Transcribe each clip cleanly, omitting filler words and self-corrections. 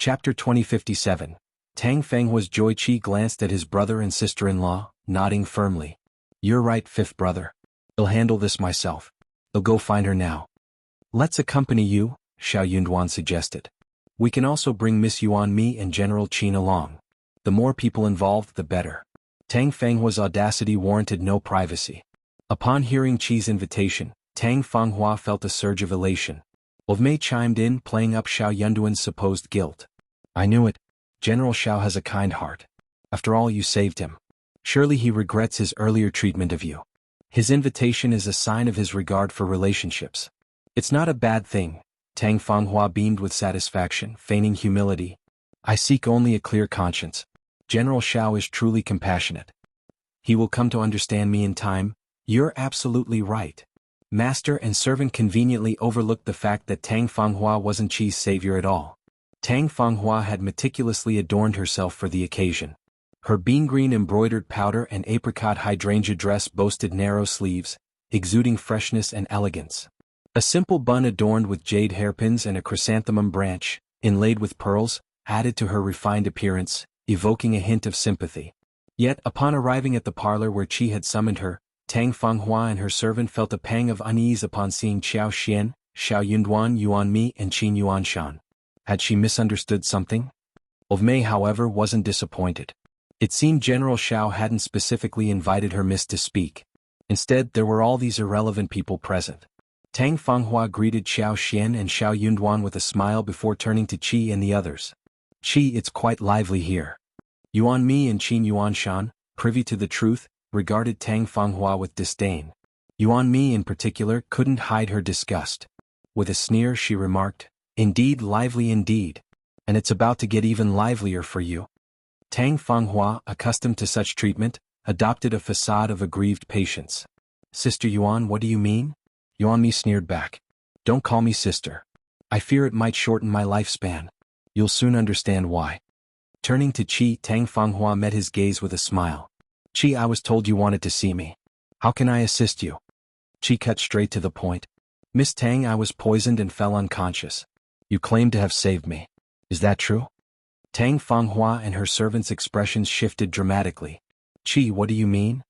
Chapter 2057. Tang Fenghua's Joy Qi glanced at his brother and sister-in-law, nodding firmly. You're right, fifth brother. I'll handle this myself. I'll go find her now. Let's accompany you, Xiao Yunduan suggested. We can also bring Miss Yuan Mi and General Qin along. The more people involved, the better. Tang Fenghua's audacity warranted no privacy. Upon hearing Qi's invitation, Tang Fanghua felt a surge of elation. Mei chimed in, playing up Xiao Yunduan's supposed guilt. I knew it. General Xiao has a kind heart. After all, you saved him. Surely he regrets his earlier treatment of you. His invitation is a sign of his regard for relationships. It's not a bad thing. Tang Fanghua beamed with satisfaction, feigning humility. I seek only a clear conscience. General Xiao is truly compassionate. He will come to understand me in time. You're absolutely right. Master and servant conveniently overlooked the fact that Tang Fanghua wasn't Qi's savior at all. Tang Fanghua had meticulously adorned herself for the occasion. Her bean-green embroidered powder and apricot hydrangea dress boasted narrow sleeves, exuding freshness and elegance. A simple bun adorned with jade hairpins and a chrysanthemum branch, inlaid with pearls, added to her refined appearance, evoking a hint of sympathy. Yet, upon arriving at the parlor where Qi had summoned her, Tang Fanghua and her servant felt a pang of unease upon seeing Xiao Xian, Xiao Yunduan, Yuan Mi, and Qin Yuanshan. Had she misunderstood something? Mei, however, wasn't disappointed. It seemed General Xiao hadn't specifically invited her miss to speak. Instead, there were all these irrelevant people present. Tang Fanghua greeted Xiao Xian and Xiao Yunduan with a smile before turning to Qi and the others. Qi, it's quite lively here. Yuan Mi and Qin Yuanshan, privy to the truth, regarded Tang Fanghua with disdain. Yuan Mi in particular couldn't hide her disgust. With a sneer she remarked, Indeed, lively indeed. And it's about to get even livelier for you. Tang Fanghua, accustomed to such treatment, adopted a facade of aggrieved patience. Sister Yuan, what do you mean? Yuan Mi sneered back. Don't call me sister. I fear it might shorten my lifespan. You'll soon understand why. Turning to Qi, Tang Fanghua met his gaze with a smile. Qi, I was told you wanted to see me. How can I assist you? Qi cut straight to the point. Miss Tang, I was poisoned and fell unconscious. You claim to have saved me. Is that true? Tang Fanghua and her servant's expressions shifted dramatically. Qi, what do you mean?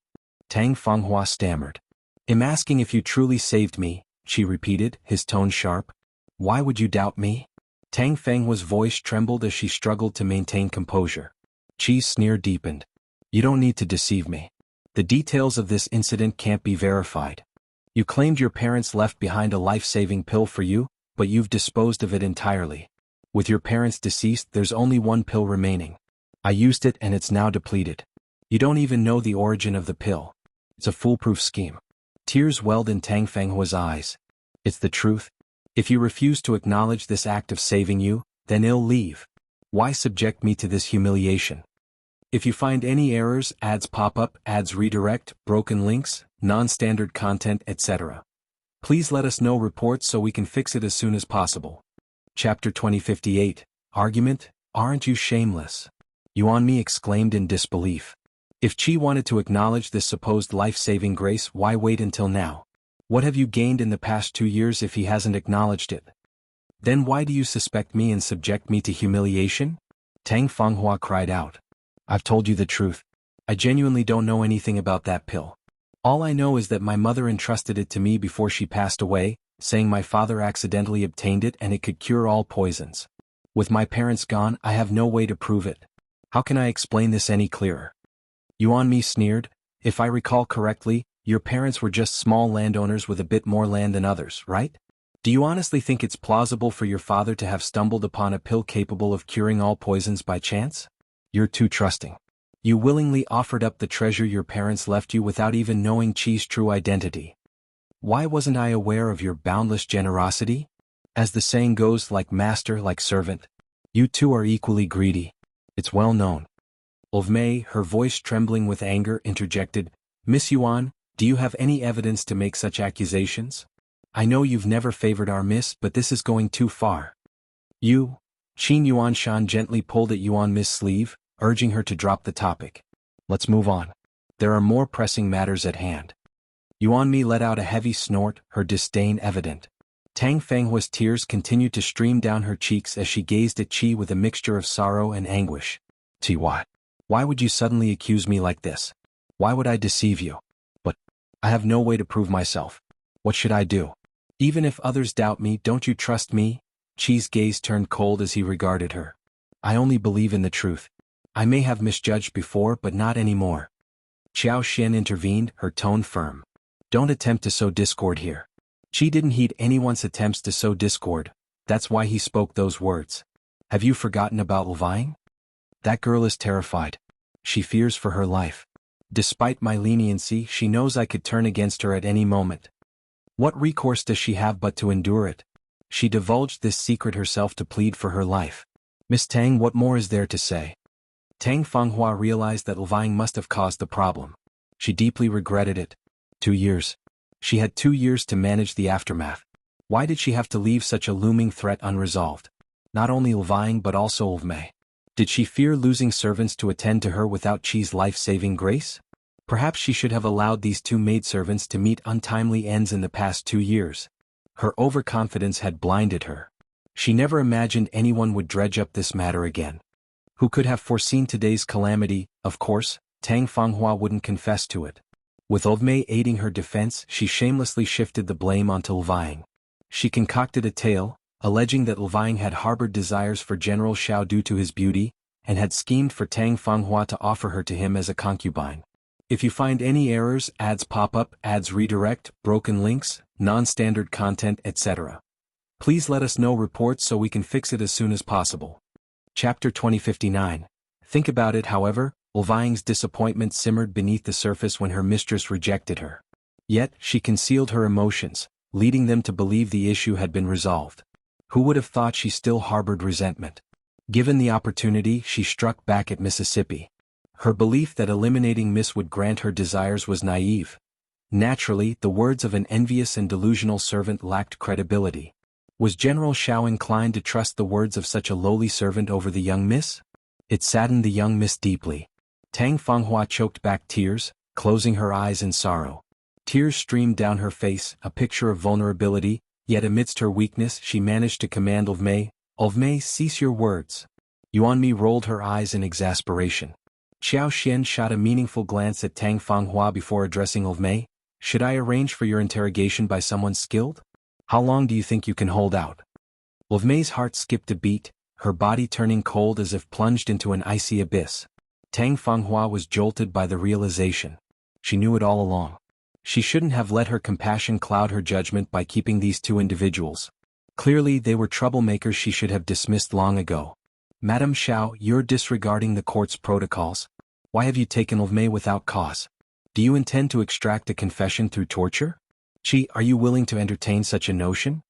Tang Fanghua stammered. I'm asking if you truly saved me, Qi repeated, his tone sharp. Why would you doubt me? Tang Fenghua's voice trembled as she struggled to maintain composure. Qi's sneer deepened. You don't need to deceive me. The details of this incident can't be verified. You claimed your parents left behind a life-saving pill for you, but you've disposed of it entirely. With your parents deceased, there's only one pill remaining. I used it and it's now depleted. You don't even know the origin of the pill. It's a foolproof scheme. Tears welled in Tang Fenghua's eyes. It's the truth. If you refuse to acknowledge this act of saving you, then I'll leave. Why subject me to this humiliation? If you find any errors, ads pop up, ads redirect, broken links, non-standard content, etc. Please let us know reports so we can fix it as soon as possible. Chapter 2058. Argument, Aren't you shameless? Yuan Mi exclaimed in disbelief. If Qi wanted to acknowledge this supposed life-saving grace, why wait until now? What have you gained in the past 2 years if he hasn't acknowledged it? Then why do you suspect me and subject me to humiliation? Tang Fanghua cried out. I've told you the truth. I genuinely don't know anything about that pill. All I know is that my mother entrusted it to me before she passed away, saying my father accidentally obtained it and it could cure all poisons. With my parents gone, I have no way to prove it. How can I explain this any clearer? Yuan Mi sneered. If I recall correctly, your parents were just small landowners with a bit more land than others, right? Do you honestly think it's plausible for your father to have stumbled upon a pill capable of curing all poisons by chance? You're too trusting. You willingly offered up the treasure your parents left you without even knowing Qi's true identity. Why wasn't I aware of your boundless generosity? As the saying goes, like master, like servant. You two are equally greedy. It's well known. Mei, her voice trembling with anger, interjected, Miss Yuan, do you have any evidence to make such accusations? I know you've never favored our miss, but this is going too far. You? Qin Yuanshan gently pulled at Yuan Mi's sleeve, urging her to drop the topic. Let's move on. There are more pressing matters at hand. Yuan Mi let out a heavy snort, her disdain evident. Tang Fenghua's tears continued to stream down her cheeks as she gazed at Qi with a mixture of sorrow and anguish. Qi, what? Why would you suddenly accuse me like this? Why would I deceive you? But I have no way to prove myself. What should I do? Even if others doubt me, don't you trust me? Qi's gaze turned cold as he regarded her. I only believe in the truth. I may have misjudged before, but not anymore. Xiao Xian intervened, her tone firm. Don't attempt to sow discord here. Qi didn't heed anyone's attempts to sow discord. That's why he spoke those words. Have you forgotten about Levine? That girl is terrified. She fears for her life. Despite my leniency, she knows I could turn against her at any moment. What recourse does she have but to endure it? She divulged this secret herself to plead for her life. Miss Tang, what more is there to say? Tang Fanghua realized that Levine must have caused the problem. She deeply regretted it. 2 years. She had 2 years to manage the aftermath. Why did she have to leave such a looming threat unresolved? Not only Levine but also Levmei. Did she fear losing servants to attend to her without Qi's life-saving grace? Perhaps she should have allowed these 2 maidservants to meet untimely ends in the past 2 years. Her overconfidence had blinded her. She never imagined anyone would dredge up this matter again. Who could have foreseen today's calamity? Of course, Tang Fanghua wouldn't confess to it. With Levmei aiding her defense, she shamelessly shifted the blame onto Levine. She concocted a tale, alleging that Levine had harbored desires for General Zhao due to his beauty, and had schemed for Tang Fanghua to offer her to him as a concubine. If you find any errors, ads pop up, ads redirect, broken links, non-standard content, etc., please let us know reports so we can fix it as soon as possible. Chapter 2059. Think about it, however, Levine's disappointment simmered beneath the surface when her mistress rejected her. Yet, she concealed her emotions, leading them to believe the issue had been resolved. Who would have thought she still harbored resentment? Given the opportunity, she struck back at Mississippi. Her belief that eliminating Miss would grant her desires was naive. Naturally, the words of an envious and delusional servant lacked credibility. Was General Zhao inclined to trust the words of such a lowly servant over the young miss? It saddened the young miss deeply. Tang Fanghua choked back tears, closing her eyes in sorrow. Tears streamed down her face, a picture of vulnerability, yet amidst her weakness she managed to command Levmei, "Levmei, cease your words." Yuanmi rolled her eyes in exasperation. Xiao Xian shot a meaningful glance at Tang Fanghua before addressing Levmei. Should I arrange for your interrogation by someone skilled? How long do you think you can hold out? Levmei's heart skipped a beat, her body turning cold as if plunged into an icy abyss. Tang Fanghua was jolted by the realization. She knew it all along. She shouldn't have let her compassion cloud her judgment by keeping these 2 individuals. Clearly they were troublemakers she should have dismissed long ago. Madame Zhao, you're disregarding the court's protocols. Why have you taken Levmei without cause? Do you intend to extract a confession through torture? Qi, are you willing to entertain such a notion?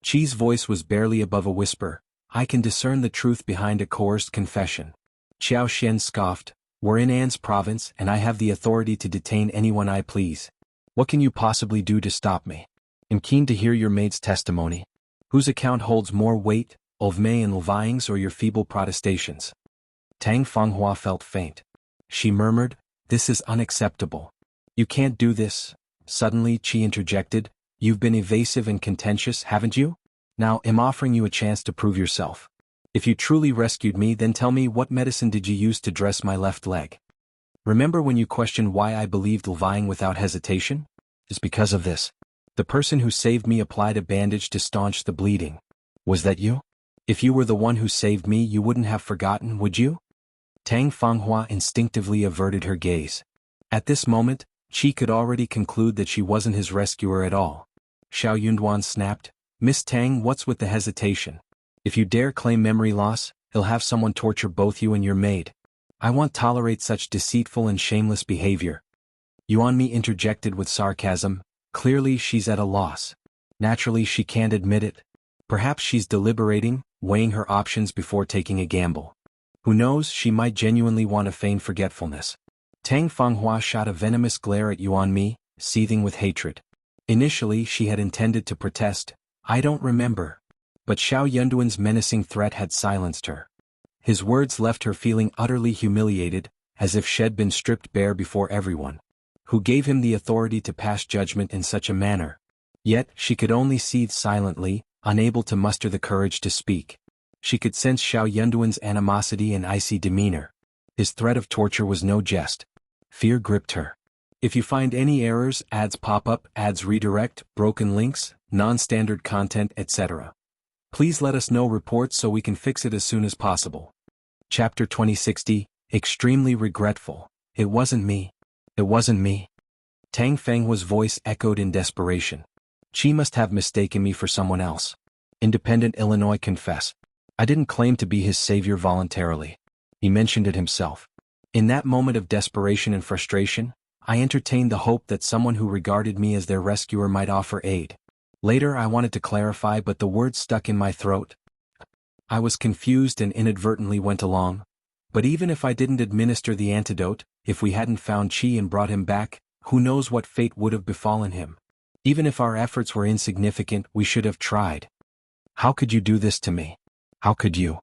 Qi's voice was barely above a whisper. I can discern the truth behind a coerced confession. Xiao Xian scoffed. We're in An's province and I have the authority to detain anyone I please. What can you possibly do to stop me? I'm keen to hear your maid's testimony. Whose account holds more weight, Levmei and Levine's or your feeble protestations? Tang Fanghua felt faint. She murmured, this is unacceptable. You can't do this. Suddenly Qi interjected, you've been evasive and contentious, haven't you? Now I'm offering you a chance to prove yourself. If you truly rescued me, then tell me, what medicine did you use to dress my left leg? Remember when you questioned why I believed Levine without hesitation? It's because of this. The person who saved me applied a bandage to staunch the bleeding. Was that you? If you were the one who saved me, you wouldn't have forgotten, would you? Tang Fanghua instinctively averted her gaze. At this moment, Qi could already conclude that she wasn't his rescuer at all. Xiao Yunduan snapped, Miss Tang, what's with the hesitation? If you dare claim memory loss, he'll have someone torture both you and your maid. I won't tolerate such deceitful and shameless behavior. Yuanmi interjected with sarcasm, clearly she's at a loss. Naturally she can't admit it. Perhaps she's deliberating, weighing her options before taking a gamble. Who knows, she might genuinely want to feign forgetfulness. Tang Fanghua shot a venomous glare at Yuanmi, seething with hatred. Initially she had intended to protest, I don't remember. But Xiao Yunduan's menacing threat had silenced her. His words left her feeling utterly humiliated, as if she'd been stripped bare before everyone. Who gave him the authority to pass judgment in such a manner? Yet, she could only seethe silently, unable to muster the courage to speak. She could sense Xiao Yunduan's animosity and icy demeanor. His threat of torture was no jest. Fear gripped her. If you find any errors, ads pop up, ads redirect, broken links, non-standard content, etc., please let us know reports so we can fix it as soon as possible. Chapter 2060, Extremely Regretful. It wasn't me. It wasn't me. Tang Fenghua's voice echoed in desperation. She must have mistaken me for someone else. Independent Illinois confess. I didn't claim to be his savior voluntarily. He mentioned it himself. In that moment of desperation and frustration, I entertained the hope that someone who regarded me as their rescuer might offer aid. Later I wanted to clarify, but the words stuck in my throat. I was confused and inadvertently went along. But even if I didn't administer the antidote, if we hadn't found Qi and brought him back, who knows what fate would have befallen him. Even if our efforts were insignificant, we should have tried. How could you do this to me? How could you?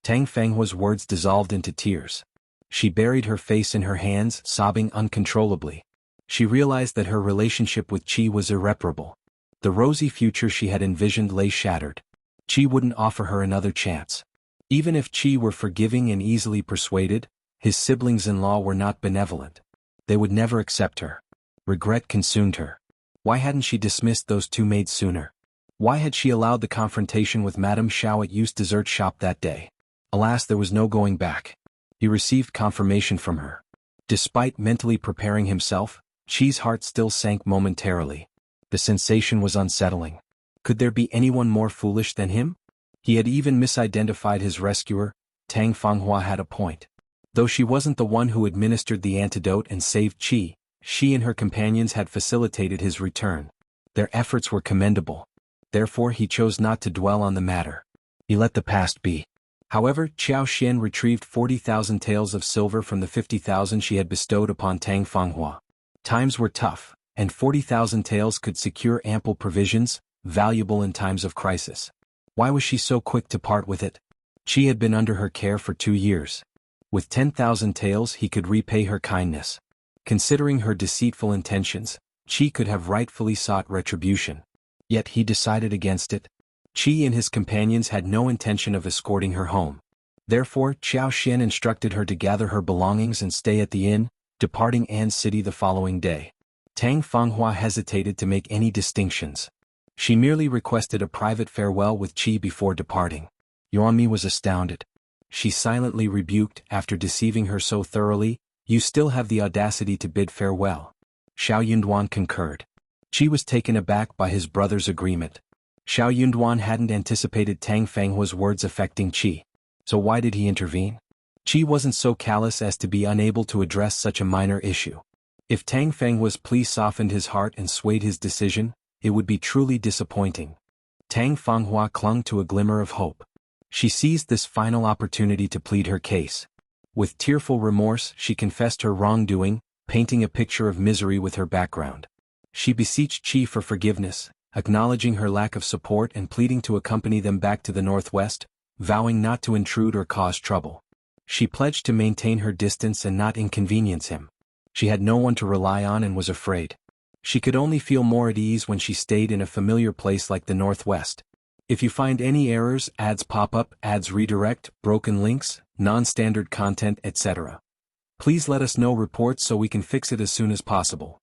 Tang Fenghua's words dissolved into tears. She buried her face in her hands, sobbing uncontrollably. She realized that her relationship with Qi was irreparable. The rosy future she had envisioned lay shattered. Qi wouldn't offer her another chance. Even if Qi were forgiving and easily persuaded, his siblings-in-law were not benevolent. They would never accept her. Regret consumed her. Why hadn't she dismissed those two maids sooner? Why had she allowed the confrontation with Madame Zhao at Yu's dessert shop that day? Alas, there was no going back. He received confirmation from her. Despite mentally preparing himself, Qi's heart still sank momentarily. The sensation was unsettling. Could there be anyone more foolish than him? He had even misidentified his rescuer. Tang Fanghua had a point. Though she wasn't the one who administered the antidote and saved Qi, she and her companions had facilitated his return. Their efforts were commendable. Therefore he chose not to dwell on the matter. He let the past be. However, Qiao Xian retrieved 40,000 taels of silver from the 50,000 she had bestowed upon Tang Fanghua. Times were tough, and 40,000 taels could secure ample provisions, valuable in times of crisis. Why was she so quick to part with it? Qi had been under her care for 2 years. With 10,000 taels he could repay her kindness. Considering her deceitful intentions, Qi could have rightfully sought retribution. Yet he decided against it. Qi and his companions had no intention of escorting her home. Therefore, Qiao Xian instructed her to gather her belongings and stay at the inn, departing An's city the following day. Tang Fanghua hesitated to make any distinctions. She merely requested a private farewell with Qi before departing. Yuanmi was astounded. She silently rebuked, after deceiving her so thoroughly, "You still have the audacity to bid farewell." Xiao Yunduan concurred. Qi was taken aback by his brother's agreement. Xiao Yunduan hadn't anticipated Tang Fenghua's words affecting Qi. So why did he intervene? Qi wasn't so callous as to be unable to address such a minor issue. If Tang Fenghua's plea softened his heart and swayed his decision, it would be truly disappointing. Tang Fanghua clung to a glimmer of hope. She seized this final opportunity to plead her case. With tearful remorse, she confessed her wrongdoing, painting a picture of misery with her background. She beseeched Qi for forgiveness, acknowledging her lack of support and pleading to accompany them back to the northwest, vowing not to intrude or cause trouble. She pledged to maintain her distance and not inconvenience him. She had no one to rely on and was afraid. She could only feel more at ease when she stayed in a familiar place like the northwest. If you find any errors, ads pop up, ads redirect, broken links, non-standard content, etc., please let us know reports so we can fix it as soon as possible.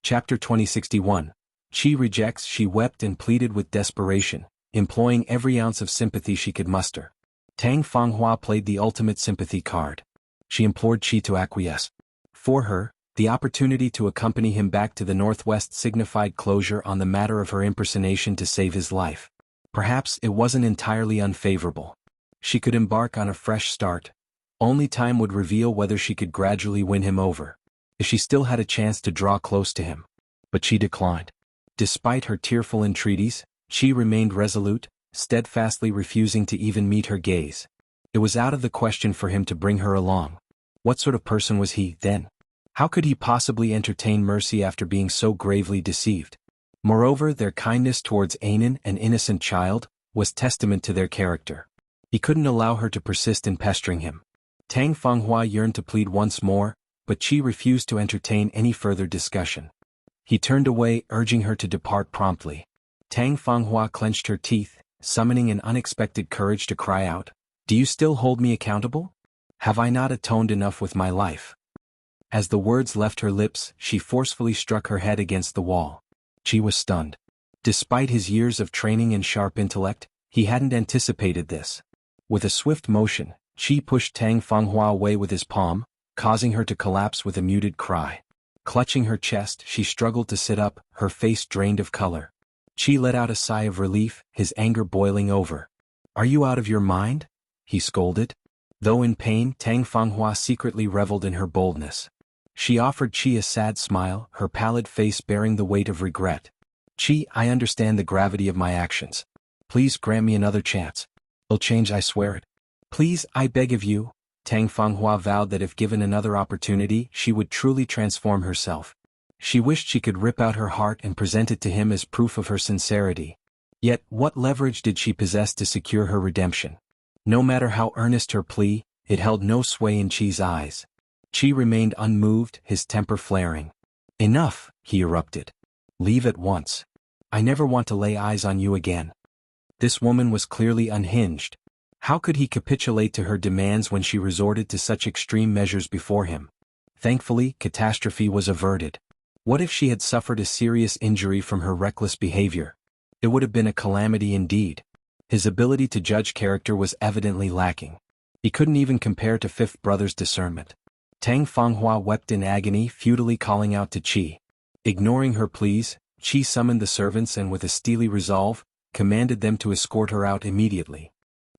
Chapter 2061. Qi rejects. She wept and pleaded with desperation, employing every ounce of sympathy she could muster. Tang Fanghua played the ultimate sympathy card. She implored Qi to acquiesce. For her, the opportunity to accompany him back to the northwest signified closure on the matter of her impersonation to save his life. Perhaps it wasn't entirely unfavorable. She could embark on a fresh start. Only time would reveal whether she could gradually win him over. If she still had a chance to draw close to him. But she declined. Despite her tearful entreaties, she remained resolute, steadfastly refusing to even meet her gaze. It was out of the question for him to bring her along. What sort of person was he, then? How could he possibly entertain mercy after being so gravely deceived? Moreover, their kindness towards Anan, an innocent child, was testament to their character. He couldn't allow her to persist in pestering him. Tang Fanghua yearned to plead once more, but Qi refused to entertain any further discussion. He turned away, urging her to depart promptly. Tang Fanghua clenched her teeth, summoning an unexpected courage to cry out, "Do you still hold me accountable? Have I not atoned enough with my life?" As the words left her lips, she forcefully struck her head against the wall. She was stunned. Despite his years of training and sharp intellect, he hadn't anticipated this. With a swift motion, Qi pushed Tang Fanghua away with his palm, causing her to collapse with a muted cry. Clutching her chest, she struggled to sit up, her face drained of color. Qi let out a sigh of relief, his anger boiling over. "Are you out of your mind?" he scolded. Though in pain, Tang Fanghua secretly reveled in her boldness. She offered Qi a sad smile, her pallid face bearing the weight of regret. "Qi, I understand the gravity of my actions. Please grant me another chance. I'll change, I swear it. Please, I beg of you." Tang Fanghua vowed that if given another opportunity, she would truly transform herself. She wished she could rip out her heart and present it to him as proof of her sincerity. Yet, what leverage did she possess to secure her redemption? No matter how earnest her plea, it held no sway in Qi's eyes. Qi remained unmoved, his temper flaring. "Enough," he erupted. "Leave at once. I never want to lay eyes on you again." This woman was clearly unhinged. How could he capitulate to her demands when she resorted to such extreme measures before him? Thankfully, catastrophe was averted. What if she had suffered a serious injury from her reckless behavior? It would have been a calamity indeed. His ability to judge character was evidently lacking. He couldn't even compare to Fifth Brother's discernment. Tang Fanghua wept in agony, futilely calling out to Qi. Ignoring her pleas, Qi summoned the servants and with a steely resolve, commanded them to escort her out immediately.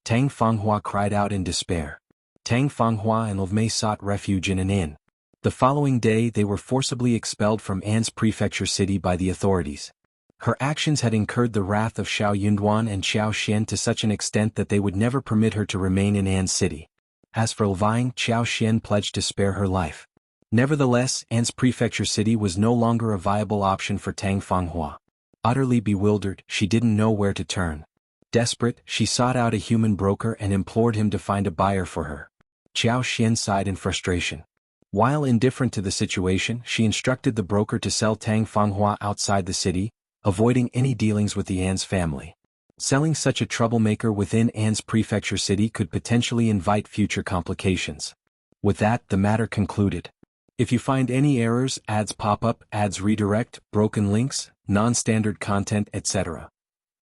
Tang Fanghua cried out in despair. Tang Fanghua and Levmei sought refuge in an inn. The following day they were forcibly expelled from An's prefecture city by the authorities. Her actions had incurred the wrath of Xiao Yunduan and Xiao Xian to such an extent that they would never permit her to remain in An's city. As for Levine, Xiao Xian pledged to spare her life. Nevertheless, An's prefecture city was no longer a viable option for Tang Fanghua. Utterly bewildered, she didn't know where to turn. Desperate, she sought out a human broker and implored him to find a buyer for her. Xiao Xian sighed in frustration. While indifferent to the situation, she instructed the broker to sell Tang Fanghua outside the city, avoiding any dealings with the An's family. Selling such a troublemaker within An's prefecture city could potentially invite future complications. With that, the matter concluded. If you find any errors, ads pop up, ads redirect, broken links, non-standard content, etc.,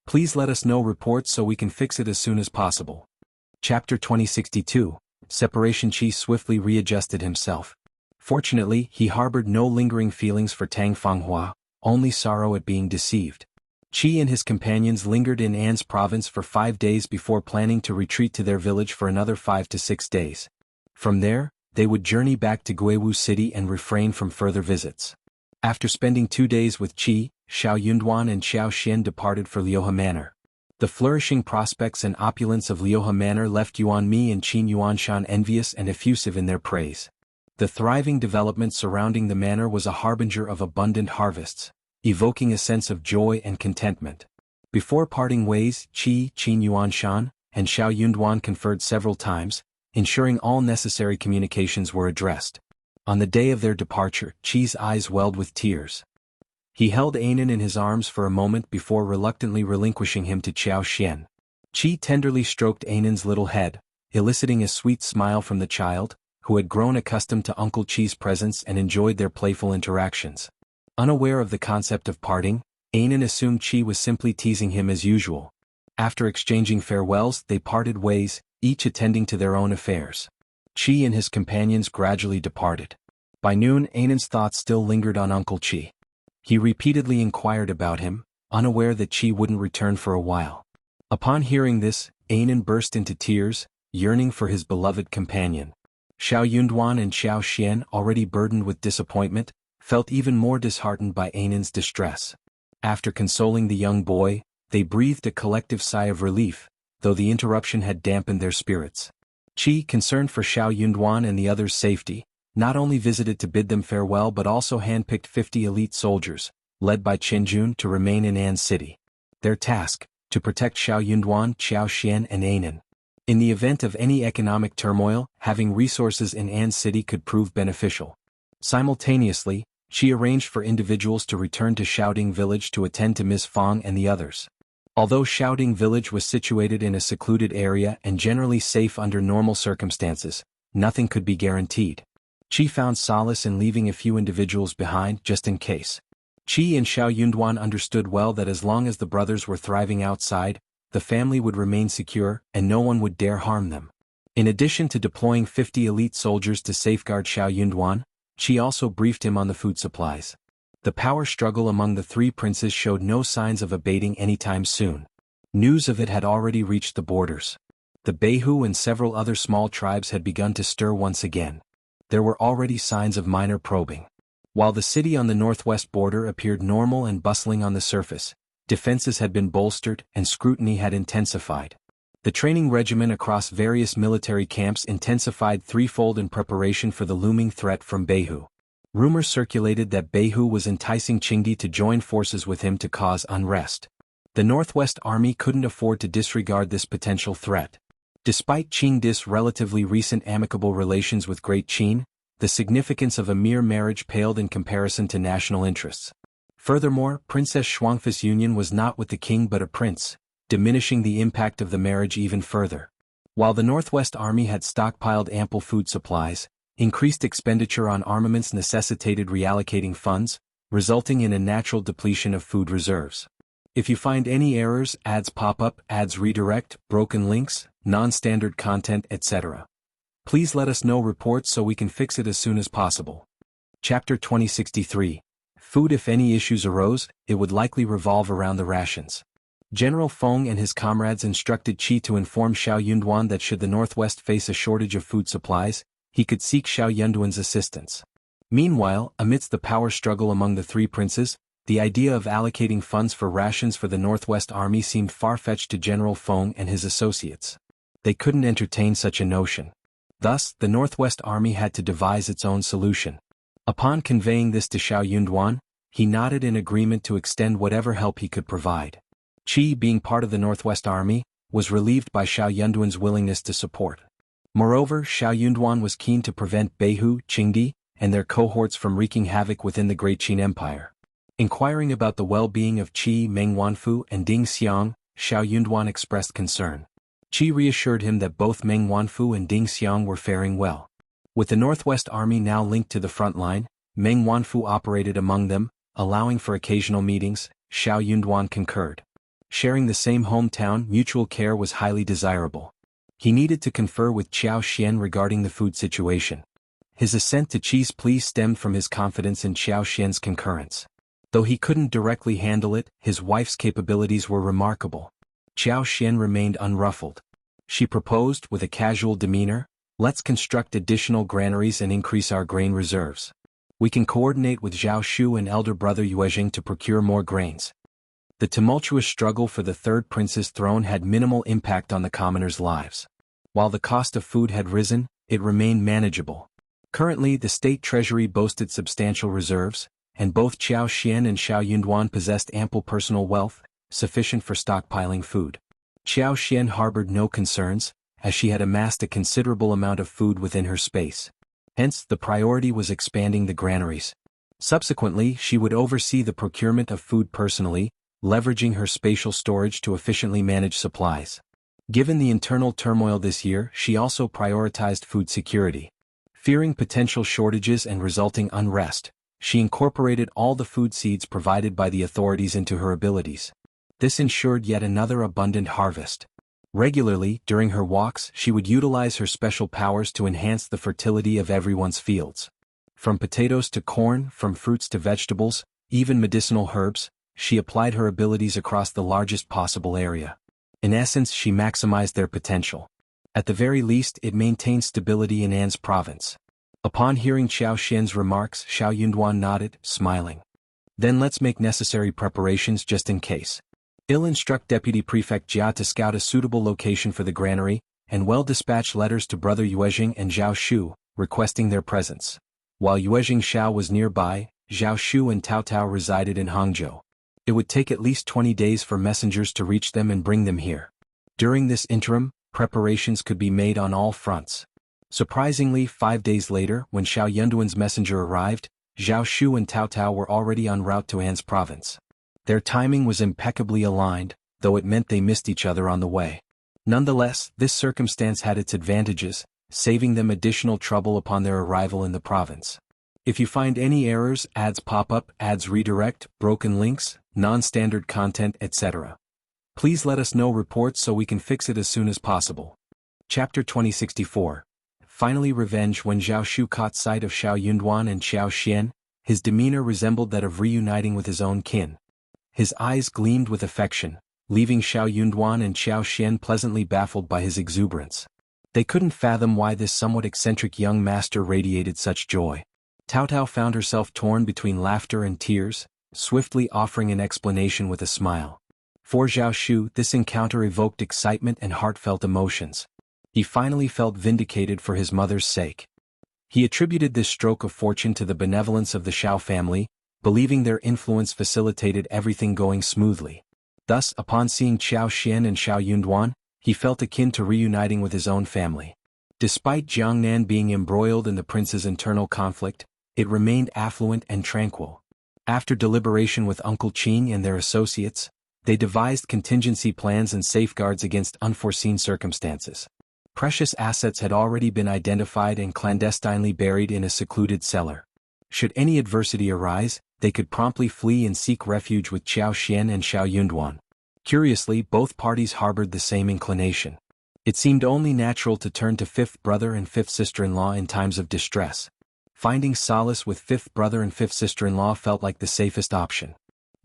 please let us know reports so we can fix it as soon as possible. Chapter 2062, Separation. Qi swiftly readjusted himself. Fortunately, he harbored no lingering feelings for Tang Fanghua, only sorrow at being deceived. Qi and his companions lingered in An's province for 5 days before planning to retreat to their village for another 5 to 6 days. From there, they would journey back to Guiwu City and refrain from further visits. After spending 2 days with Qi, Xiao Yunduan and Xiao Xian departed for Liuhe Manor. The flourishing prospects and opulence of Liuhe Manor left Yuan Mi and Qin Yuanshan envious and effusive in their praise. The thriving development surrounding the manor was a harbinger of abundant harvests, evoking a sense of joy and contentment. Before parting ways, Qin Yuanshan, and Xiao Yunduan conferred several times, ensuring all necessary communications were addressed. On the day of their departure, Qi's eyes welled with tears. He held Anan in his arms for a moment before reluctantly relinquishing him to Xiao Xian. Qi tenderly stroked Anan's little head, eliciting a sweet smile from the child, who had grown accustomed to Uncle Qi's presence and enjoyed their playful interactions. Unaware of the concept of parting, Anan assumed Qi was simply teasing him as usual. After exchanging farewells, they parted ways, each attending to their own affairs. Qi and his companions gradually departed. By noon, Anan's thoughts still lingered on Uncle Qi. He repeatedly inquired about him, unaware that Qi wouldn't return for a while. Upon hearing this, Anan burst into tears, yearning for his beloved companion. Xiao Yunduan and Xiao Xian, already burdened with disappointment, felt even more disheartened by Anan's distress. After consoling the young boy, they breathed a collective sigh of relief, though the interruption had dampened their spirits. Qi, concerned for Xiao Yunduan and the others' safety, not only visited to bid them farewell but also handpicked 50 elite soldiers, led by Qinjun, to remain in An's city. Their task, to protect Xiao Yunduan, Xiao Xian and Anan. In the event of any economic turmoil, having resources in An's city could prove beneficial. Simultaneously, She arranged for individuals to return to Xiaoding Village to attend to Miss Fang and the others. Although Xiaoding Village was situated in a secluded area and generally safe under normal circumstances, nothing could be guaranteed. Qi found solace in leaving a few individuals behind just in case. Qi and Xiao Yunduan understood well that as long as the brothers were thriving outside, the family would remain secure and no one would dare harm them. In addition to deploying 50 elite soldiers to safeguard Xiao Yunduan, Qi also briefed him on the food supplies. The power struggle among the three princes showed no signs of abating anytime soon. News of it had already reached the borders. The Beihu and several other small tribes had begun to stir once again. There were already signs of minor probing. While the city on the northwest border appeared normal and bustling on the surface, defenses had been bolstered and scrutiny had intensified. The training regimen across various military camps intensified threefold in preparation for the looming threat from Beihu. Rumors circulated that Beihu was enticing Qingdi to join forces with him to cause unrest. The Northwest Army couldn't afford to disregard this potential threat. Despite Qingdi's relatively recent amicable relations with Great Qin, the significance of a mere marriage paled in comparison to national interests. Furthermore, Princess Shuangfa's union was not with the king but a prince, diminishing the impact of the marriage even further. While the Northwest Army had stockpiled ample food supplies, increased expenditure on armaments necessitated reallocating funds, resulting in a natural depletion of food reserves. If you find any errors, ads pop up, ads redirect, broken links, non-standard content, etc., please let us know reports so we can fix it as soon as possible. Chapter 2063. Food. If any issues arose, it would likely revolve around the rations. General Feng and his comrades instructed Qi to inform Xiao Yunduan that should the Northwest face a shortage of food supplies, he could seek Xiao Yunduan's assistance. Meanwhile, amidst the power struggle among the three princes, the idea of allocating funds for rations for the Northwest Army seemed far-fetched to General Feng and his associates. They couldn't entertain such a notion. Thus, the Northwest Army had to devise its own solution. Upon conveying this to Xiao Yunduan, he nodded in agreement to extend whatever help he could provide. Qi, being part of the Northwest Army, was relieved by Xiao Yunduan's willingness to support. Moreover, Xiao Yunduan was keen to prevent Beihu, Qingdi, and their cohorts from wreaking havoc within the Great Qin Empire. Inquiring about the well-being of Qi, Meng Wanfu, and Ding Xiang, Xiao Yunduan expressed concern. Qi reassured him that both Meng Wanfu and Ding Xiang were faring well. With the Northwest Army now linked to the front line, Meng Wanfu operated among them, allowing for occasional meetings. Xiao Yunduan concurred. Sharing the same hometown, mutual care was highly desirable. He needed to confer with Qiao Xian regarding the food situation. His assent to Qi's plea stemmed from his confidence in Qiao Xian's concurrence. Though he couldn't directly handle it, his wife's capabilities were remarkable. Qiao Xian remained unruffled. She proposed, with a casual demeanor, "Let's construct additional granaries and increase our grain reserves. We can coordinate with Zhao Shu and elder brother Yuezhing to procure more grains." The tumultuous struggle for the third prince's throne had minimal impact on the commoners' lives. While the cost of food had risen, it remained manageable. Currently, the state treasury boasted substantial reserves, and both Qiao Xian and Xiao Yunduan possessed ample personal wealth, sufficient for stockpiling food. Qiao Xian harbored no concerns, as she had amassed a considerable amount of food within her space. Hence, the priority was expanding the granaries. Subsequently, she would oversee the procurement of food personally, leveraging her spatial storage to efficiently manage supplies. Given the internal turmoil this year, she also prioritized food security. Fearing potential shortages and resulting unrest, she incorporated all the food seeds provided by the authorities into her abilities. This ensured yet another abundant harvest. Regularly, during her walks, she would utilize her special powers to enhance the fertility of everyone's fields. From potatoes to corn, from fruits to vegetables, even medicinal herbs, she applied her abilities across the largest possible area. In essence, she maximized their potential. At the very least, it maintained stability in An's province. Upon hearing Qiao Xian's remarks, Xiao Yunduan nodded, smiling. "Then let's make necessary preparations just in case. I'll instruct Deputy Prefect Jia to scout a suitable location for the granary, and dispatch letters to Brother Yuezhing and Zhao Shu, requesting their presence." While Yuezhing Xiao was nearby, Zhao Shu and Taotao resided in Hangzhou. It would take at least 20 days for messengers to reach them and bring them here. During this interim, preparations could be made on all fronts. Surprisingly, 5 days later, when Xiao Yunduan's messenger arrived, Zhao Shu and Taotao were already en route to An's province. Their timing was impeccably aligned, though it meant they missed each other on the way. Nonetheless, this circumstance had its advantages, saving them additional trouble upon their arrival in the province. If you find any errors, ads pop up, ads redirect, broken links, non-standard content, etc., please let us know reports so we can fix it as soon as possible. Chapter 2064. Finally revenge. When Zhao Shu caught sight of Xiao Yunduan and Xiao Xian, his demeanor resembled that of reuniting with his own kin. His eyes gleamed with affection, leaving Xiao Yunduan and Xiao Xian pleasantly baffled by his exuberance. They couldn't fathom why this somewhat eccentric young master radiated such joy. Taotao found herself torn between laughter and tears, swiftly offering an explanation with a smile. For Zhao Shu, this encounter evoked excitement and heartfelt emotions. He finally felt vindicated for his mother's sake. He attributed this stroke of fortune to the benevolence of the Xiao family, believing their influence facilitated everything going smoothly. Thus, upon seeing Xiao Xian and Xiao Yunduan, he felt akin to reuniting with his own family. Despite Jiangnan being embroiled in the prince's internal conflict, it remained affluent and tranquil. After deliberation with Uncle Qing and their associates, they devised contingency plans and safeguards against unforeseen circumstances. Precious assets had already been identified and clandestinely buried in a secluded cellar. Should any adversity arise, they could promptly flee and seek refuge with Xiao Xian and Xiao Yunduan. Curiously, both parties harbored the same inclination. It seemed only natural to turn to fifth brother and fifth sister-in-law in times of distress. Finding solace with fifth brother and fifth sister-in-law felt like the safest option.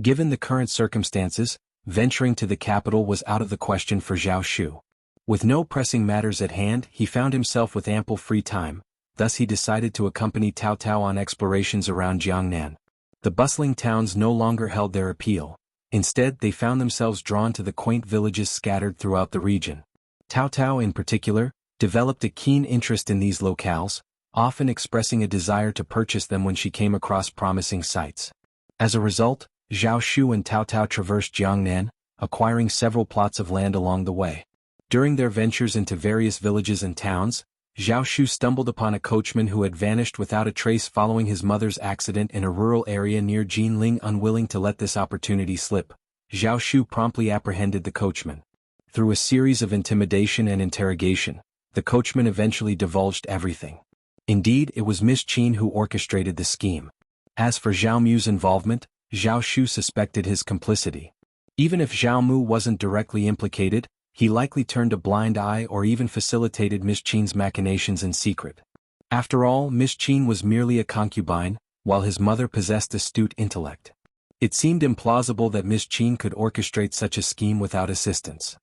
Given the current circumstances, venturing to the capital was out of the question for Zhao Shu. With no pressing matters at hand, he found himself with ample free time, thus he decided to accompany Taotao on explorations around Jiangnan. The bustling towns no longer held their appeal. Instead, they found themselves drawn to the quaint villages scattered throughout the region. Taotao, in particular, developed a keen interest in these locales, often expressing a desire to purchase them when she came across promising sites. As a result, Zhao Shu and Taotao traversed Jiangnan, acquiring several plots of land along the way. During their ventures into various villages and towns, Zhao Shu stumbled upon a coachman who had vanished without a trace following his mother's accident in a rural area near Jinling. Unwilling to let this opportunity slip, Zhao Shu promptly apprehended the coachman. Through a series of intimidation and interrogation, the coachman eventually divulged everything. Indeed, it was Miss Qin who orchestrated the scheme. As for Zhao Mu's involvement, Zhao Shu suspected his complicity. Even if Zhao Mu wasn't directly implicated, he likely turned a blind eye or even facilitated Miss Qin's machinations in secret. After all, Miss Qin was merely a concubine, while his mother possessed astute intellect. It seemed implausible that Miss Qin could orchestrate such a scheme without assistance.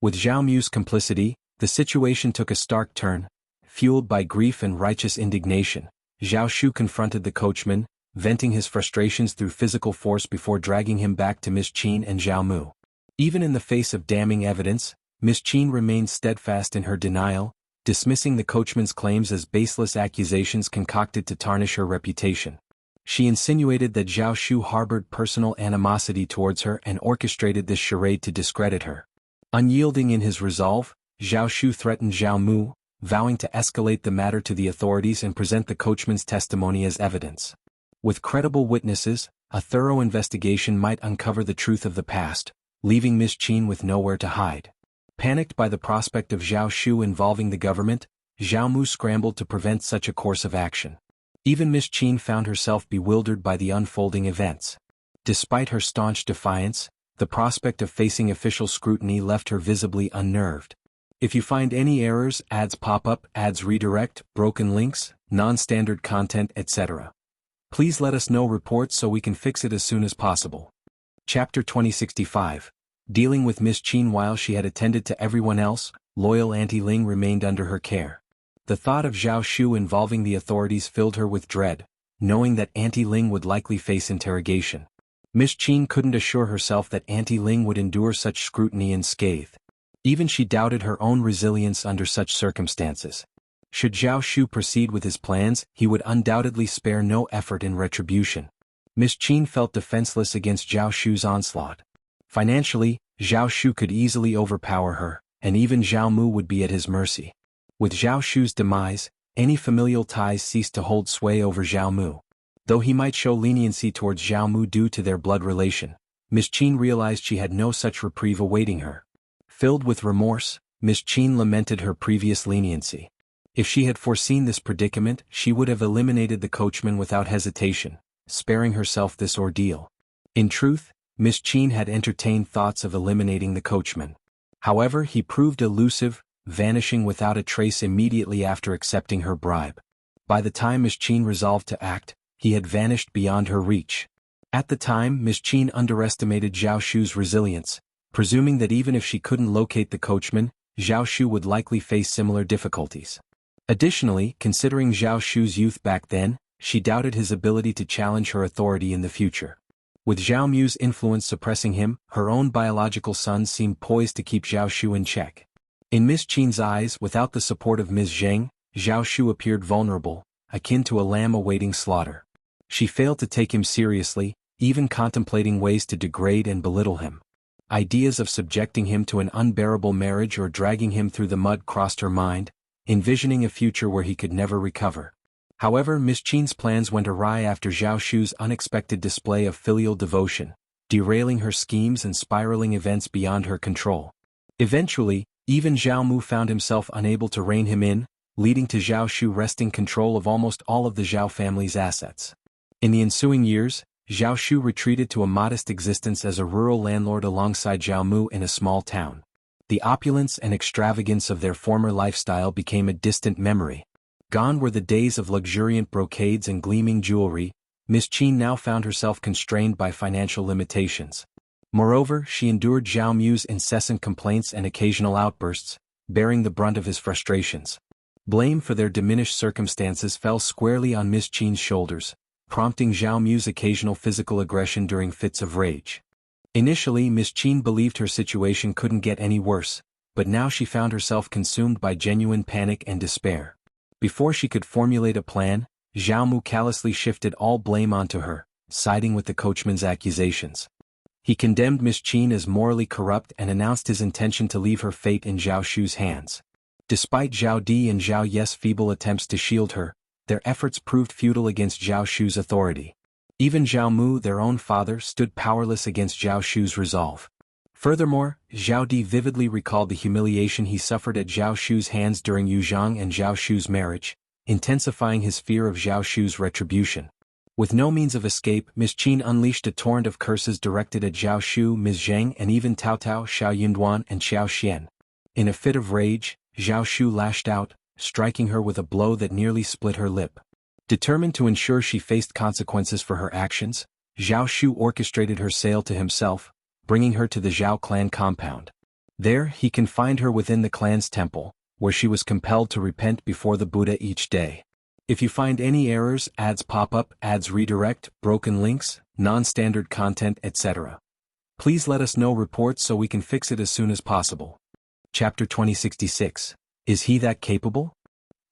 With Zhao Mu's complicity, the situation took a stark turn. Fueled by grief and righteous indignation, Zhao Shu confronted the coachman, venting his frustrations through physical force before dragging him back to Miss Qin and Zhao Mu. Even in the face of damning evidence, Miss Qin remained steadfast in her denial, dismissing the coachman's claims as baseless accusations concocted to tarnish her reputation. She insinuated that Zhao Shu harbored personal animosity towards her and orchestrated this charade to discredit her. Unyielding in his resolve, Zhao Shu threatened Zhao Mu, vowing to escalate the matter to the authorities and present the coachman's testimony as evidence. With credible witnesses, a thorough investigation might uncover the truth of the past, leaving Miss Qin with nowhere to hide. Panicked by the prospect of Zhao Shu involving the government, Zhao Mu scrambled to prevent such a course of action. Even Miss Qin found herself bewildered by the unfolding events. Despite her staunch defiance, the prospect of facing official scrutiny left her visibly unnerved. If you find any errors, ads pop up, ads redirect, broken links, non-standard content, etc., please let us know reports so we can fix it as soon as possible. Chapter 2065. Dealing with Miss Qin. While she had attended to everyone else, loyal Auntie Ling remained under her care. The thought of Zhao Shu involving the authorities filled her with dread, knowing that Auntie Ling would likely face interrogation. Miss Qin couldn't assure herself that Auntie Ling would endure such scrutiny unscathed. Even she doubted her own resilience under such circumstances. Should Zhao Shu proceed with his plans, he would undoubtedly spare no effort in retribution. Miss Qin felt defenseless against Zhao Shu's onslaught. Financially, Zhao Shu could easily overpower her, and even Zhao Mu would be at his mercy. With Zhao Shu's demise, any familial ties ceased to hold sway over Zhao Mu. Though he might show leniency towards Zhao Mu due to their blood relation, Miss Qin realized she had no such reprieve awaiting her. Filled with remorse, Miss Qin lamented her previous leniency. If she had foreseen this predicament, she would have eliminated the coachman without hesitation, sparing herself this ordeal. In truth, Miss Qin had entertained thoughts of eliminating the coachman. However, he proved elusive, vanishing without a trace immediately after accepting her bribe. By the time Miss Qin resolved to act, he had vanished beyond her reach. At the time, Miss Qin underestimated Zhao Shu's resilience, presuming that even if she couldn't locate the coachman, Zhao Shu would likely face similar difficulties. Additionally, considering Zhao Shu's youth back then, she doubted his ability to challenge her authority in the future. With Zhao Mu's influence suppressing him, her own biological son seemed poised to keep Zhao Shu in check. In Miss Qin's eyes, without the support of Ms. Zheng, Zhao Shu appeared vulnerable, akin to a lamb awaiting slaughter. She failed to take him seriously, even contemplating ways to degrade and belittle him. Ideas of subjecting him to an unbearable marriage or dragging him through the mud crossed her mind, envisioning a future where he could never recover. However, Miss Qin's plans went awry after Zhao Shu's unexpected display of filial devotion, derailing her schemes and spiraling events beyond her control. Eventually, even Zhao Mu found himself unable to rein him in, leading to Zhao Shu wresting control of almost all of the Zhao family's assets. In the ensuing years, Zhao Shu retreated to a modest existence as a rural landlord alongside Zhao Mu in a small town. The opulence and extravagance of their former lifestyle became a distant memory. Gone were the days of luxuriant brocades and gleaming jewelry. Miss Qin now found herself constrained by financial limitations. Moreover, she endured Zhao Mu's incessant complaints and occasional outbursts, bearing the brunt of his frustrations. Blame for their diminished circumstances fell squarely on Miss Qin's shoulders, prompting Zhao Mu's occasional physical aggression during fits of rage. Initially, Miss Qin believed her situation couldn't get any worse, but now she found herself consumed by genuine panic and despair. Before she could formulate a plan, Zhao Mu callously shifted all blame onto her, siding with the coachman's accusations. He condemned Miss Qin as morally corrupt and announced his intention to leave her fate in Zhao Shu's hands. Despite Zhao Di and Zhao Ye's feeble attempts to shield her, their efforts proved futile against Zhao Shu's authority. Even Zhao Mu, their own father, stood powerless against Zhao Shu's resolve. Furthermore, Zhao Di vividly recalled the humiliation he suffered at Zhao Shu's hands during Yu Zhang and Zhao Shu's marriage, intensifying his fear of Zhao Shu's retribution. With no means of escape, Miss Qin unleashed a torrent of curses directed at Zhao Shu, Ms. Zheng, and even Taotao, Xiao Yunduan, and Xiao Xian. In a fit of rage, Zhao Shu lashed out, striking her with a blow that nearly split her lip. Determined to ensure she faced consequences for her actions, Zhao Shu orchestrated her sale to himself, bringing her to the Zhao clan compound. There, he confined her within the clan's temple, where she was compelled to repent before the Buddha each day. If you find any errors, ads pop up, ads redirect, broken links, non-standard content, etc., please let us know reports so we can fix it as soon as possible. Chapter 2066. Is he that capable?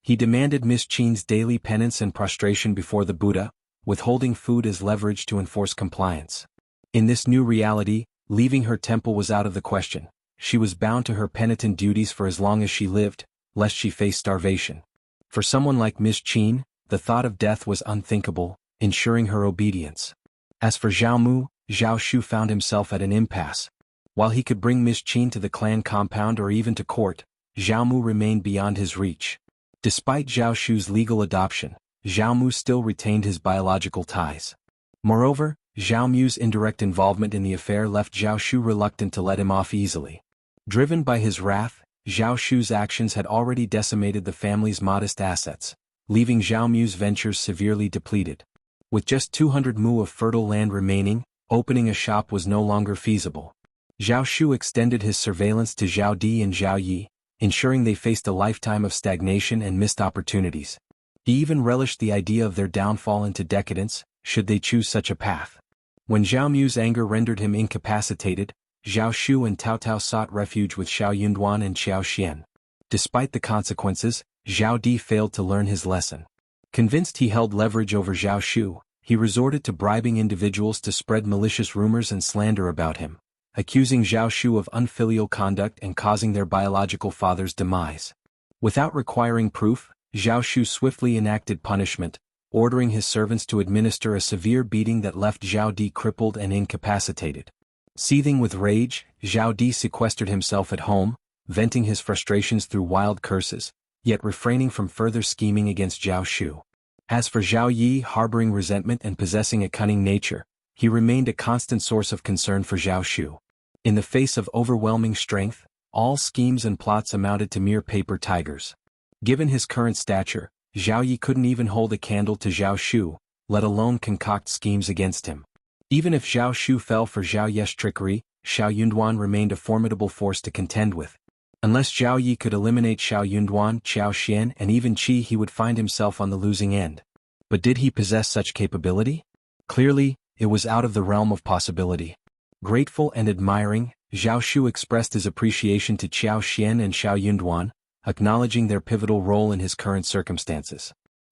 He demanded Miss Qin's daily penance and prostration before the Buddha, withholding food as leverage to enforce compliance. In this new reality, leaving her temple was out of the question. She was bound to her penitent duties for as long as she lived, lest she face starvation. For someone like Miss Qin, the thought of death was unthinkable, ensuring her obedience. As for Zhao Mu, Zhao Shu found himself at an impasse. While he could bring Miss Qin to the clan compound or even to court, Zhao Mu remained beyond his reach. Despite Zhao Shu's legal adoption, Zhao Mu still retained his biological ties. Moreover, Zhao Mu's indirect involvement in the affair left Zhao Shu reluctant to let him off easily. Driven by his wrath, Zhao Shu's actions had already decimated the family's modest assets, leaving Zhao Mu's ventures severely depleted. With just 200 mu of fertile land remaining, opening a shop was no longer feasible. Zhao Shu extended his surveillance to Zhao Di and Zhao Yi, ensuring they faced a lifetime of stagnation and missed opportunities. He even relished the idea of their downfall into decadence, should they choose such a path. When Zhao Mu's anger rendered him incapacitated, Zhao Shu and Taotao sought refuge with Xiao Yunduan and Xiao Xian. Despite the consequences, Zhao Di failed to learn his lesson. Convinced he held leverage over Zhao Shu, he resorted to bribing individuals to spread malicious rumors and slander about him, accusing Zhao Shu of unfilial conduct and causing their biological father's demise. Without requiring proof, Zhao Shu swiftly enacted punishment, ordering his servants to administer a severe beating that left Zhao Di crippled and incapacitated. Seething with rage, Zhao Di sequestered himself at home, venting his frustrations through wild curses, yet refraining from further scheming against Zhao Shu. As for Zhao Yi, harboring resentment and possessing a cunning nature, he remained a constant source of concern for Zhao Shu. In the face of overwhelming strength, all schemes and plots amounted to mere paper tigers. Given his current stature, Zhao Yi couldn't even hold a candle to Zhao Shu, let alone concoct schemes against him. Even if Zhao Shu fell for Zhao Ye's trickery, Xiao Yunduan remained a formidable force to contend with. Unless Zhao Yi could eliminate Xiao Yunduan, Qiao Xian and even Qi, he would find himself on the losing end. But did he possess such capability? Clearly, it was out of the realm of possibility. Grateful and admiring, Zhao Shu expressed his appreciation to Qiao Xian and Xiao Yunduan, acknowledging their pivotal role in his current circumstances.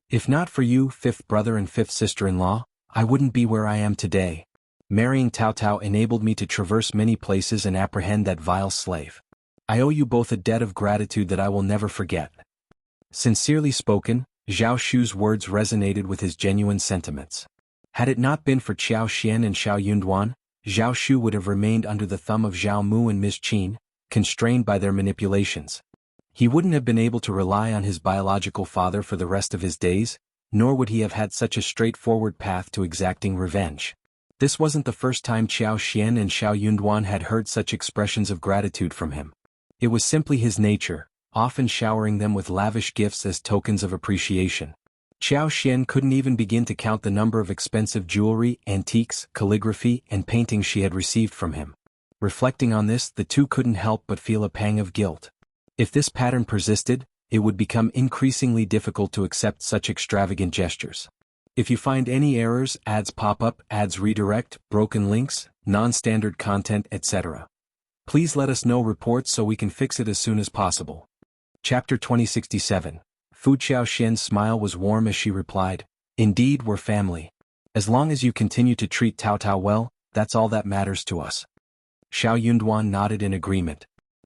If not for you, fifth brother and fifth sister-in-law, I wouldn't be where I am today. Marrying Taotao enabled me to traverse many places and apprehend that vile slave. I owe you both a debt of gratitude that I will never forget. Sincerely spoken, Zhao Shu's words resonated with his genuine sentiments. Had it not been for Qiao Xian and Xiao Yunduan, Zhao Shu would have remained under the thumb of Zhao Mu and Ms. Qin, constrained by their manipulations. He wouldn't have been able to rely on his biological father for the rest of his days, nor would he have had such a straightforward path to exacting revenge. This wasn't the first time Qiao Xian and Xiao Yunduan had heard such expressions of gratitude from him. It was simply his nature, often showering them with lavish gifts as tokens of appreciation. Qiao Xian couldn't even begin to count the number of expensive jewelry, antiques, calligraphy, and paintings she had received from him. Reflecting on this, the two couldn't help but feel a pang of guilt. If this pattern persisted, it would become increasingly difficult to accept such extravagant gestures. If you find any errors, ads pop up, ads redirect, broken links, non-standard content, etc., please let us know reports so we can fix it as soon as possible. Chapter 2067. Fu Xiaoxian's smile was warm as she replied, "Indeed, we're family. As long as you continue to treat Taotao well, that's all that matters to us." Xiao Yunduan nodded in agreement.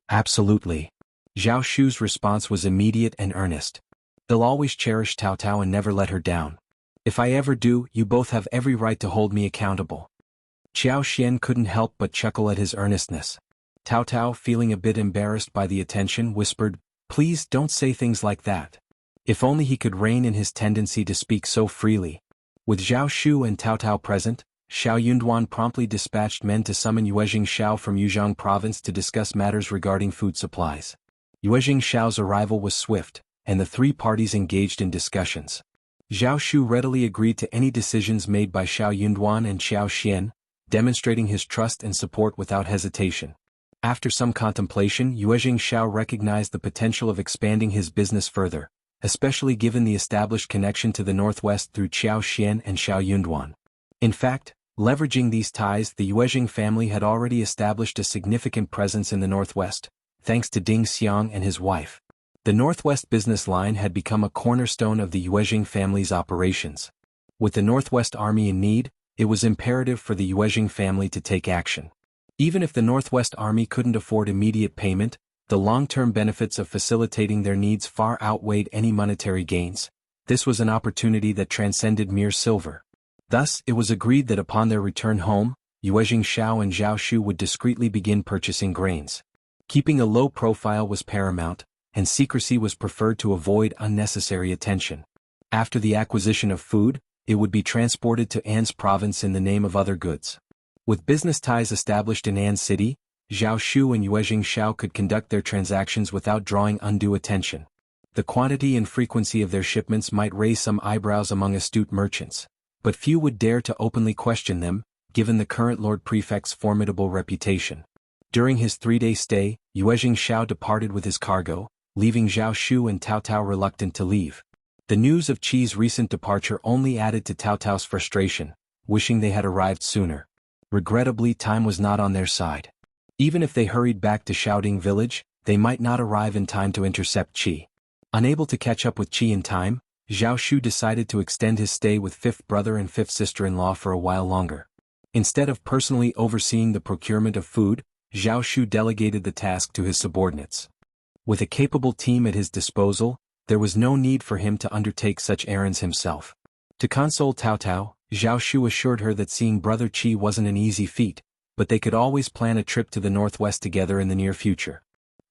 "Absolutely." Zhao Shu's response was immediate and earnest. "They'll always cherish Taotao and never let her down. If I ever do, you both have every right to hold me accountable." Qiao Xian couldn't help but chuckle at his earnestness. Taotao, feeling a bit embarrassed by the attention, whispered, "Please don't say things like that." If only he could rein in his tendency to speak so freely. With Zhao Shu and Taotao present, Xiao Yunduan promptly dispatched men to summon Yuezhing Xiao from Yuzhong province to discuss matters regarding food supplies. Yuezhing Xiao's arrival was swift, and the three parties engaged in discussions. Zhao Shu readily agreed to any decisions made by Xiao Yunduan and Qiao Xian, demonstrating his trust and support without hesitation. After some contemplation, Yuezhing Xiao recognized the potential of expanding his business further, especially given the established connection to the northwest through Qiao Xian and Xiao Yunduan. In fact, leveraging these ties, the Yuezhing family had already established a significant presence in the northwest, thanks to Ding Xiang and his wife. The northwest business line had become a cornerstone of the Yuezhing family's operations. With the northwest army in need, it was imperative for the Yuezhing family to take action. Even if the northwest army couldn't afford immediate payment, the long-term benefits of facilitating their needs far outweighed any monetary gains. This was an opportunity that transcended mere silver. Thus, it was agreed that upon their return home, Yuezhing Xiao and Zhao Shu would discreetly begin purchasing grains. Keeping a low profile was paramount, and secrecy was preferred to avoid unnecessary attention. After the acquisition of food, it would be transported to An's province in the name of other goods. With business ties established in An City, Zhao Shu and Yuezhing Xiao could conduct their transactions without drawing undue attention. The quantity and frequency of their shipments might raise some eyebrows among astute merchants, but few would dare to openly question them, given the current Lord Prefect's formidable reputation. During his 3-day stay, Yuezhing Xiao departed with his cargo, leaving Zhao Shu and Taotao reluctant to leave. The news of Qi's recent departure only added to Taotao's frustration, wishing they had arrived sooner. Regrettably, time was not on their side. Even if they hurried back to Xiaoding village, they might not arrive in time to intercept Qi. Unable to catch up with Qi in time, Zhao Shu decided to extend his stay with fifth brother and fifth sister-in-law for a while longer. Instead of personally overseeing the procurement of food, Zhao Shu delegated the task to his subordinates. With a capable team at his disposal, there was no need for him to undertake such errands himself. To console Taotao, Zhao Shu assured her that seeing brother Qi wasn't an easy feat, but they could always plan a trip to the northwest together in the near future.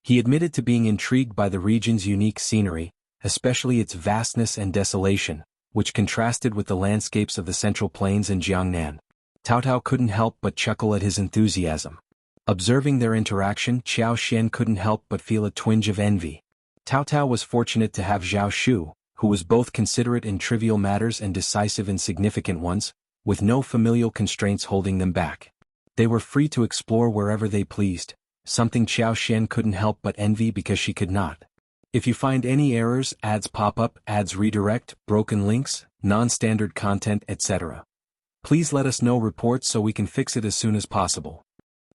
He admitted to being intrigued by the region's unique scenery, especially its vastness and desolation, which contrasted with the landscapes of the Central Plains and Jiangnan. Taotao couldn't help but chuckle at his enthusiasm. Observing their interaction, Qiao Xian couldn't help but feel a twinge of envy. Taotao was fortunate to have Zhao Shu, who was both considerate in trivial matters and decisive in significant ones, with no familial constraints holding them back. They were free to explore wherever they pleased, something Qiao Xian couldn't help but envy because she could not. If you find any errors, ads pop up, ads redirect, broken links, non-standard content, etc., please let us know reports so we can fix it as soon as possible.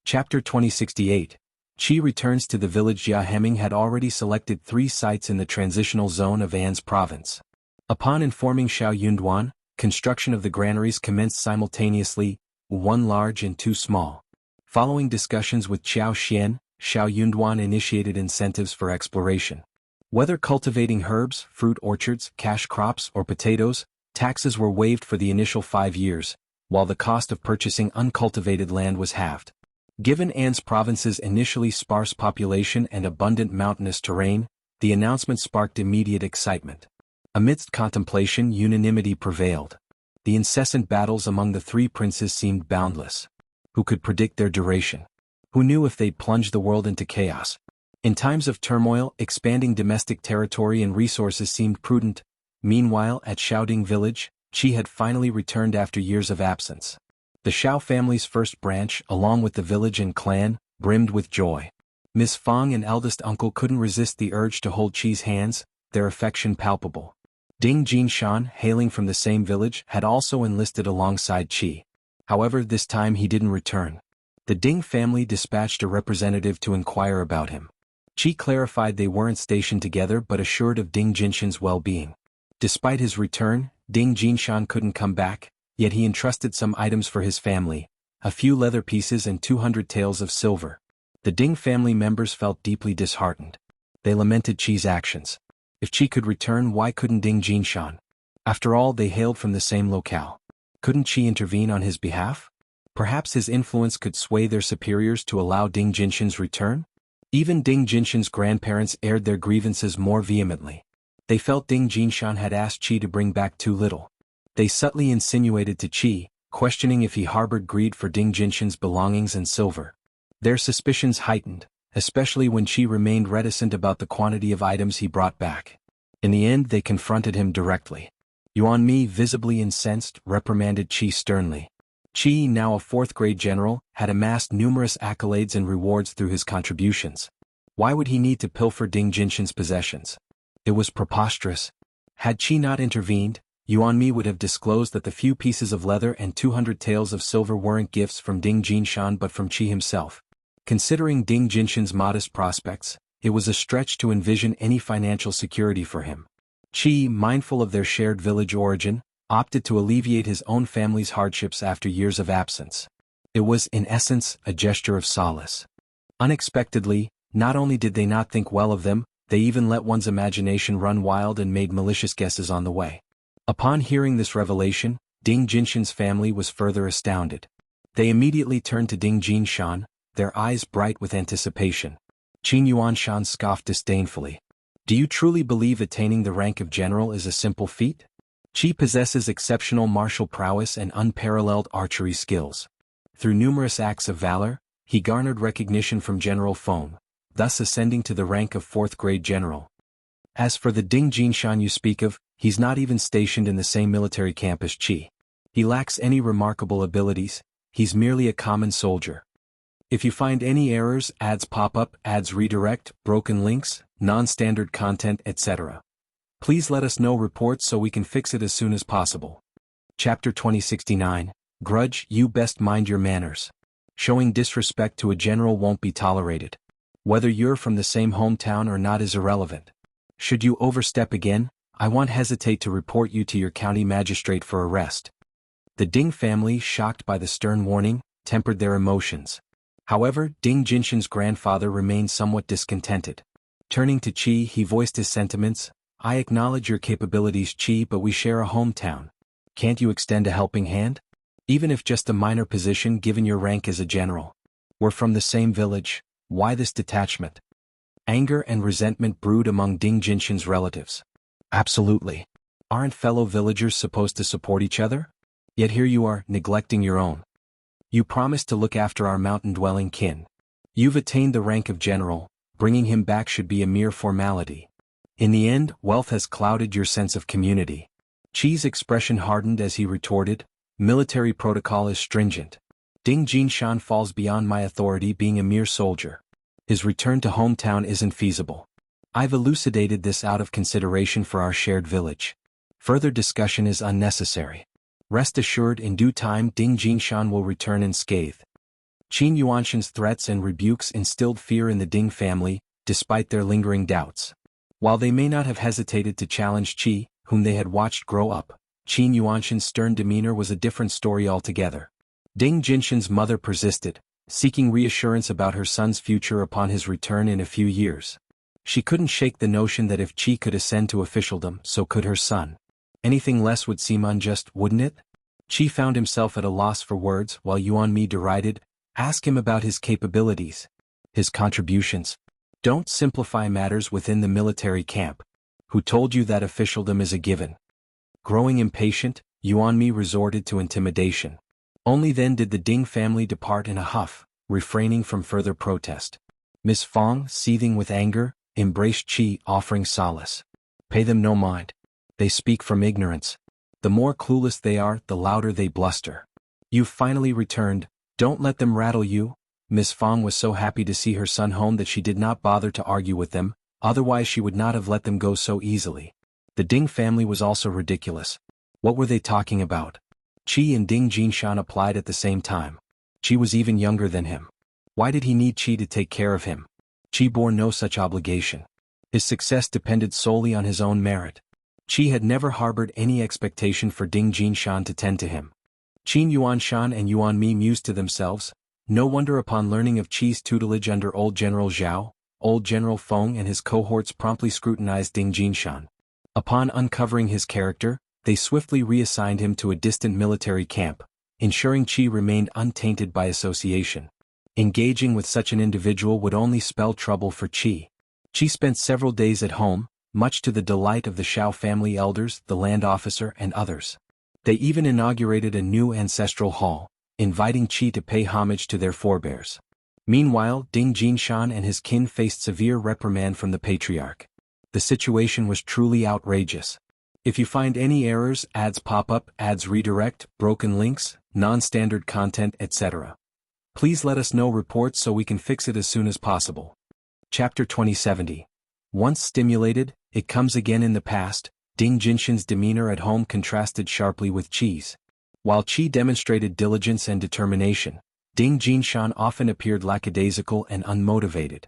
Chapter 2068. Qi returns to the village. Jia Hemming had already selected 3 sites in the transitional zone of An's province. Upon informing Xiao Yunduan, construction of the granaries commenced simultaneously, 1 large and 2 small. Following discussions with Qiao Xian, Xiao Yunduan initiated incentives for exploration. Whether cultivating herbs, fruit orchards, cash crops, or potatoes, taxes were waived for the initial 5 years, while the cost of purchasing uncultivated land was halved. Given An's province's initially sparse population and abundant mountainous terrain, the announcement sparked immediate excitement. Amidst contemplation, unanimity prevailed. The incessant battles among the 3 princes seemed boundless. Who could predict their duration? Who knew if they'd plunge the world into chaos? In times of turmoil, expanding domestic territory and resources seemed prudent. Meanwhile, at Xiaoding village, Qi had finally returned after years of absence. The Xiao family's first branch, along with the village and clan, brimmed with joy. Miss Fang and eldest uncle couldn't resist the urge to hold Qi's hands, their affection palpable. Ding Jinshan, hailing from the same village, had also enlisted alongside Qi. However, this time he didn't return. The Ding family dispatched a representative to inquire about him. Qi clarified they weren't stationed together but assured of Ding Jinshan's well-being. Despite his return, Ding Jinshan couldn't come back, yet he entrusted some items for his family, a few leather pieces and 200 taels of silver. The Ding family members felt deeply disheartened. They lamented Qi's actions. If Qi could return, why couldn't Ding Jinshan? After all, they hailed from the same locale. Couldn't Qi intervene on his behalf? Perhaps his influence could sway their superiors to allow Ding Jinshan's return? Even Ding Jinshan's grandparents aired their grievances more vehemently. They felt Ding Jinshan had asked Qi to bring back too little. They subtly insinuated to Qi, questioning if he harbored greed for Ding Jinshan's belongings and silver. Their suspicions heightened, especially when Qi remained reticent about the quantity of items he brought back. In the end, they confronted him directly. Yuan Mi, visibly incensed, reprimanded Qi sternly. Qi, now a 4th-grade general, had amassed numerous accolades and rewards through his contributions. Why would he need to pilfer Ding Jinshan's possessions? It was preposterous. Had Qi not intervened, Yuan Mi would have disclosed that the few pieces of leather and 200 taels of silver weren't gifts from Ding Jinshan but from Qi himself. Considering Ding Jinshan's modest prospects, it was a stretch to envision any financial security for him. Qi, mindful of their shared village origin, opted to alleviate his own family's hardships after years of absence. It was, in essence, a gesture of solace. Unexpectedly, not only did they not think well of them, they even let one's imagination run wild and made malicious guesses on the way. Upon hearing this revelation, Ding Jinshan's family was further astounded. They immediately turned to Ding Jinshan, their eyes bright with anticipation. Qin Yuanshan scoffed disdainfully. Do you truly believe attaining the rank of general is a simple feat? Qi possesses exceptional martial prowess and unparalleled archery skills. Through numerous acts of valor, he garnered recognition from General Feng, thus ascending to the rank of 4th-grade general. As for the Ding Jinshan you speak of, he's not even stationed in the same military camp as Qi. He lacks any remarkable abilities, he's merely a common soldier. If you find any errors, ads pop up, ads redirect, broken links, non-standard content, etc., please let us know reports so we can fix it as soon as possible. Chapter 2069. Grudge, you best mind your manners. Showing disrespect to a general won't be tolerated. Whether you're from the same hometown or not is irrelevant. Should you overstep again, I won't hesitate to report you to your county magistrate for arrest. The Ding family, shocked by the stern warning, tempered their emotions. However, Ding Jinshan's grandfather remained somewhat discontented. Turning to Qi, he voiced his sentiments. I acknowledge your capabilities, Qi, but we share a hometown. Can't you extend a helping hand? Even if just a minor position given your rank as a general. We're from the same village, why this detachment? Anger and resentment brewed among Ding Jinshan's relatives. Absolutely. Aren't fellow villagers supposed to support each other? Yet here you are, neglecting your own. You promised to look after our mountain-dwelling kin. You've attained the rank of general, bringing him back should be a mere formality. In the end, wealth has clouded your sense of community. Qi's expression hardened as he retorted, military protocol is stringent. Ding Jinshan falls beyond my authority being a mere soldier. His return to hometown isn't feasible. I've elucidated this out of consideration for our shared village. Further discussion is unnecessary. Rest assured in due time Ding Jinshan will return unscathed. Qin Yuanshan's threats and rebukes instilled fear in the Ding family, despite their lingering doubts. While they may not have hesitated to challenge Qi, whom they had watched grow up, Qin Yuanshan's stern demeanor was a different story altogether. Ding Jinshan's mother persisted, seeking reassurance about her son's future upon his return in a few years. She couldn't shake the notion that if Qi could ascend to officialdom, so could her son. Anything less would seem unjust, wouldn't it? Qi found himself at a loss for words while Yuan Mi derided, "Ask him about his capabilities. His contributions. Don't simplify matters within the military camp. Who told you that officialdom is a given?" Growing impatient, Yuan Mi resorted to intimidation. Only then did the Ding family depart in a huff, refraining from further protest. Miss Fang, seething with anger, embraced Qi, offering solace. Pay them no mind. They speak from ignorance. The more clueless they are, the louder they bluster. You've finally returned, don't let them rattle you. Miss Fang was so happy to see her son home that she did not bother to argue with them, otherwise she would not have let them go so easily. The Ding family was also ridiculous. What were they talking about? Qi and Ding Jinshan applied at the same time. Qi was even younger than him. Why did he need Qi to take care of him? Qi bore no such obligation. His success depended solely on his own merit. Qi had never harbored any expectation for Ding Jinshan to tend to him. Qin Yuanshan and Yuan Mi mused to themselves, no wonder upon learning of Qi's tutelage under old General Zhao, old General Feng and his cohorts promptly scrutinized Ding Jinshan. Upon uncovering his character, they swiftly reassigned him to a distant military camp, ensuring Qi remained untainted by association. Engaging with such an individual would only spell trouble for Qi. Qi spent several days at home, much to the delight of the Zhao family elders, the land officer and others. They even inaugurated a new ancestral hall, inviting Qi to pay homage to their forebears. Meanwhile, Ding Jinshan and his kin faced severe reprimand from the patriarch. The situation was truly outrageous. If you find any errors, ads pop up, ads redirect, broken links, non-standard content, etc. Please let us know reports so we can fix it as soon as possible. Chapter 2070. Once stimulated, it comes again in the past. Ding Jinshan's demeanor at home contrasted sharply with Qi's. While Qi demonstrated diligence and determination, Ding Jinshan often appeared lackadaisical and unmotivated.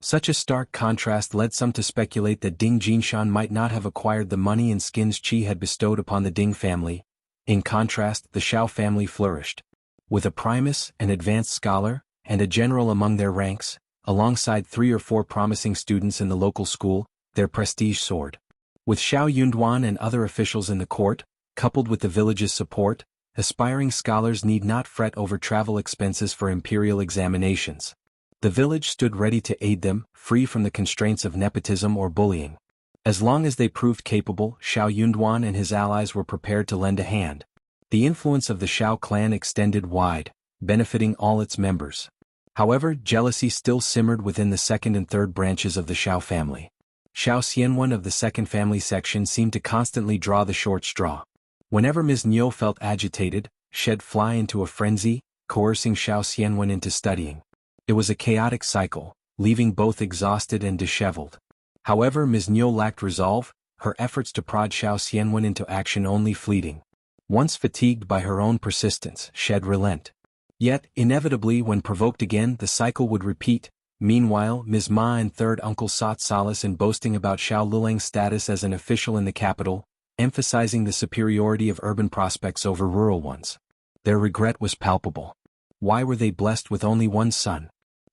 Such a stark contrast led some to speculate that Ding Jinshan might not have acquired the money and skins Qi had bestowed upon the Ding family. In contrast, the Zhao family flourished. With a primus, an advanced scholar, and a general among their ranks, alongside 3 or 4 promising students in the local school, their prestige soared. With Xiao Yunduan and other officials in the court, coupled with the village's support, aspiring scholars need not fret over travel expenses for imperial examinations. The village stood ready to aid them, free from the constraints of nepotism or bullying. As long as they proved capable, Xiao Yunduan and his allies were prepared to lend a hand. The influence of the Zhao clan extended wide, benefiting all its members. However, jealousy still simmered within the second and third branches of the Zhao family. Xiao Xianwen of the second family section seemed to constantly draw the short straw. Whenever Ms. Niu felt agitated, she'd fly into a frenzy, coercing Xiao Xianwen into studying. It was a chaotic cycle, leaving both exhausted and disheveled. However, Ms. Niu lacked resolve, her efforts to prod Xiao Xianwen into action only fleeting. Once fatigued by her own persistence, she'd relent. Yet, inevitably when provoked again the cycle would repeat. Meanwhile, Ms. Ma and third uncle sought solace in boasting about Xiao Lilang's status as an official in the capital, emphasizing the superiority of urban prospects over rural ones. Their regret was palpable. Why were they blessed with only one son?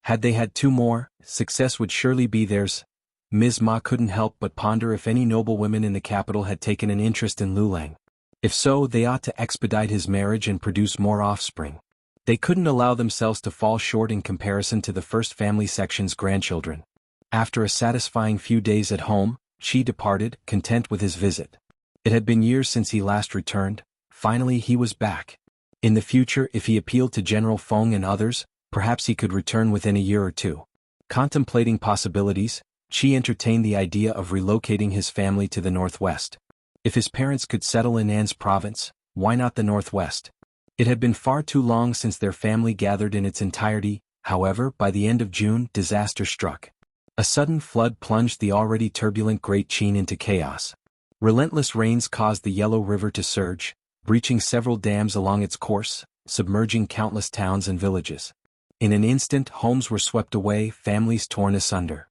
Had they had 2 more, success would surely be theirs. Ms. Ma couldn't help but ponder if any noble women in the capital had taken an interest in Lulang. If so, they ought to expedite his marriage and produce more offspring. They couldn't allow themselves to fall short in comparison to the first family section's grandchildren. After a satisfying few days at home, Qi departed, content with his visit. It had been years since he last returned. Finally he was back. In the future, if he appealed to General Feng and others, perhaps he could return within a year or two. Contemplating possibilities, Qi entertained the idea of relocating his family to the northwest. If his parents could settle in An's province, why not the northwest? It had been far too long since their family gathered in its entirety. However, by the end of June, disaster struck. A sudden flood plunged the already turbulent Great Qin into chaos. Relentless rains caused the Yellow River to surge, breaching several dams along its course, submerging countless towns and villages. In an instant, homes were swept away, families torn asunder.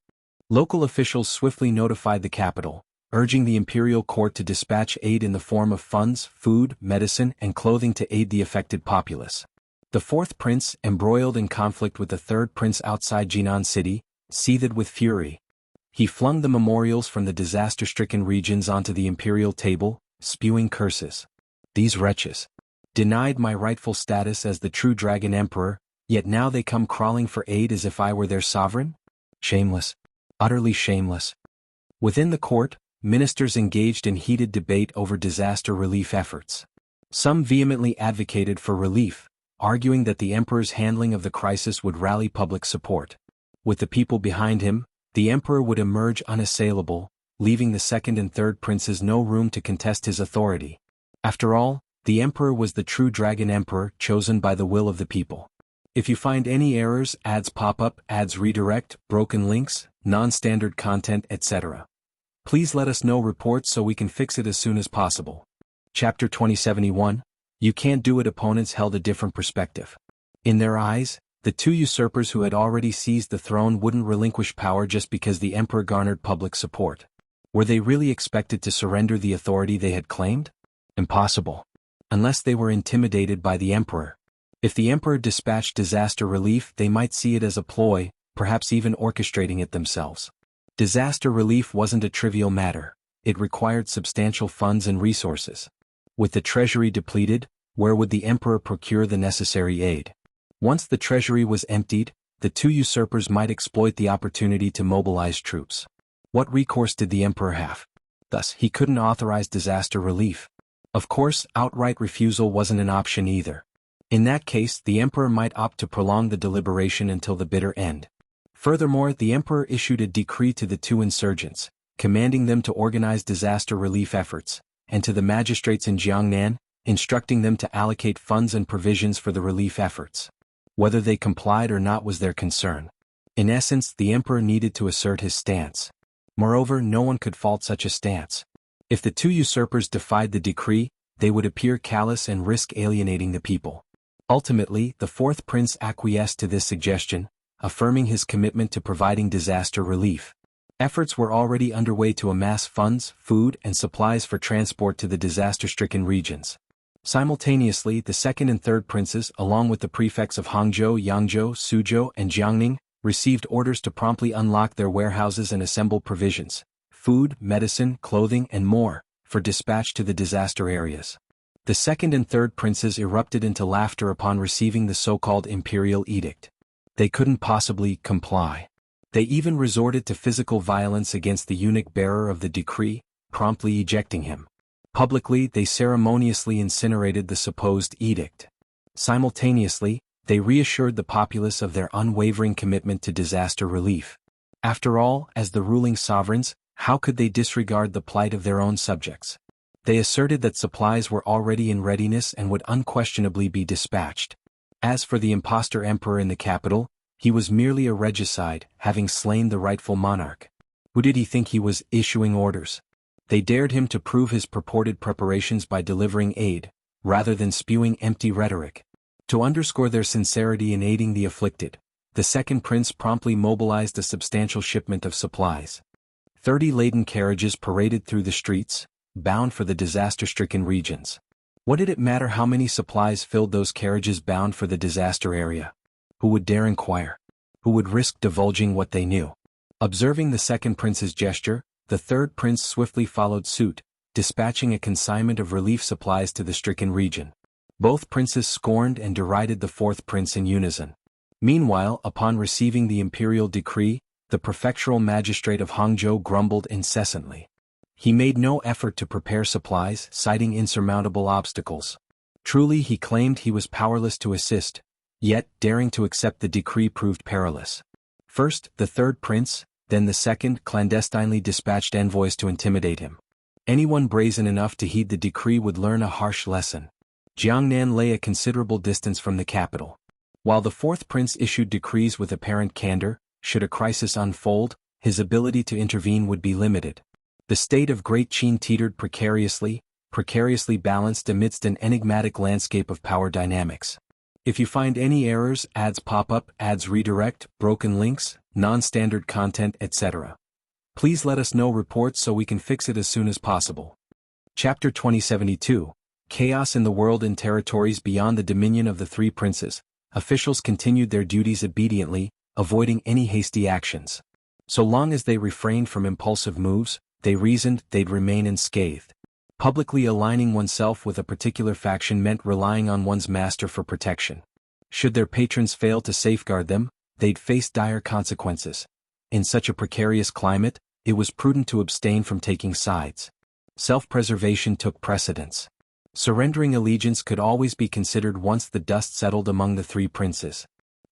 Local officials swiftly notified the capital, urging the imperial court to dispatch aid in the form of funds, food, medicine, and clothing to aid the affected populace. The fourth prince, embroiled in conflict with the third prince outside Jinan City, seethed with fury. He flung the memorials from the disaster-stricken regions onto the imperial table, spewing curses. These wretches denied my rightful status as the true Dragon Emperor, yet now they come crawling for aid as if I were their sovereign? Shameless. Utterly shameless. Within the court, ministers engaged in heated debate over disaster relief efforts. Some vehemently advocated for relief, arguing that the emperor's handling of the crisis would rally public support. With the people behind him, the emperor would emerge unassailable, leaving the second and third princes no room to contest his authority. After all, the emperor was the true Dragon Emperor chosen by the will of the people. If you find any errors, ads pop up, ads redirect, broken links, non-standard content, etc., please let us know reports so we can fix it as soon as possible. Chapter 2071, You Can't Do It. Opponents held a different perspective. In their eyes, the two usurpers who had already seized the throne wouldn't relinquish power just because the emperor garnered public support. Were they really expected to surrender the authority they had claimed? Impossible. Unless they were intimidated by the emperor. If the emperor dispatched disaster relief, they might see it as a ploy, perhaps even orchestrating it themselves. Disaster relief wasn't a trivial matter. It required substantial funds and resources. With the treasury depleted, where would the emperor procure the necessary aid? Once the treasury was emptied, the two usurpers might exploit the opportunity to mobilize troops. What recourse did the emperor have? Thus, he couldn't authorize disaster relief. Of course, outright refusal wasn't an option either. In that case, the emperor might opt to prolong the deliberation until the bitter end. Furthermore, the emperor issued a decree to the two insurgents, commanding them to organize disaster relief efforts, and to the magistrates in Jiangnan, instructing them to allocate funds and provisions for the relief efforts. Whether they complied or not was their concern. In essence, the emperor needed to assert his stance. Moreover, no one could fault such a stance. If the two usurpers defied the decree, they would appear callous and risk alienating the people. Ultimately, the fourth prince acquiesced to this suggestion, affirming his commitment to providing disaster relief. Efforts were already underway to amass funds, food, and supplies for transport to the disaster-stricken regions. Simultaneously, the second and third princes, along with the prefects of Hangzhou, Yangzhou, Suzhou, and Jiangning, received orders to promptly unlock their warehouses and assemble provisions, food, medicine, clothing, and more, for dispatch to the disaster areas. The second and third princes erupted into laughter upon receiving the so-called imperial edict. They couldn't possibly comply. They even resorted to physical violence against the eunuch bearer of the decree, promptly ejecting him. Publicly, they ceremoniously incinerated the supposed edict. Simultaneously, they reassured the populace of their unwavering commitment to disaster relief. After all, as the ruling sovereigns, how could they disregard the plight of their own subjects? They asserted that supplies were already in readiness and would unquestionably be dispatched. As for the impostor emperor in the capital, he was merely a regicide, having slain the rightful monarch. Who did he think he was, issuing orders? They dared him to prove his purported preparations by delivering aid, rather than spewing empty rhetoric. To underscore their sincerity in aiding the afflicted, the second prince promptly mobilized a substantial shipment of supplies. 30 laden carriages paraded through the streets, bound for the disaster-stricken regions. What did it matter how many supplies filled those carriages bound for the disaster area? Who would dare inquire? Who would risk divulging what they knew? Observing the second prince's gesture, the third prince swiftly followed suit, dispatching a consignment of relief supplies to the stricken region. Both princes scorned and derided the fourth prince in unison. Meanwhile, upon receiving the imperial decree, the prefectural magistrate of Hangzhou grumbled incessantly. He made no effort to prepare supplies, citing insurmountable obstacles. Truly, he claimed he was powerless to assist, yet daring to accept the decree proved perilous. First, the third prince, then the second, clandestinely dispatched envoys to intimidate him. Anyone brazen enough to heed the decree would learn a harsh lesson. Jiangnan lay a considerable distance from the capital. While the fourth prince issued decrees with apparent candor, should a crisis unfold, his ability to intervene would be limited. The state of Great Qin teetered precariously balanced amidst an enigmatic landscape of power dynamics. If you find any errors, ads pop up, ads redirect, broken links, non-standard content, etc., please let us know reports so we can fix it as soon as possible. Chapter 2072, Chaos in the World. In territories beyond the dominion of the three princes, officials continued their duties obediently, avoiding any hasty actions. So long as they refrained from impulsive moves, they reasoned they'd remain unscathed. Publicly aligning oneself with a particular faction meant relying on one's master for protection. Should their patrons fail to safeguard them, they'd face dire consequences. In such a precarious climate, it was prudent to abstain from taking sides. Self-preservation took precedence. Surrendering allegiance could always be considered once the dust settled among the three princes.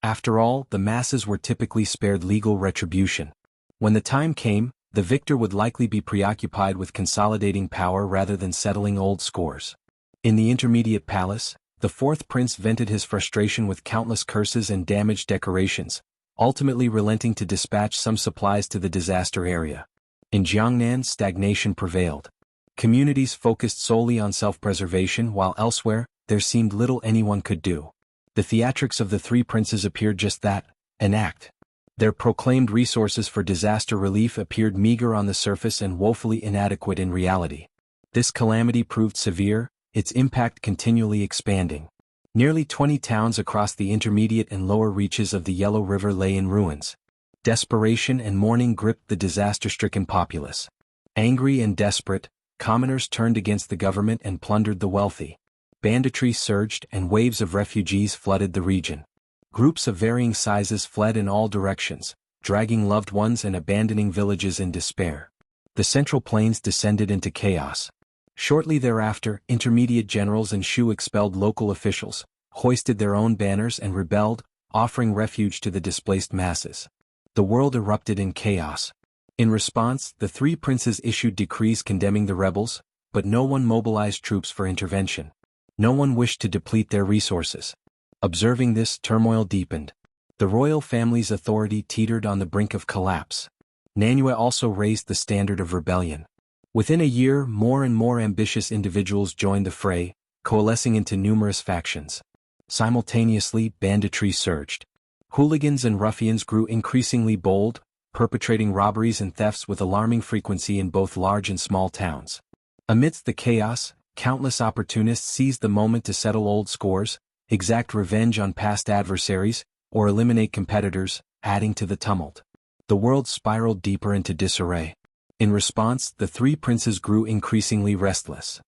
After all, the masses were typically spared legal retribution. When the time came, the victor would likely be preoccupied with consolidating power rather than settling old scores. In the intermediate palace, the fourth prince vented his frustration with countless curses and damaged decorations, ultimately relenting to dispatch some supplies to the disaster area. In Jiangnan, stagnation prevailed. Communities focused solely on self-preservation while elsewhere, there seemed little anyone could do. The theatrics of the three princes appeared just that, an act. Their proclaimed resources for disaster relief appeared meager on the surface and woefully inadequate in reality. This calamity proved severe, its impact continually expanding. Nearly 20 towns across the intermediate and lower reaches of the Yellow River lay in ruins. Desperation and mourning gripped the disaster-stricken populace. Angry and desperate, commoners turned against the government and plundered the wealthy. Banditry surged and waves of refugees flooded the region. Groups of varying sizes fled in all directions, dragging loved ones and abandoning villages in despair. The Central Plains descended into chaos. Shortly thereafter, intermediate generals and Shu expelled local officials, hoisted their own banners and rebelled, offering refuge to the displaced masses. The world erupted in chaos. In response, the three princes issued decrees condemning the rebels, but no one mobilized troops for intervention. No one wished to deplete their resources. Observing this, turmoil deepened. The royal family's authority teetered on the brink of collapse. Nanyue also raised the standard of rebellion. Within a year, more and more ambitious individuals joined the fray, coalescing into numerous factions. Simultaneously, banditry surged. Hooligans and ruffians grew increasingly bold, perpetrating robberies and thefts with alarming frequency in both large and small towns. Amidst the chaos, countless opportunists seized the moment to settle old scores, exact revenge on past adversaries, or eliminate competitors, adding to the tumult. The world spiraled deeper into disarray. In response, the three princes grew increasingly restless.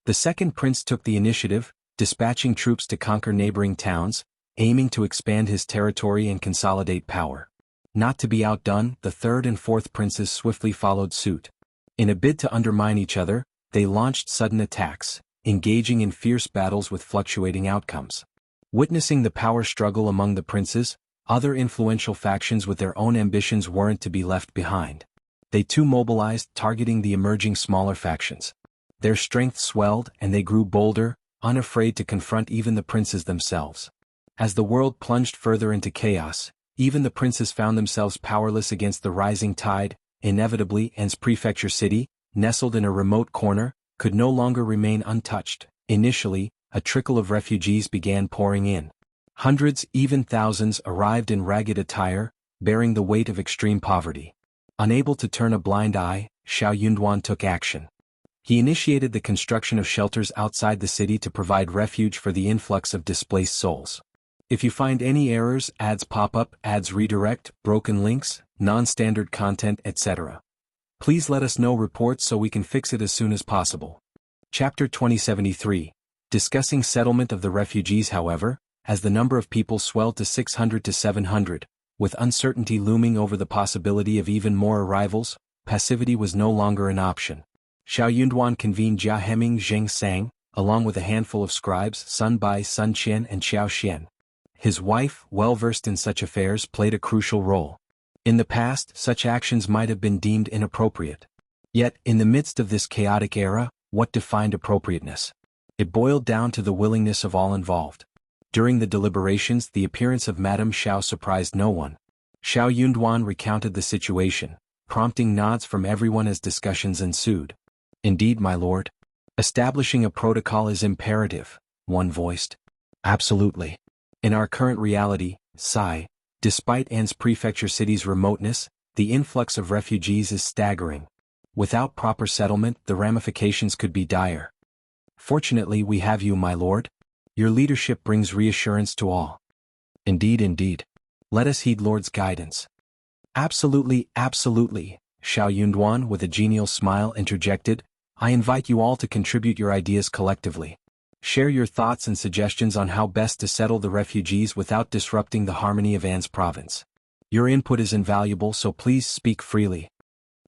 The second prince took the initiative, dispatching troops to conquer neighboring towns, aiming to expand his territory and consolidate power. Not to be outdone, the third and fourth princes swiftly followed suit. In a bid to undermine each other, they launched sudden attacks, engaging in fierce battles with fluctuating outcomes. Witnessing the power struggle among the princes, other influential factions with their own ambitions weren't to be left behind. They too mobilized, targeting the emerging smaller factions. Their strength swelled and they grew bolder, unafraid to confront even the princes themselves. As the world plunged further into chaos, even the princes found themselves powerless against the rising tide. Inevitably, An's Prefecture city, nestled in a remote corner, could no longer remain untouched. Initially, a trickle of refugees began pouring in. Hundreds, even thousands, arrived in ragged attire, bearing the weight of extreme poverty. Unable to turn a blind eye, Xiao Yunduan took action. He initiated the construction of shelters outside the city to provide refuge for the influx of displaced souls. If you find any errors, ads pop up, ads redirect, broken links, non-standard content, etc., Please let us know reports so we can fix it as soon as possible. Chapter 2073. Discussing settlement of the refugees. However, as the number of people swelled to 600 to 700, with uncertainty looming over the possibility of even more arrivals, passivity was no longer an option. Xiao Yunduan convened Jia Heming Zheng Sang, along with a handful of scribes Sun Bai, Sun Qian and Xiao Xian. His wife, well-versed in such affairs, played a crucial role. In the past, such actions might have been deemed inappropriate. Yet, in the midst of this chaotic era, what defined appropriateness? It boiled down to the willingness of all involved. During the deliberations, the appearance of Madame Xiao surprised no one. Xiao Yunduan recounted the situation, prompting nods from everyone as discussions ensued. Indeed, my lord. Establishing a protocol is imperative, one voiced. Absolutely. In our current reality, Sai, despite An's prefecture city's remoteness, the influx of refugees is staggering. Without proper settlement, the ramifications could be dire. Fortunately, we have you, my lord. Your leadership brings reassurance to all. Indeed, indeed. Let us heed Lord's guidance. Absolutely, absolutely, Xiao Yunduan with a genial smile interjected. I invite you all to contribute your ideas collectively. Share your thoughts and suggestions on how best to settle the refugees without disrupting the harmony of An's province. Your input is invaluable, so please speak freely.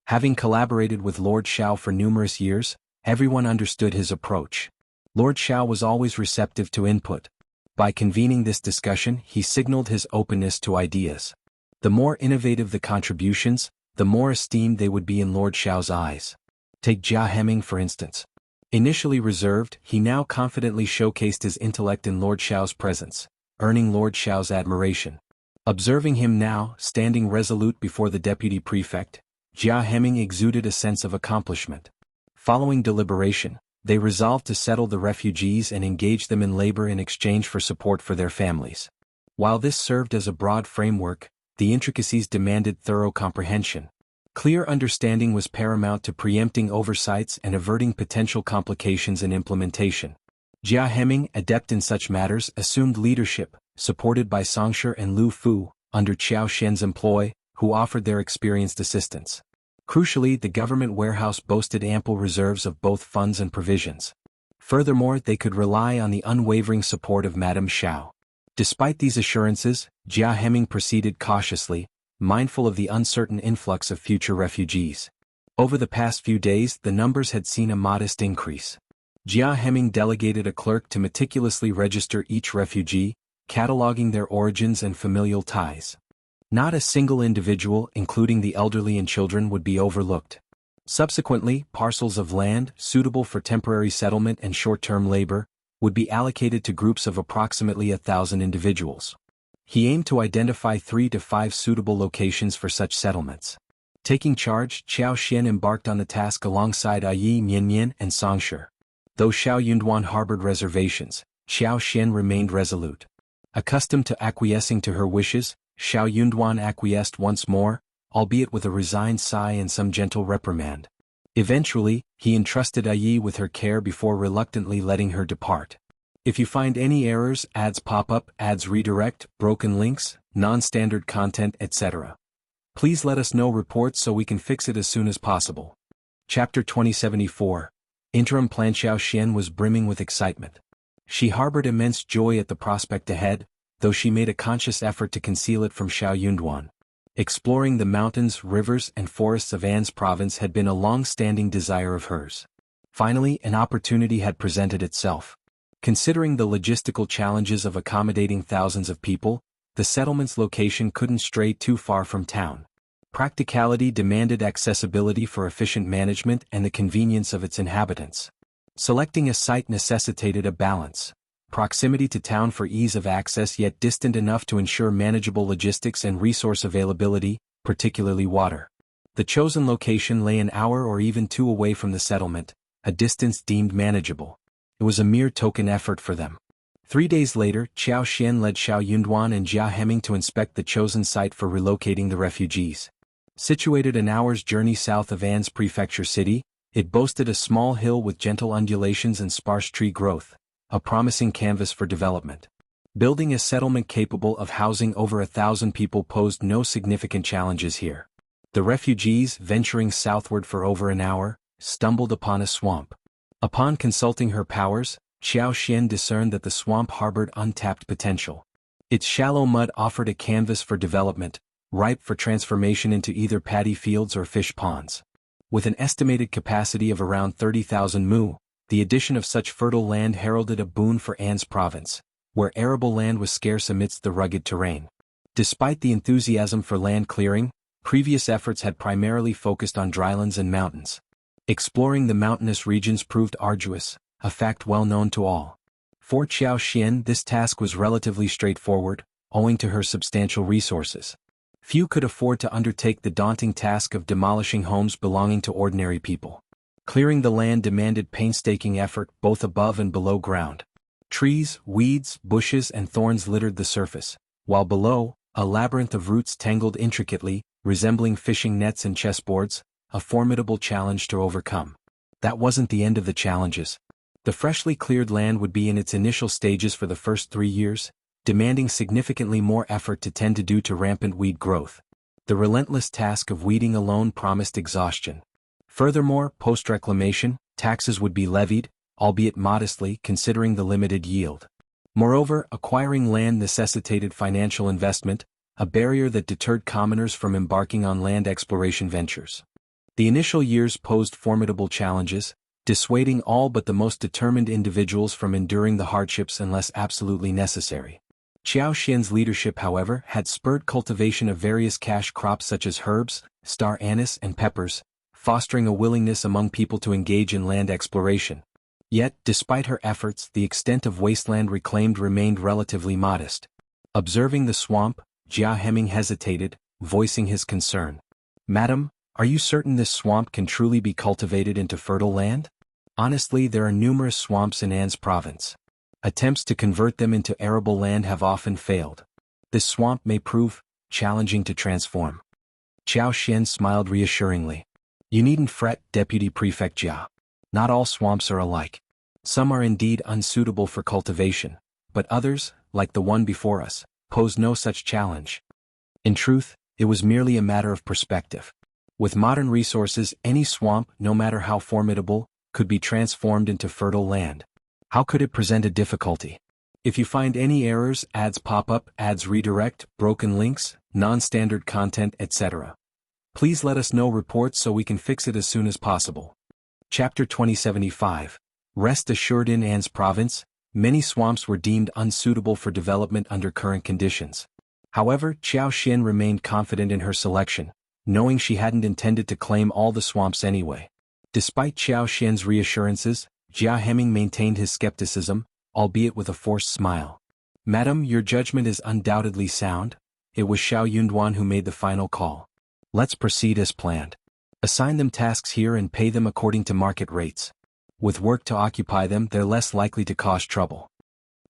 Having collaborated with Lord Xiao for numerous years, everyone understood his approach. Lord Xiao was always receptive to input. By convening this discussion, he signaled his openness to ideas. The more innovative the contributions, the more esteemed they would be in Lord Xiao's eyes. Take Jia Heming for instance. Initially reserved, he now confidently showcased his intellect in Lord Xiao's presence, earning Lord Xiao's admiration. Observing him now, standing resolute before the deputy prefect, Jia Heming exuded a sense of accomplishment. Following deliberation, they resolved to settle the refugees and engage them in labor in exchange for support for their families. While this served as a broad framework, the intricacies demanded thorough comprehension. Clear understanding was paramount to preempting oversights and averting potential complications in implementation. Jia Heming, adept in such matters, assumed leadership, supported by Songsher and Lu Fu, under Qiao Xian's employ, who offered their experienced assistance. Crucially, the government warehouse boasted ample reserves of both funds and provisions. Furthermore, they could rely on the unwavering support of Madame Xiao. Despite these assurances, Jia Heming proceeded cautiously, mindful of the uncertain influx of future refugees. Over the past few days, the numbers had seen a modest increase. Jia Heming delegated a clerk to meticulously register each refugee, cataloging their origins and familial ties. Not a single individual, including the elderly and children, would be overlooked. Subsequently, parcels of land, suitable for temporary settlement and short-term labor, would be allocated to groups of approximately 1,000 individuals. He aimed to identify 3 to 5 suitable locations for such settlements. Taking charge, Qiao Xian embarked on the task alongside Yi Mianmian and Songsher. Though Xiao Yunduan harbored reservations, Qiao Xian remained resolute. Accustomed to acquiescing to her wishes, Xiao Yunduan acquiesced once more, albeit with a resigned sigh and some gentle reprimand. Eventually, he entrusted Yi with her care before reluctantly letting her depart. If you find any errors, ads pop up, ads redirect, broken links, non-standard content, etc., please let us know reports so we can fix it as soon as possible. Chapter 2074. Interim Plan. Xiao Xian was brimming with excitement. She harbored immense joy at the prospect ahead, though she made a conscious effort to conceal it from Xiao Yunduan. Exploring the mountains, rivers, and forests of An's province had been a long-standing desire of hers. Finally, an opportunity had presented itself. Considering the logistical challenges of accommodating thousands of people, the settlement's location couldn't stray too far from town. Practicality demanded accessibility for efficient management and the convenience of its inhabitants. Selecting a site necessitated a balance. Proximity to town for ease of access yet distant enough to ensure manageable logistics and resource availability, particularly water. The chosen location lay an hour or even 2 away from the settlement, a distance deemed manageable. It was a mere token effort for them. 3 days later, Qiao Xian led Xiao Yunduan and Jia Heming to inspect the chosen site for relocating the refugees. Situated an hour's journey south of An's prefecture city, it boasted a small hill with gentle undulations and sparse tree growth, a promising canvas for development. Building a settlement capable of housing over 1,000 people posed no significant challenges here. The refugees, venturing southward for over an hour, stumbled upon a swamp. Upon consulting her powers, Xiao Xian discerned that the swamp harbored untapped potential. Its shallow mud offered a canvas for development, ripe for transformation into either paddy fields or fish ponds. With an estimated capacity of around 30,000 mu, the addition of such fertile land heralded a boon for An's province, where arable land was scarce amidst the rugged terrain. Despite the enthusiasm for land clearing, previous efforts had primarily focused on drylands and mountains. Exploring the mountainous regions proved arduous, a fact well known to all. For Xiao Xian, this task was relatively straightforward, owing to her substantial resources. Few could afford to undertake the daunting task of demolishing homes belonging to ordinary people. Clearing the land demanded painstaking effort both above and below ground. Trees, weeds, bushes, and thorns littered the surface, while below, a labyrinth of roots tangled intricately, resembling fishing nets and chessboards, a formidable challenge to overcome. That wasn't the end of the challenges. The freshly cleared land would be in its initial stages for the first 3 years, demanding significantly more effort to tend due to rampant weed growth. The relentless task of weeding alone promised exhaustion. Furthermore, post-reclamation, taxes would be levied, albeit modestly considering the limited yield. Moreover, acquiring land necessitated financial investment, a barrier that deterred commoners from embarking on land exploration ventures. The initial years posed formidable challenges, dissuading all but the most determined individuals from enduring the hardships unless absolutely necessary. Xiao Xian's leadership, however, had spurred cultivation of various cash crops such as herbs, star anise, and peppers, fostering a willingness among people to engage in land exploration. Yet, despite her efforts, the extent of wasteland reclaimed remained relatively modest. Observing the swamp, Jia Hemming hesitated, voicing his concern. "Madam, are you certain this swamp can truly be cultivated into fertile land? Honestly, there are numerous swamps in An's province. Attempts to convert them into arable land have often failed. This swamp may prove challenging to transform." Xiao Xian smiled reassuringly. "You needn't fret, Deputy Prefect Jia. Not all swamps are alike. Some are indeed unsuitable for cultivation, but others, like the one before us, pose no such challenge." In truth, it was merely a matter of perspective. With modern resources, any swamp, no matter how formidable, could be transformed into fertile land. How could it present a difficulty? If you find any errors, ads pop up, ads redirect, broken links, non-standard content, etc., please let us know reports so we can fix it as soon as possible. Chapter 2075. Rest assured, in An's province, many swamps were deemed unsuitable for development under current conditions. However, Xiao Xian remained confident in her selection, knowing she hadn't intended to claim all the swamps anyway. Despite Xiao Xian's reassurances, Jia Hemming maintained his skepticism, albeit with a forced smile. "Madam, your judgment is undoubtedly sound." It was Xiao Yunduan who made the final call. "Let's proceed as planned. Assign them tasks here and pay them according to market rates. With work to occupy them, they're less likely to cause trouble."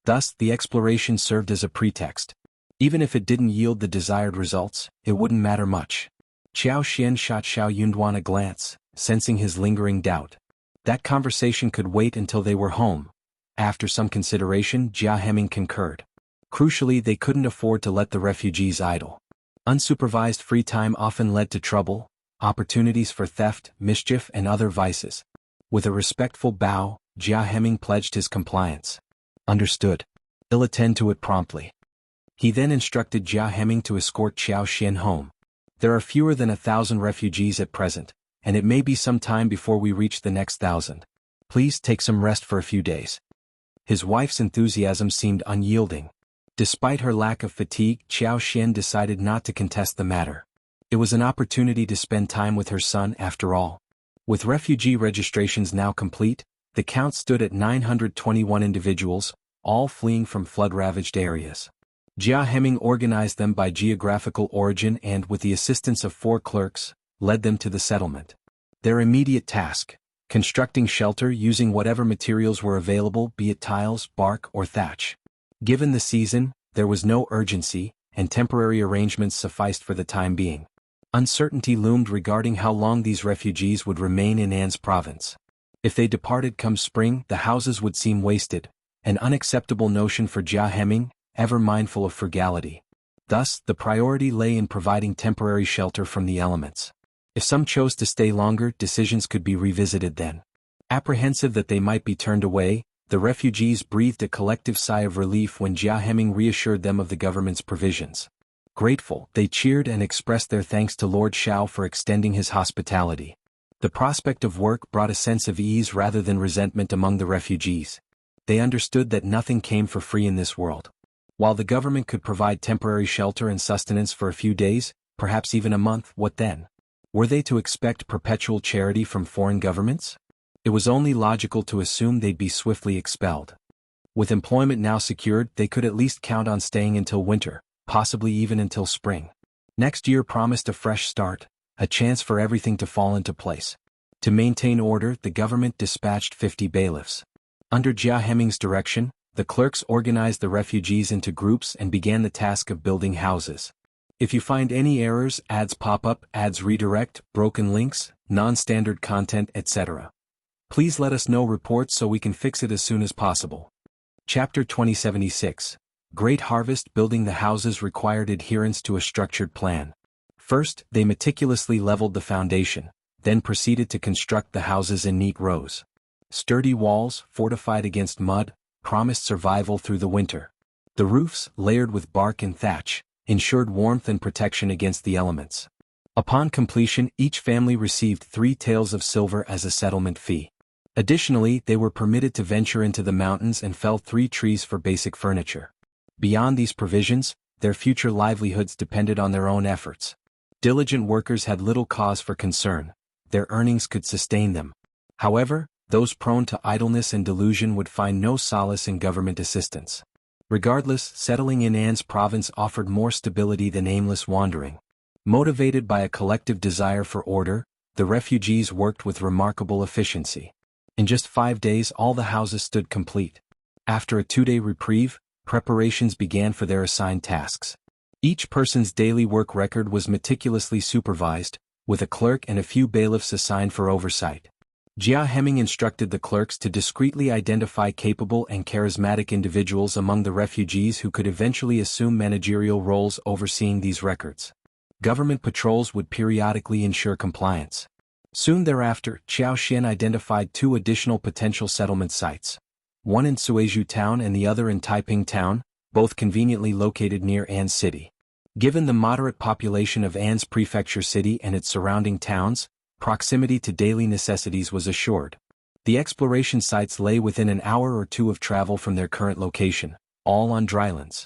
Thus, the exploration served as a pretext. Even if it didn't yield the desired results, it wouldn't matter much. Xiao Xian shot Xiao Yunduan a glance, sensing his lingering doubt. That conversation could wait until they were home. After some consideration, Jia Hemming concurred. Crucially, they couldn't afford to let the refugees idle. Unsupervised free time often led to trouble, opportunities for theft, mischief, and other vices. With a respectful bow, Jia Hemming pledged his compliance. "Understood. I'll attend to it promptly." He then instructed Jia Hemming to escort Xiao Xian home. "There are fewer than 1,000 refugees at present, and it may be some time before we reach the next 1,000. Please take some rest for a few days." His wife's enthusiasm seemed unyielding. Despite her lack of fatigue, Xiao Xian decided not to contest the matter. It was an opportunity to spend time with her son after all. With refugee registrations now complete, the count stood at 921 individuals, all fleeing from flood-ravaged areas. Jia Hemming organized them by geographical origin and, with the assistance of 4 clerks, led them to the settlement. Their immediate task: constructing shelter using whatever materials were available, be it tiles, bark, or thatch. Given the season, there was no urgency, and temporary arrangements sufficed for the time being. Uncertainty loomed regarding how long these refugees would remain in An's province. If they departed come spring, the houses would seem wasted, an unacceptable notion for Jia Hemming, ever mindful of frugality. Thus, the priority lay in providing temporary shelter from the elements. If some chose to stay longer, decisions could be revisited then. Apprehensive that they might be turned away, the refugees breathed a collective sigh of relief when Hijacking reassured them of the government's provisions. Grateful, they cheered and expressed their thanks to Lord Zhao for extending his hospitality. The prospect of work brought a sense of ease rather than resentment among the refugees. They understood that nothing came for free in this world. While the government could provide temporary shelter and sustenance for a few days, perhaps even a month, what then? Were they to expect perpetual charity from foreign governments? It was only logical to assume they'd be swiftly expelled. With employment now secured, they could at least count on staying until winter, possibly even until spring. Next year promised a fresh start, a chance for everything to fall into place. To maintain order, the government dispatched 50 bailiffs. Under Hijacking direction, the clerks organized the refugees into groups and began the task of building houses. If you find any errors, ads pop up, ads redirect, broken links, non-standard content, etc., please let us know reports so we can fix it as soon as possible. Chapter 2076. Great Harvest. Building the houses required adherence to a structured plan. First, they meticulously leveled the foundation, then proceeded to construct the houses in neat rows. Sturdy walls, fortified against mud, promised survival through the winter. The roofs, layered with bark and thatch, ensured warmth and protection against the elements. Upon completion, each family received 3 taels of silver as a settlement fee. Additionally, they were permitted to venture into the mountains and fell 3 trees for basic furniture. Beyond these provisions, their future livelihoods depended on their own efforts. Diligent workers had little cause for concern. Their earnings could sustain them. However, those prone to idleness and delusion would find no solace in government assistance. Regardless, settling in An's province offered more stability than aimless wandering. Motivated by a collective desire for order, the refugees worked with remarkable efficiency. In just 5 days, all the houses stood complete. After a 2-day reprieve, preparations began for their assigned tasks. Each person's daily work record was meticulously supervised, with a clerk and a few bailiffs assigned for oversight. Hijacking instructed the clerks to discreetly identify capable and charismatic individuals among the refugees who could eventually assume managerial roles overseeing these records. Government patrols would periodically ensure compliance. Soon thereafter, Xiao identified 2 additional potential settlement sites. One in Suizhou town and the other in Taiping town, both conveniently located near An's city. Given the moderate population of An's prefecture city and its surrounding towns, proximity to daily necessities was assured. The exploration sites lay within an hour or 2 of travel from their current location, all on drylands.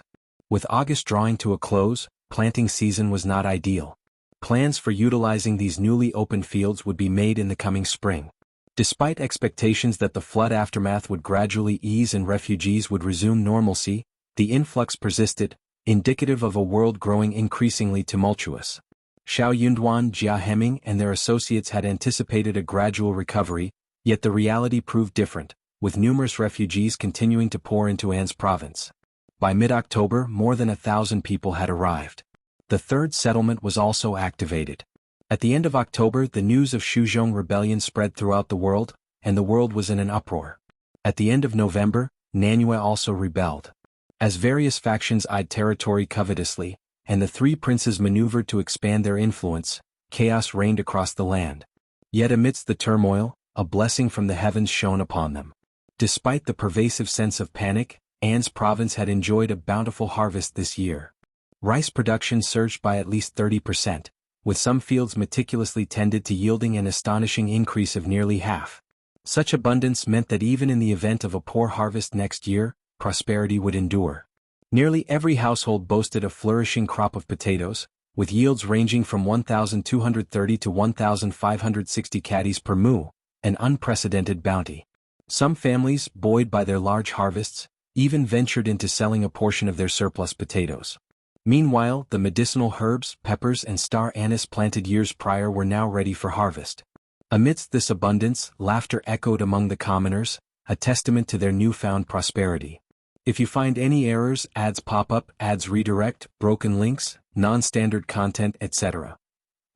With August drawing to a close, planting season was not ideal. Plans for utilizing these newly opened fields would be made in the coming spring. Despite expectations that the flood aftermath would gradually ease and refugees would resume normalcy, the influx persisted, indicative of a world growing increasingly tumultuous. Xiao Yunduan, Hijacking, and their associates had anticipated a gradual recovery, yet the reality proved different, with numerous refugees continuing to pour into An's province. By mid-October, more than 1,000 people had arrived. The 3rd settlement was also activated. At the end of October, the news of Shuzhong rebellion spread throughout the world, and the world was in an uproar. At the end of November, Nanyue also rebelled. As various factions eyed territory covetously, and the 3 princes maneuvered to expand their influence, chaos reigned across the land. Yet amidst the turmoil, a blessing from the heavens shone upon them. Despite the pervasive sense of panic, An's province had enjoyed a bountiful harvest this year. Rice production surged by at least 30%, with some fields meticulously tended to yielding an astonishing increase of nearly half. Such abundance meant that even in the event of a poor harvest next year, prosperity would endure. Nearly every household boasted a flourishing crop of potatoes, with yields ranging from 1,230 to 1,560 caddies per mu, an unprecedented bounty. Some families, buoyed by their large harvests, even ventured into selling a portion of their surplus potatoes. Meanwhile, the medicinal herbs, peppers and star anise planted years prior were now ready for harvest. Amidst this abundance, laughter echoed among the commoners, a testament to their newfound prosperity. If you find any errors, ads pop up, ads redirect, broken links, non-standard content, etc.,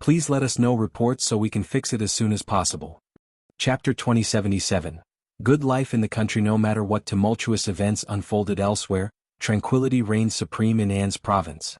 please let us know reports so we can fix it as soon as possible. Chapter 2077. Good life in the country. No matter what tumultuous events unfolded elsewhere, tranquility reigned supreme in An's province.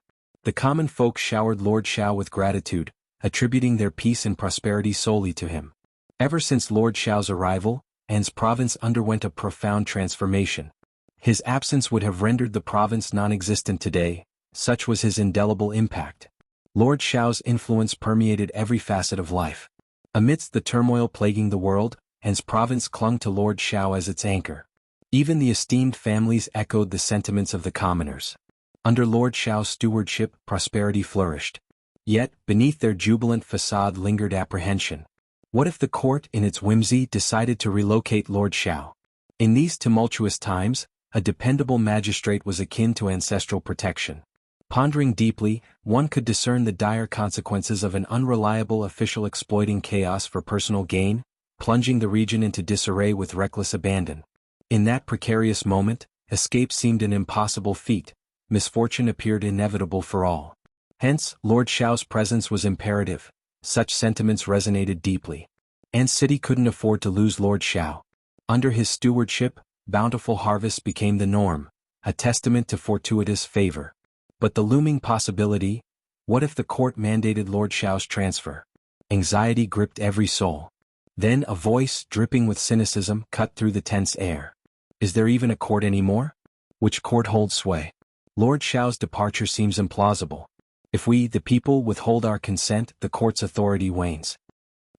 The common folk showered Lord Zhao with gratitude, attributing their peace and prosperity solely to him. Ever since Lord Zhao's arrival, An's province underwent a profound transformation. His absence would have rendered the province non-existent today, such was his indelible impact. Lord Zhao's influence permeated every facet of life. Amidst the turmoil plaguing the world, An's province clung to Lord Zhao as its anchor. Even the esteemed families echoed the sentiments of the commoners. Under Lord Zhao's stewardship, prosperity flourished. Yet, beneath their jubilant facade lingered apprehension. What if the court, in its whimsy, decided to relocate Lord Zhao? In these tumultuous times, a dependable magistrate was akin to ancestral protection. Pondering deeply, one could discern the dire consequences of an unreliable official exploiting chaos for personal gain, plunging the region into disarray with reckless abandon. In that precarious moment, escape seemed an impossible feat. Misfortune appeared inevitable for all. Hence, Lord Zhao's presence was imperative. Such sentiments resonated deeply. An's city couldn't afford to lose Lord Zhao. Under his stewardship, bountiful harvests became the norm, a testament to fortuitous favor. But the looming possibility, what if the court mandated Lord Zhao's transfer? Anxiety gripped every soul. Then a voice, dripping with cynicism, cut through the tense air. Is there even a court anymore? Which court holds sway? Lord Zhao's departure seems implausible. If we, the people, withhold our consent, the court's authority wanes.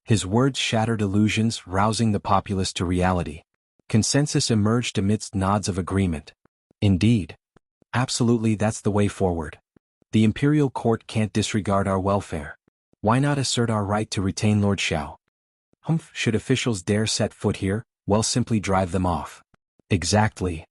His words shattered illusions, rousing the populace to reality. Consensus emerged amidst nods of agreement. Indeed. Absolutely, that's the way forward. The imperial court can't disregard our welfare. Why not assert our right to retain Lord Zhao? Should officials dare set foot here, well, simply drive them off. Exactly.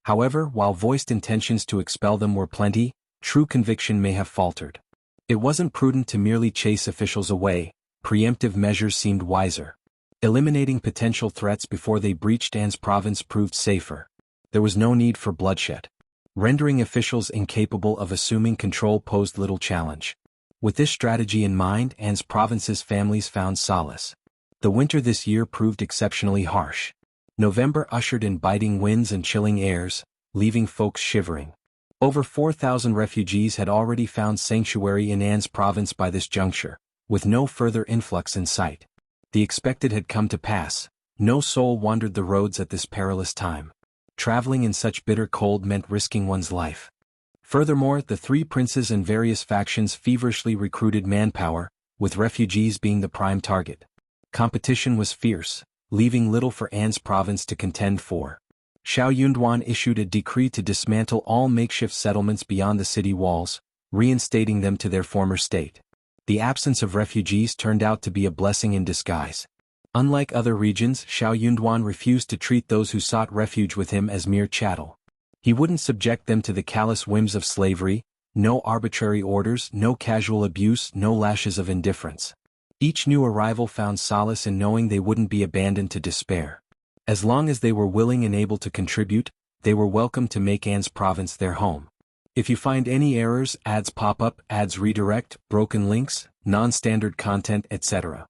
However, while voiced intentions to expel them were plenty, true conviction may have faltered. It wasn't prudent to merely chase officials away, preemptive measures seemed wiser. Eliminating potential threats before they breached An's province proved safer. There was no need for bloodshed. Rendering officials incapable of assuming control posed little challenge. With this strategy in mind, An's province's families found solace. The winter this year proved exceptionally harsh. November ushered in biting winds and chilling airs, leaving folks shivering. Over 4,000 refugees had already found sanctuary in An's province by this juncture, with no further influx in sight. The expected had come to pass. No soul wandered the roads at this perilous time. Traveling in such bitter cold meant risking one's life. Furthermore, the three princes and various factions feverishly recruited manpower, with refugees being the prime target. Competition was fierce, leaving little for An's province to contend for. Zhao Yunduan issued a decree to dismantle all makeshift settlements beyond the city walls, reinstating them to their former state. The absence of refugees turned out to be a blessing in disguise. Unlike other regions, Zhao Yunduan refused to treat those who sought refuge with him as mere chattel. He wouldn't subject them to the callous whims of slavery, no arbitrary orders, no casual abuse, no lashes of indifference. Each new arrival found solace in knowing they wouldn't be abandoned to despair. As long as they were willing and able to contribute, they were welcome to make An's province their home. If you find any errors, ads pop up, ads redirect, broken links, non-standard content, etc.,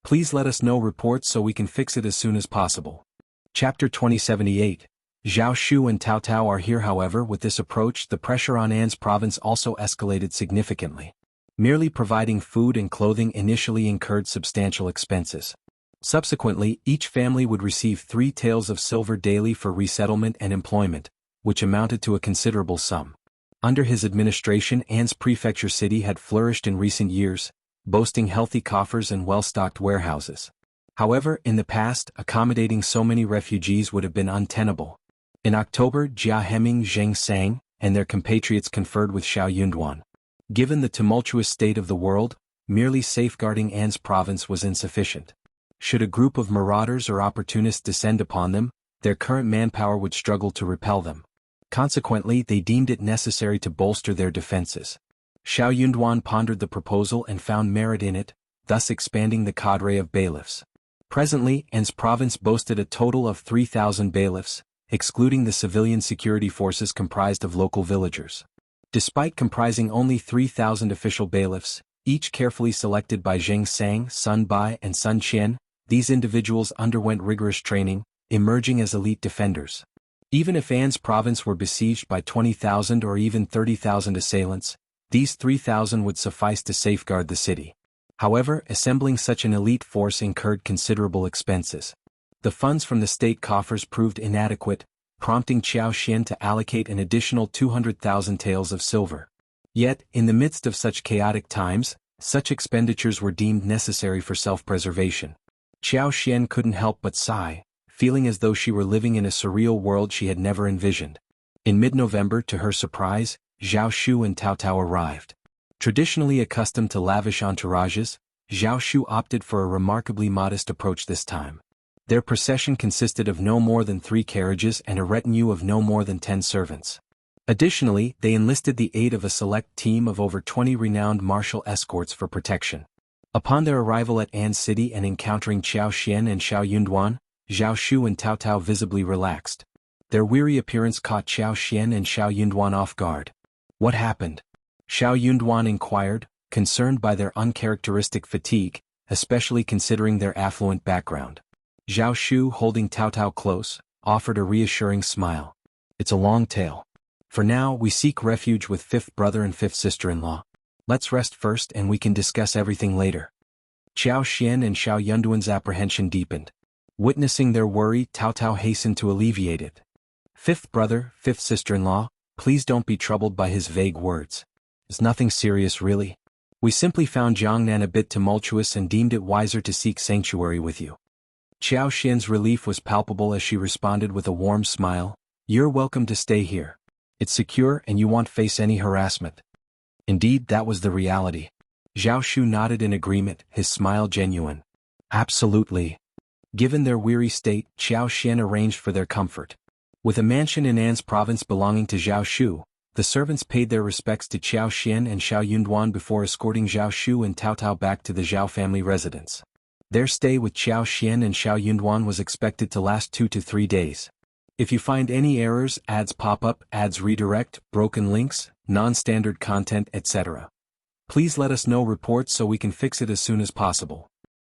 please let us know reports so we can fix it as soon as possible. Chapter 2078. Zhao Shu and Taotao are here. However, with this approach, the pressure on An's province also escalated significantly. Merely providing food and clothing initially incurred substantial expenses. Subsequently, each family would receive 3 taels of silver daily for resettlement and employment, which amounted to a considerable sum. Under his administration, An's prefecture city had flourished in recent years, boasting healthy coffers and well-stocked warehouses. However, in the past, accommodating so many refugees would have been untenable. In October, Jia Heming, Zheng Sang, and their compatriots conferred with Zhao Yunduan. Given the tumultuous state of the world, merely safeguarding An's province was insufficient. Should a group of marauders or opportunists descend upon them, their current manpower would struggle to repel them. Consequently, they deemed it necessary to bolster their defenses. Zhao Yunduan pondered the proposal and found merit in it, thus expanding the cadre of bailiffs. Presently, An's province boasted a total of 3,000 bailiffs, excluding the civilian security forces comprised of local villagers. Despite comprising only 3,000 official bailiffs, each carefully selected by Zheng Sang, Sun Bai, and Sun Qian, these individuals underwent rigorous training, emerging as elite defenders. Even if An's province were besieged by 20,000 or even 30,000 assailants, These 3,000 would suffice to safeguard the city. However, assembling such an elite force incurred considerable expenses. The funds from the state coffers proved inadequate, prompting Qiao Xian to allocate an additional 200,000 taels of silver. Yet, in the midst of such chaotic times, such expenditures were deemed necessary for self-preservation. Qiao Xian couldn't help but sigh, feeling as though she were living in a surreal world she had never envisioned. In mid-November, to her surprise, Zhao Shu and Taotao arrived. Traditionally accustomed to lavish entourages, Zhao Shu opted for a remarkably modest approach this time. Their procession consisted of no more than 3 carriages and a retinue of no more than 10 servants. Additionally, they enlisted the aid of a select team of over 20 renowned martial escorts for protection. Upon their arrival at An City and encountering Qiao Xian and Xiao Yunduan, Zhao Shu and Taotao visibly relaxed. Their weary appearance caught Qiao Xian and Xiao Yunduan off guard. What happened? Xiao Yunduan inquired, concerned by their uncharacteristic fatigue, especially considering their affluent background. Zhao Shu, holding Taotao close, offered a reassuring smile. It's a long tale. For now, we seek refuge with 5th brother and 5th sister-in-law. Let's rest first and we can discuss everything later. Qiao Xian and Xiao Yunduan's apprehension deepened. Witnessing their worry, Taotao hastened to alleviate it. 5th brother, 5th sister-in-law, please don't be troubled by his vague words. It's nothing serious really. We simply found Jiangnan a bit tumultuous and deemed it wiser to seek sanctuary with you. Qiao Xian's relief was palpable as she responded with a warm smile. You're welcome to stay here. It's secure and you won't face any harassment. Indeed, that was the reality. Zhao Shu nodded in agreement, his smile genuine. Absolutely. Given their weary state, Qiao Xian arranged for their comfort. With a mansion in An's province belonging to Zhao Shu, the servants paid their respects to Qiao Xian and Xiao Yunduan before escorting Zhao Shu and Taotao back to the Zhao family residence. Their stay with Qiao Xian and Xiao Yunduan was expected to last 2 to 3 days. If you find any errors, ads pop up, ads redirect, broken links, non-standard content, etc., please let us know reports so we can fix it as soon as possible.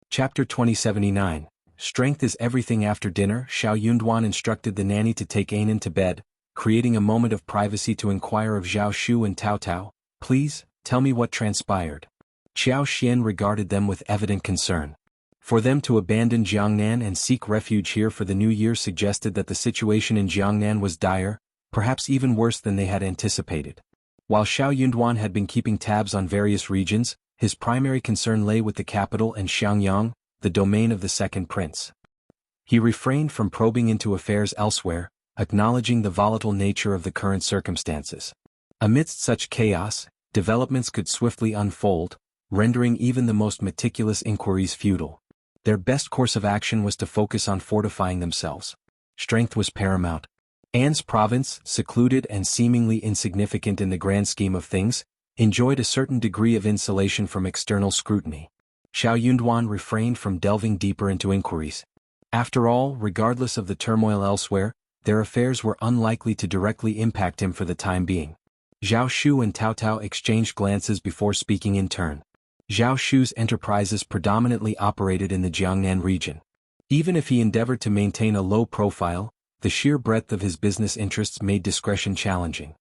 Chapter 2079. Strength is everything. After dinner, Xiao Yunduan instructed the nanny to take Anan to bed, creating a moment of privacy to inquire of Zhao Shu and Taotao. Please, tell me what transpired. Qiao Xian regarded them with evident concern. For them to abandon Jiangnan and seek refuge here for the new year suggested that the situation in Jiangnan was dire, perhaps even worse than they had anticipated. While Xiao Yunduan had been keeping tabs on various regions, his primary concern lay with the capital and Xiangyang, the domain of the second prince. He refrained from probing into affairs elsewhere, acknowledging the volatile nature of the current circumstances. Amidst such chaos, developments could swiftly unfold, rendering even the most meticulous inquiries futile. Their best course of action was to focus on fortifying themselves. Strength was paramount. An's province, secluded and seemingly insignificant in the grand scheme of things, enjoyed a certain degree of insulation from external scrutiny. Xiao Yunduan refrained from delving deeper into inquiries. After all, regardless of the turmoil elsewhere, their affairs were unlikely to directly impact him for the time being. Zhao Shu and Taotao exchanged glances before speaking in turn. Zhao Shu's enterprises predominantly operated in the Jiangnan region. Even if he endeavored to maintain a low profile, the sheer breadth of his business interests made discretion challenging.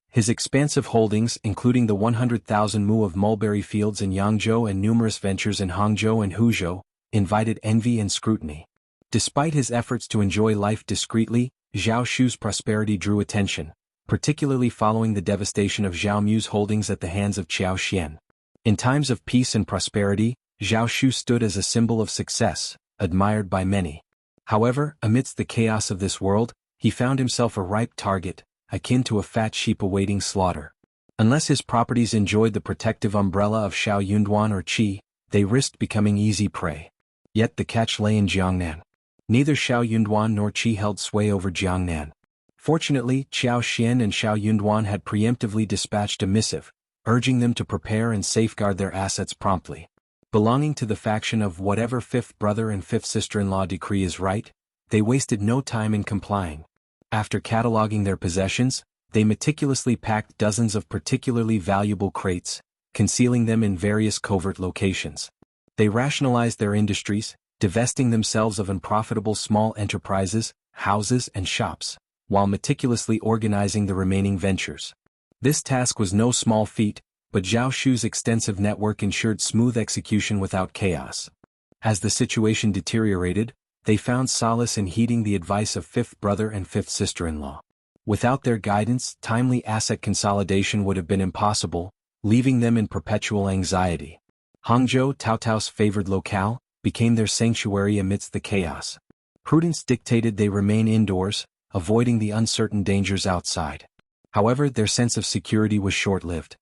His expansive holdings, including the 100,000 mu of mulberry fields in Yangzhou and numerous ventures in Hangzhou and Huzhou, invited envy and scrutiny. Despite his efforts to enjoy life discreetly, Zhao Shu's prosperity drew attention, particularly following the devastation of Zhao Mu's holdings at the hands of Qiao Xian. In times of peace and prosperity, Zhao Shu stood as a symbol of success, admired by many. However, amidst the chaos of this world, he found himself a ripe target, akin to a fat sheep awaiting slaughter. Unless his properties enjoyed the protective umbrella of Xiao Yunduan or Qi, they risked becoming easy prey. Yet the catch lay in Jiangnan. Neither Xiao Yunduan nor Qi held sway over Jiangnan. Fortunately, Qiao Xian and Xiao Yunduan had preemptively dispatched a missive, urging them to prepare and safeguard their assets promptly. Belonging to the faction of whatever 5th brother and 5th sister-in-law decree is right, they wasted no time in complying. After cataloging their possessions, they meticulously packed dozens of particularly valuable crates, concealing them in various covert locations. They rationalized their industries, divesting themselves of unprofitable small enterprises, houses and shops, while meticulously organizing the remaining ventures. This task was no small feat, but Zhao Shu's extensive network ensured smooth execution without chaos. As the situation deteriorated, they found solace in heeding the advice of fifth brother and fifth sister-in-law. Without their guidance, timely asset consolidation would have been impossible, leaving them in perpetual anxiety. Hangzhou, Taotao's favored locale, became their sanctuary amidst the chaos. Prudence dictated they remain indoors, avoiding the uncertain dangers outside. However, their sense of security was short-lived.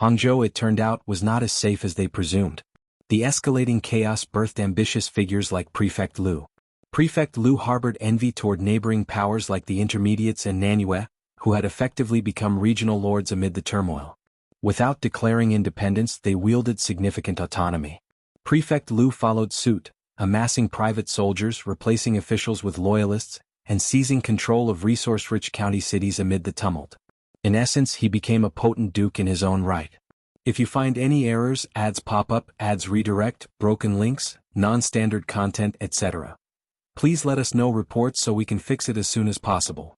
Hangzhou, it turned out, was not as safe as they presumed. The escalating chaos birthed ambitious figures like Prefect Lu. Prefect Lu harbored envy toward neighboring powers like the Intermediates and Nanyue, who had effectively become regional lords amid the turmoil. Without declaring independence, they wielded significant autonomy. Prefect Lu followed suit, amassing private soldiers, replacing officials with loyalists, and seizing control of resource-rich county cities amid the tumult. In essence, he became a potent duke in his own right. If you find any errors, ads pop up, ads redirect, broken links, non-standard content, etc., please let us know reports so we can fix it as soon as possible.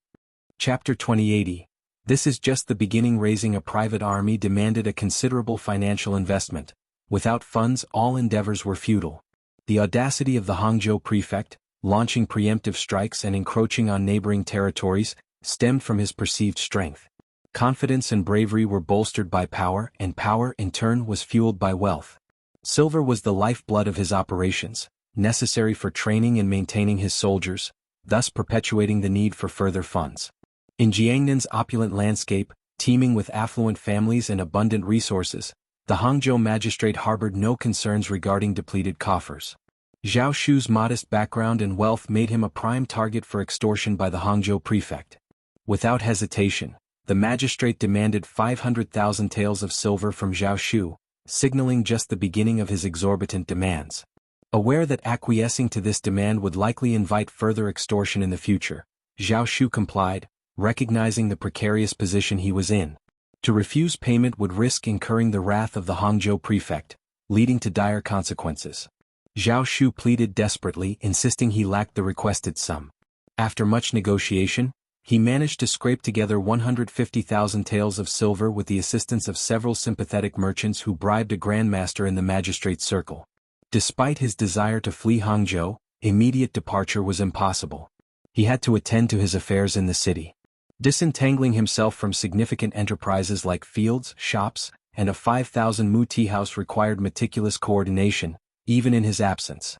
Chapter 2080. This is just the beginning. Raising a private army demanded a considerable financial investment. Without funds, all endeavors were futile. The audacity of the Hangzhou prefect, launching preemptive strikes and encroaching on neighboring territories, stemmed from his perceived strength. Confidence and bravery were bolstered by power, and power in turn was fueled by wealth. Silver was the lifeblood of his operations, necessary for training and maintaining his soldiers, thus perpetuating the need for further funds. In Jiangnan's opulent landscape, teeming with affluent families and abundant resources, the Hangzhou magistrate harbored no concerns regarding depleted coffers. Zhao Shu's modest background and wealth made him a prime target for extortion by the Hangzhou prefect. Without hesitation, the magistrate demanded 500,000 taels of silver from Zhao Shu, signaling just the beginning of his exorbitant demands. Aware that acquiescing to this demand would likely invite further extortion in the future, Zhao Shu complied, recognizing the precarious position he was in. To refuse payment would risk incurring the wrath of the Hangzhou prefect, leading to dire consequences. Zhao Shu pleaded desperately, insisting he lacked the requested sum. After much negotiation, he managed to scrape together 150,000 taels of silver with the assistance of several sympathetic merchants who bribed a Grandmaster in the magistrate's circle. Despite his desire to flee Hangzhou, immediate departure was impossible. He had to attend to his affairs in the city. Disentangling himself from significant enterprises like fields, shops, and a 5,000 mu tea house required meticulous coordination, even in his absence.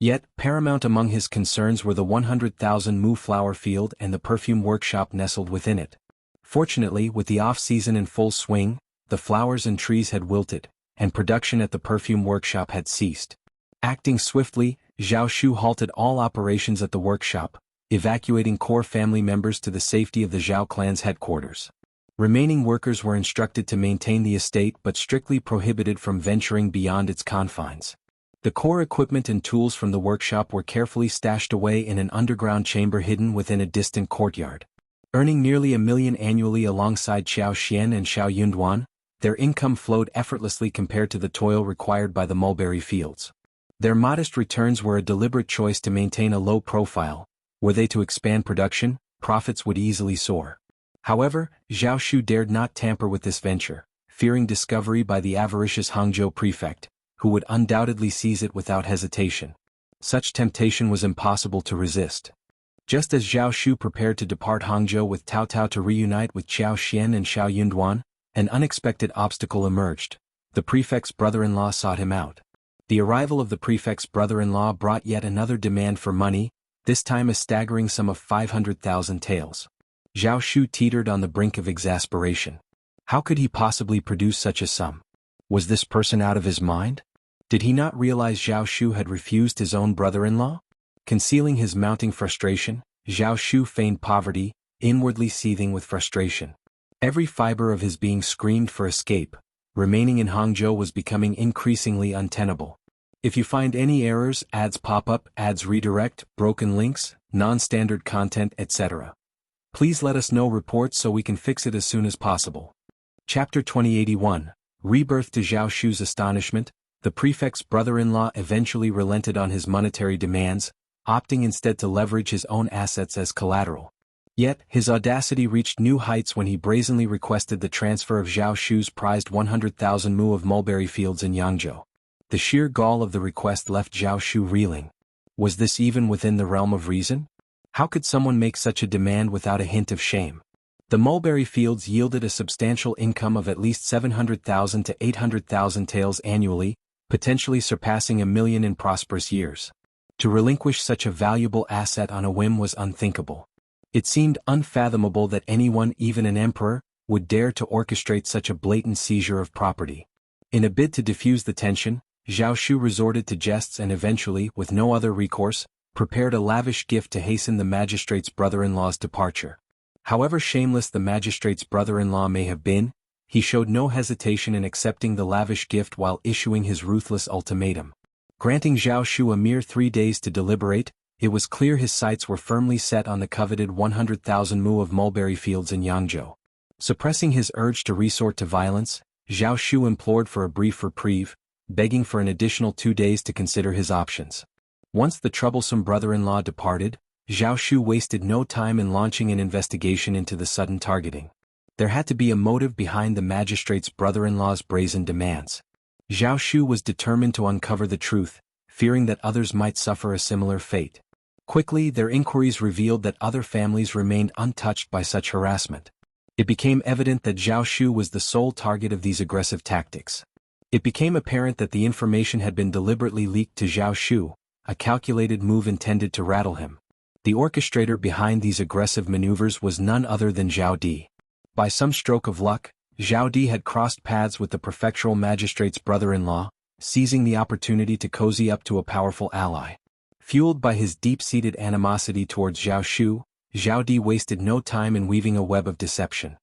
Yet, paramount among his concerns were the 100,000 mu flower field and the perfume workshop nestled within it. Fortunately, with the off-season in full swing, the flowers and trees had wilted, and production at the perfume workshop had ceased. Acting swiftly, Zhao Shu halted all operations at the workshop, evacuating core family members to the safety of the Zhao clan's headquarters. Remaining workers were instructed to maintain the estate but strictly prohibited from venturing beyond its confines. The core equipment and tools from the workshop were carefully stashed away in an underground chamber hidden within a distant courtyard. Earning nearly $1 million annually alongside Xiao Xian and Xiao Yunduan, their income flowed effortlessly compared to the toil required by the mulberry fields. Their modest returns were a deliberate choice to maintain a low profile. Were they to expand production, profits would easily soar. However, Zhao Shu dared not tamper with this venture, fearing discovery by the avaricious Hangzhou prefect, who would undoubtedly seize it without hesitation. Such temptation was impossible to resist. Just as Zhao Shu prepared to depart Hangzhou with Taotao to reunite with Xiao Xian and Xiao Yunduan, an unexpected obstacle emerged. The prefect's brother-in-law sought him out. The arrival of the prefect's brother-in-law brought yet another demand for money, this time a staggering sum of 500,000 taels. Zhao Shu teetered on the brink of exasperation. How could he possibly produce such a sum? Was this person out of his mind? Did he not realize Zhao Shu had refused his own brother-in-law? Concealing his mounting frustration, Zhao Shu feigned poverty, inwardly seething with frustration. Every fiber of his being screamed for escape. Remaining in Hangzhou was becoming increasingly untenable. If you find any errors, ads pop up, ads redirect, broken links, non-standard content, etc., please let us know reports so we can fix it as soon as possible. Chapter 2081. Rebirth. To Zhao Shu's astonishment, the prefect's brother-in-law eventually relented on his monetary demands, opting instead to leverage his own assets as collateral. Yet, his audacity reached new heights when he brazenly requested the transfer of Zhao Shu's prized 100,000 mu of mulberry fields in Yangzhou. The sheer gall of the request left Zhao Shu reeling. Was this even within the realm of reason? How could someone make such a demand without a hint of shame? The mulberry fields yielded a substantial income of at least 700,000 to 800,000 taels annually, potentially surpassing $1 million in prosperous years. To relinquish such a valuable asset on a whim was unthinkable. It seemed unfathomable that anyone, even an emperor, would dare to orchestrate such a blatant seizure of property. In a bid to diffuse the tension, Zhao Shu resorted to jests and eventually, with no other recourse, prepared a lavish gift to hasten the magistrate's brother-in-law's departure. However shameless the magistrate's brother-in-law may have been, he showed no hesitation in accepting the lavish gift while issuing his ruthless ultimatum. Granting Zhao Shu a mere 3 days to deliberate, it was clear his sights were firmly set on the coveted 100,000 mu of mulberry fields in Yangzhou. Suppressing his urge to resort to violence, Zhao Shu implored for a brief reprieve, begging for an additional 2 days to consider his options. Once the troublesome brother-in-law departed, Zhao Shu wasted no time in launching an investigation into the sudden targeting. There had to be a motive behind the magistrate's brother-in-law's brazen demands. Zhao Shu was determined to uncover the truth, fearing that others might suffer a similar fate. Quickly, their inquiries revealed that other families remained untouched by such harassment. It became evident that Zhao Shu was the sole target of these aggressive tactics. It became apparent that the information had been deliberately leaked to Zhao Shu, a calculated move intended to rattle him. The orchestrator behind these aggressive maneuvers was none other than Zhao Di. By some stroke of luck, Zhao Di had crossed paths with the prefectural magistrate's brother-in-law, seizing the opportunity to cozy up to a powerful ally. Fueled by his deep-seated animosity towards Zhao Shu, Zhao Di wasted no time in weaving a web of deception.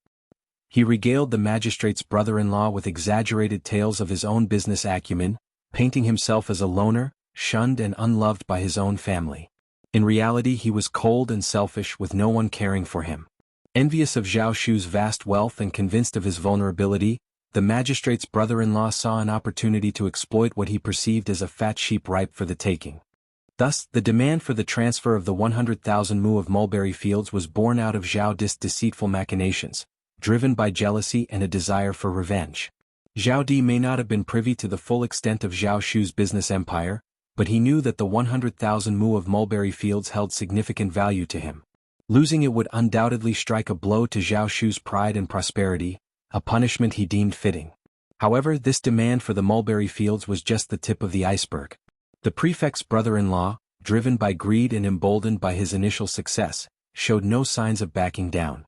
He regaled the magistrate's brother-in-law with exaggerated tales of his own business acumen, painting himself as a loner, shunned and unloved by his own family. In reality, he was cold and selfish, with no one caring for him. Envious of Zhao Shu's vast wealth and convinced of his vulnerability, the magistrate's brother-in-law saw an opportunity to exploit what he perceived as a fat sheep ripe for the taking. Thus, the demand for the transfer of the 100,000 mu of mulberry fields was born out of Zhao Di's deceitful machinations, driven by jealousy and a desire for revenge. Zhao Di may not have been privy to the full extent of Zhao Shu's business empire, but he knew that the 100,000 mu of mulberry fields held significant value to him. Losing it would undoubtedly strike a blow to Zhao Shu's pride and prosperity, a punishment he deemed fitting. However, this demand for the mulberry fields was just the tip of the iceberg. The prefect's brother-in-law, driven by greed and emboldened by his initial success, showed no signs of backing down.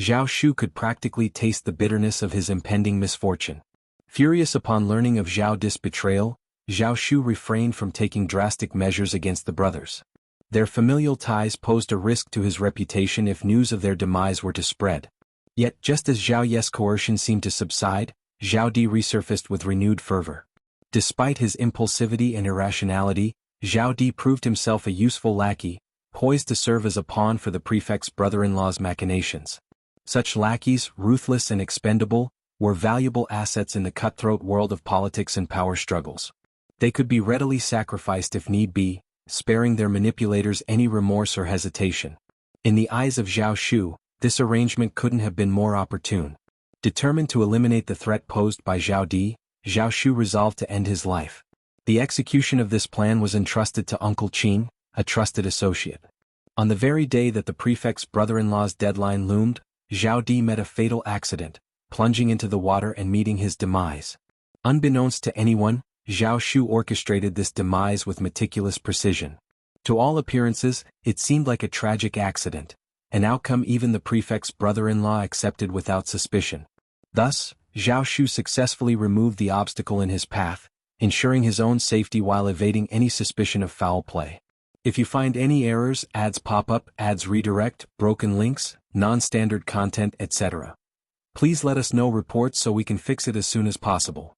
Zhao Shu could practically taste the bitterness of his impending misfortune. Furious upon learning of Zhao Di's betrayal, Zhao Shu refrained from taking drastic measures against the brothers. Their familial ties posed a risk to his reputation if news of their demise were to spread. Yet, just as Zhao Ye's coercion seemed to subside, Zhao Di resurfaced with renewed fervor. Despite his impulsivity and irrationality, Zhao Di proved himself a useful lackey, poised to serve as a pawn for the prefect's brother-in-law's machinations. Such lackeys, ruthless and expendable, were valuable assets in the cutthroat world of politics and power struggles. They could be readily sacrificed if need be, sparing their manipulators any remorse or hesitation. In the eyes of Zhao Shu, this arrangement couldn't have been more opportune. Determined to eliminate the threat posed by Zhao Di, Zhao Shu resolved to end his life. The execution of this plan was entrusted to Uncle Qin, a trusted associate. On the very day that the prefect's brother-in-law's deadline loomed, Zhao Di met a fatal accident, plunging into the water and meeting his demise. Unbeknownst to anyone, Zhao Shu orchestrated this demise with meticulous precision. To all appearances, it seemed like a tragic accident, an outcome even the prefect's brother-in-law accepted without suspicion. Thus, Zhao Shu successfully removed the obstacle in his path, ensuring his own safety while evading any suspicion of foul play. If you find any errors, ads pop up, ads redirect, broken links, non-standard content, etc., please let us know reports so we can fix it as soon as possible.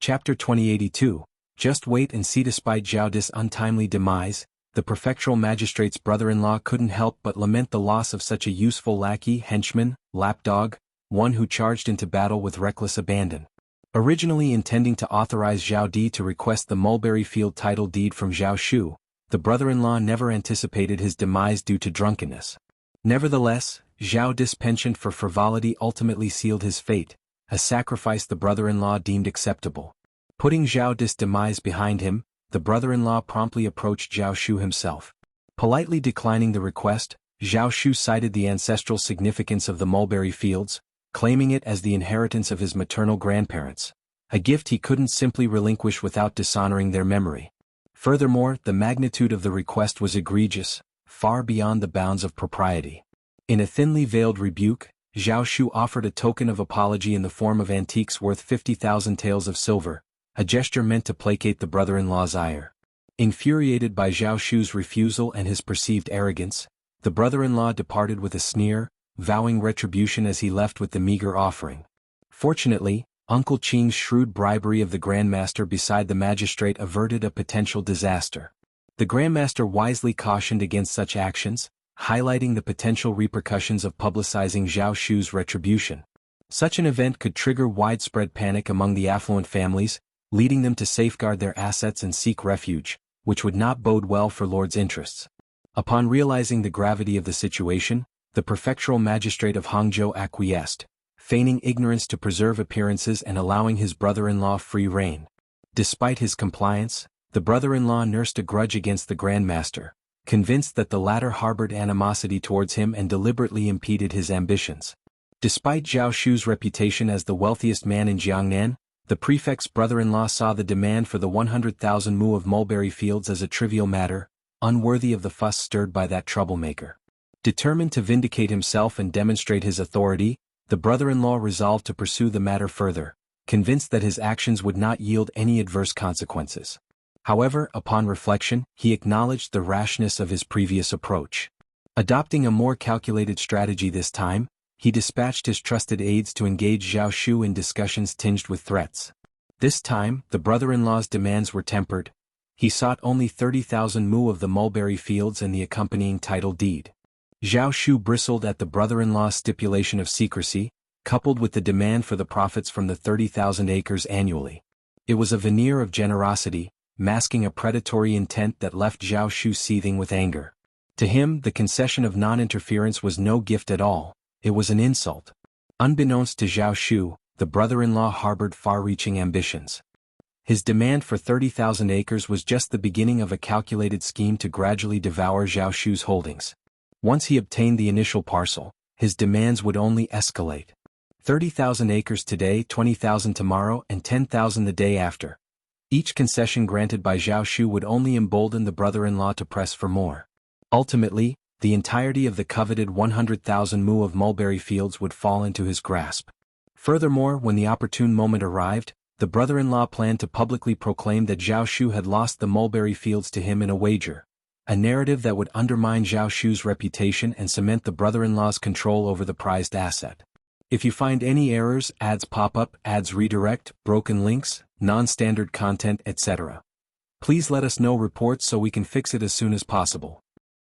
Chapter 2082. Just wait and see. Despite Zhao Di's untimely demise, the prefectural magistrate's brother-in-law couldn't help but lament the loss of such a useful lackey, henchman, lapdog, one who charged into battle with reckless abandon. Originally intending to authorize Zhao Di to request the mulberry field title deed from Zhao Shu, the brother-in-law never anticipated his demise due to drunkenness. Nevertheless, Zhao dispension for frivolity ultimately sealed his fate, a sacrifice the brother-in-law deemed acceptable. Putting Zhao Dis' demise behind him, the brother-in-law promptly approached Zhao Shu himself. Politely declining the request, Zhao Shu cited the ancestral significance of the mulberry fields, claiming it as the inheritance of his maternal grandparents, a gift he couldn't simply relinquish without dishonoring their memory. Furthermore, the magnitude of the request was egregious, far beyond the bounds of propriety. In a thinly veiled rebuke, Zhao Shu offered a token of apology in the form of antiques worth 50,000 taels of silver, a gesture meant to placate the brother-in-law's ire. Infuriated by Zhao Shu's refusal and his perceived arrogance, the brother-in-law departed with a sneer, vowing retribution as he left with the meager offering. Fortunately, Uncle Qing's shrewd bribery of the Grandmaster beside the magistrate averted a potential disaster. The Grandmaster wisely cautioned against such actions, highlighting the potential repercussions of publicizing Zhao Shu's retribution. Such an event could trigger widespread panic among the affluent families, leading them to safeguard their assets and seek refuge, which would not bode well for Lord's interests. Upon realizing the gravity of the situation, the prefectural magistrate of Hangzhou acquiesced, feigning ignorance to preserve appearances and allowing his brother-in-law free rein. Despite his compliance, the brother-in-law nursed a grudge against the Grandmaster, convinced that the latter harbored animosity towards him and deliberately impeded his ambitions. Despite Zhao Shu's reputation as the wealthiest man in Jiangnan, the prefect's brother-in-law saw the demand for the 100,000 mu of mulberry fields as a trivial matter, unworthy of the fuss stirred by that troublemaker. Determined to vindicate himself and demonstrate his authority, the brother-in-law resolved to pursue the matter further, convinced that his actions would not yield any adverse consequences. However, upon reflection, he acknowledged the rashness of his previous approach. Adopting a more calculated strategy this time, he dispatched his trusted aides to engage Zhao Shu in discussions tinged with threats. This time, the brother-in-law's demands were tempered. He sought only 30,000 mu of the mulberry fields and the accompanying title deed. Zhao Shu bristled at the brother-in-law's stipulation of secrecy, coupled with the demand for the profits from the 30,000 acres annually. It was a veneer of generosity, masking a predatory intent that left Zhao Shu seething with anger. To him, the concession of non-interference was no gift at all, it was an insult. Unbeknownst to Zhao Shu, the brother-in-law harbored far-reaching ambitions. His demand for 30,000 acres was just the beginning of a calculated scheme to gradually devour Zhao Shu's holdings. Once he obtained the initial parcel, his demands would only escalate. 30,000 acres today, 20,000 tomorrow, and 10,000 the day after. Each concession granted by Zhao Shu would only embolden the brother-in-law to press for more. Ultimately, the entirety of the coveted 100,000 mu of mulberry fields would fall into his grasp. Furthermore, when the opportune moment arrived, the brother-in-law planned to publicly proclaim that Zhao Shu had lost the mulberry fields to him in a wager, a narrative that would undermine Zhao Shu's reputation and cement the brother-in-law's control over the prized asset. If you find any errors, ads pop up, ads redirect, broken links, non-standard content, etc., please let us know reports so we can fix it as soon as possible.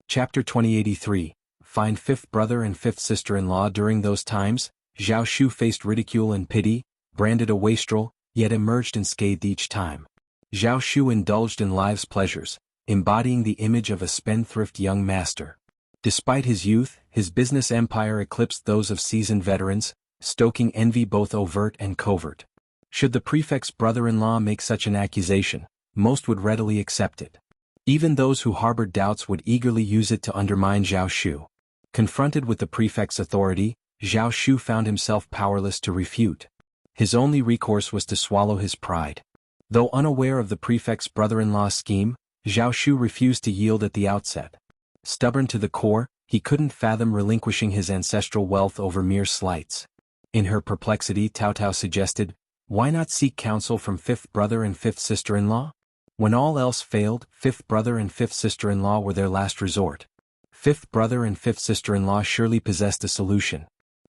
Chapter 2083, Find Fifth Brother and Fifth Sister-in-Law. During those times, Zhao Shu faced ridicule and pity, branded a wastrel, yet emerged unscathed each time. Zhao Shu indulged in life's pleasures, embodying the image of a spendthrift young master. Despite his youth, his business empire eclipsed those of seasoned veterans, stoking envy both overt and covert. Should the prefect's brother-in-law make such an accusation, most would readily accept it. Even those who harbored doubts would eagerly use it to undermine Zhao Shu. Confronted with the prefect's authority, Zhao Shu found himself powerless to refute. His only recourse was to swallow his pride. Though unaware of the prefect's brother-in-law's scheme, Zhao Shu refused to yield at the outset. Stubborn to the core, he couldn't fathom relinquishing his ancestral wealth over mere slights. In her perplexity, Taotao suggested, why not seek counsel from fifth brother and fifth sister-in-law? When all else failed, fifth brother and fifth sister-in-law were their last resort. Fifth brother and fifth sister-in-law surely possessed a solution.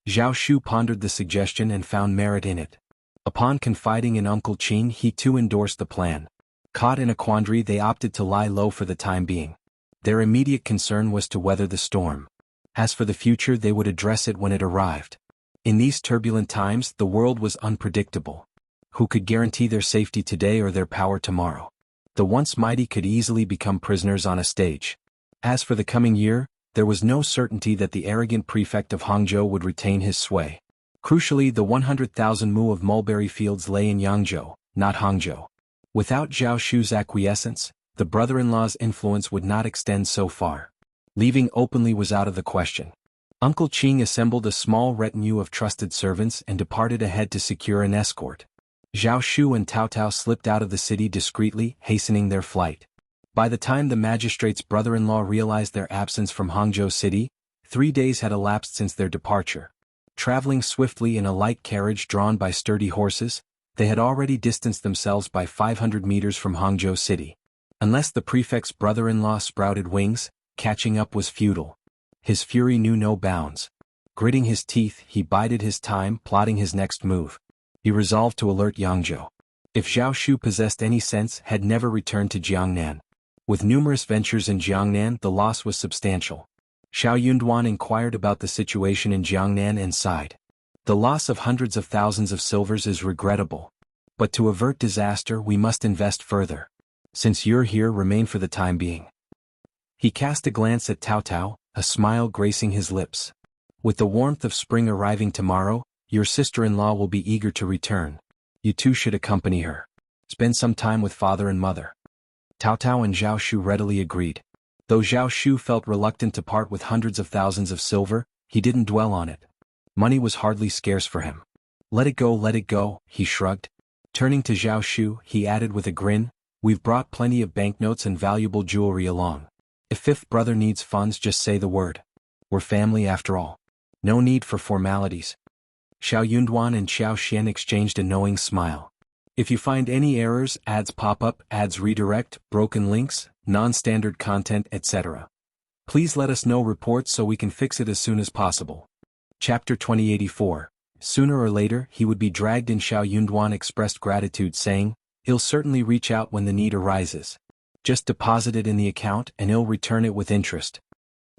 Zhao Shu pondered the suggestion and found merit in it. Upon confiding in Uncle Qing, he too endorsed the plan. Caught in a quandary, they opted to lie low for the time being. Their immediate concern was to weather the storm. As for the future, they would address it when it arrived. In these turbulent times, the world was unpredictable. Who could guarantee their safety today or their power tomorrow? The once mighty could easily become prisoners on a stage. As for the coming year, there was no certainty that the arrogant prefect of Hangzhou would retain his sway. Crucially, the 100,000 mu of mulberry fields lay in Yangzhou, not Hangzhou. Without Zhao Shu's acquiescence, the brother-in-law's influence would not extend so far. Leaving openly was out of the question. Uncle Qing assembled a small retinue of trusted servants and departed ahead to secure an escort. Zhao Shu and Taotao slipped out of the city discreetly, hastening their flight. By the time the magistrate's brother-in-law realized their absence from Hangzhou City, 3 days had elapsed since their departure. Traveling swiftly in a light carriage drawn by sturdy horses, they had already distanced themselves by 500 meters from Hangzhou City. Unless the prefect's brother-in-law sprouted wings, catching up was futile. His fury knew no bounds. Gritting his teeth, he bided his time, plotting his next move. He resolved to alert Yangzhou. If Zhao Shu possessed any sense, had never returned to Jiangnan. With numerous ventures in Jiangnan, the loss was substantial. Xiao Yunduan inquired about the situation in Jiangnan and sighed. The loss of hundreds of thousands of silvers is regrettable. But to avert disaster, we must invest further. Since you're here, remain for the time being. He cast a glance at Taotao, a smile gracing his lips. With the warmth of spring arriving tomorrow, your sister-in-law will be eager to return. You too should accompany her. Spend some time with father and mother. Taotao and Zhao Shu readily agreed. Though Zhao Shu felt reluctant to part with hundreds of thousands of silver, he didn't dwell on it. Money was hardly scarce for him. Let it go, he shrugged. Turning to Zhao Shu, he added with a grin, we've brought plenty of banknotes and valuable jewelry along. If fifth brother needs funds, just say the word. We're family after all. No need for formalities. Xiao Yunduan and Xiao Xian exchanged a knowing smile. If you find any errors, ads pop up, ads redirect, broken links, non-standard content, etc., please let us know reports so we can fix it as soon as possible. Chapter 2084. Sooner or later, he would be dragged in. Xiao Yunduan expressed gratitude, saying, he'll certainly reach out when the need arises. Just deposit it in the account and he'll return it with interest.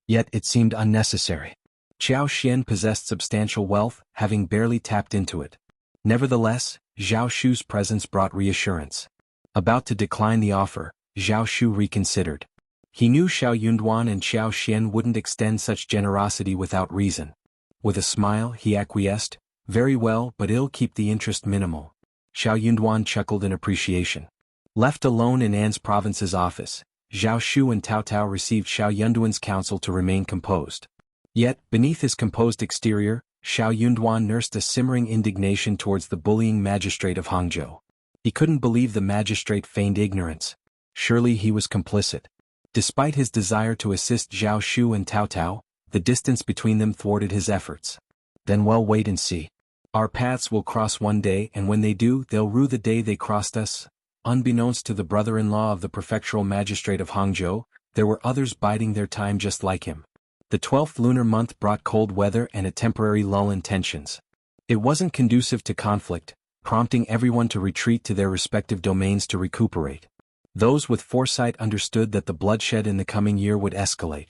Yet it seemed unnecessary. Xiao Xian possessed substantial wealth, having barely tapped into it. Nevertheless, Zhao Shu's presence brought reassurance. About to decline the offer, Zhao Shu reconsidered. He knew Xiao Yunduan and Xiao Xian wouldn't extend such generosity without reason. With a smile, he acquiesced, very well, but it'll keep the interest minimal. Xiao Yunduan chuckled in appreciation. Left alone in An's province's office, Zhao Shu and Taotao received Xiao Yunduan's counsel to remain composed. Yet, beneath his composed exterior, Xiao Yunduan nursed a simmering indignation towards the bullying magistrate of Hangzhou. He couldn't believe the magistrate feigned ignorance. Surely he was complicit. Despite his desire to assist Zhao Shu and Taotao, the distance between them thwarted his efforts. Then well, wait and see. Our paths will cross one day, and when they do, they'll rue the day they crossed us. Unbeknownst to the brother-in-law of the prefectural magistrate of Hangzhou, there were others biding their time just like him. The 12th lunar month brought cold weather and a temporary lull in tensions. It wasn't conducive to conflict, prompting everyone to retreat to their respective domains to recuperate. Those with foresight understood that the bloodshed in the coming year would escalate.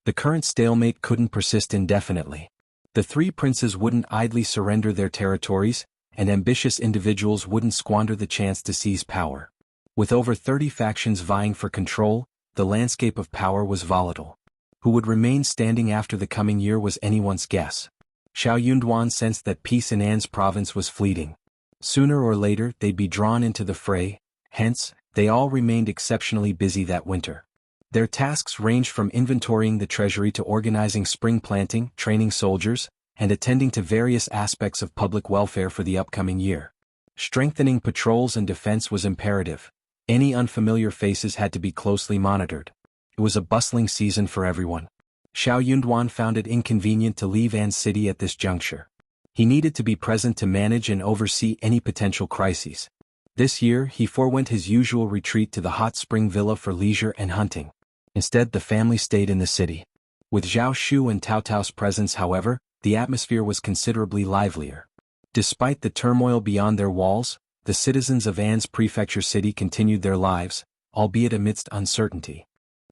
The current stalemate couldn't persist indefinitely. The three princes wouldn't idly surrender their territories, and ambitious individuals wouldn't squander the chance to seize power. With over 30 factions vying for control, the landscape of power was volatile. Who would remain standing after the coming year was anyone's guess. Xiao Yunduan sensed that peace in An's province was fleeting. Sooner or later they'd be drawn into the fray, hence, they all remained exceptionally busy that winter. Their tasks ranged from inventorying the treasury to organizing spring planting, training soldiers, and attending to various aspects of public welfare for the upcoming year. Strengthening patrols and defense was imperative. Any unfamiliar faces had to be closely monitored. It was a bustling season for everyone. Xiao Yunduan found it inconvenient to leave An's city at this juncture. He needed to be present to manage and oversee any potential crises. This year he forewent his usual retreat to the hot spring villa for leisure and hunting. Instead, the family stayed in the city. With Zhao Shu and Taotao's presence, however, the atmosphere was considerably livelier. Despite the turmoil beyond their walls, the citizens of An's prefecture city continued their lives, albeit amidst uncertainty.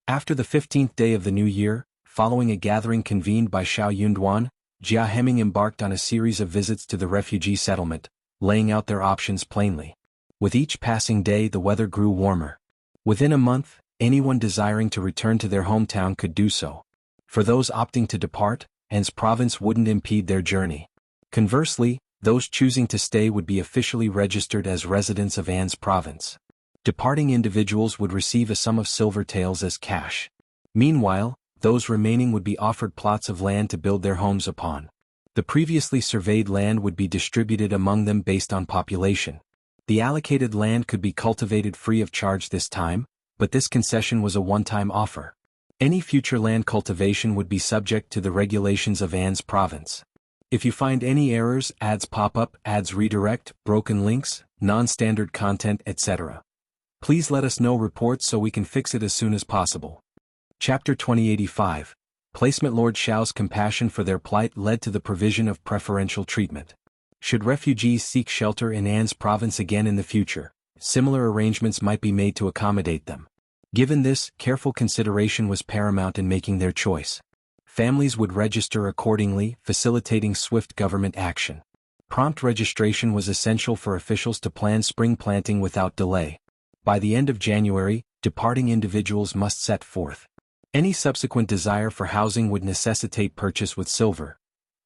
After the 15th day of the new year, following a gathering convened by Xiao Yunduan, Jia Heming embarked on a series of visits to the refugee settlement, laying out their options plainly. With each passing day the weather grew warmer. Within a month, anyone desiring to return to their hometown could do so. For those opting to depart, An's province wouldn't impede their journey. Conversely, those choosing to stay would be officially registered as residents of An's province. Departing individuals would receive a sum of silver taels as cash. Meanwhile, those remaining would be offered plots of land to build their homes upon. The previously surveyed land would be distributed among them based on population. The allocated land could be cultivated free of charge this time, but this concession was a one-time offer. Any future land cultivation would be subject to the regulations of An's province. If you find any errors, ads pop up, ads redirect, broken links, non-standard content, etc., please let us know reports so we can fix it as soon as possible. Chapter 2085. Placement. Lord Xiao's compassion for their plight led to the provision of preferential treatment. Should refugees seek shelter in An's province again in the future, similar arrangements might be made to accommodate them. Given this, careful consideration was paramount in making their choice. Families would register accordingly, facilitating swift government action. Prompt registration was essential for officials to plan spring planting without delay. By the end of January, departing individuals must set forth. Any subsequent desire for housing would necessitate purchase with silver.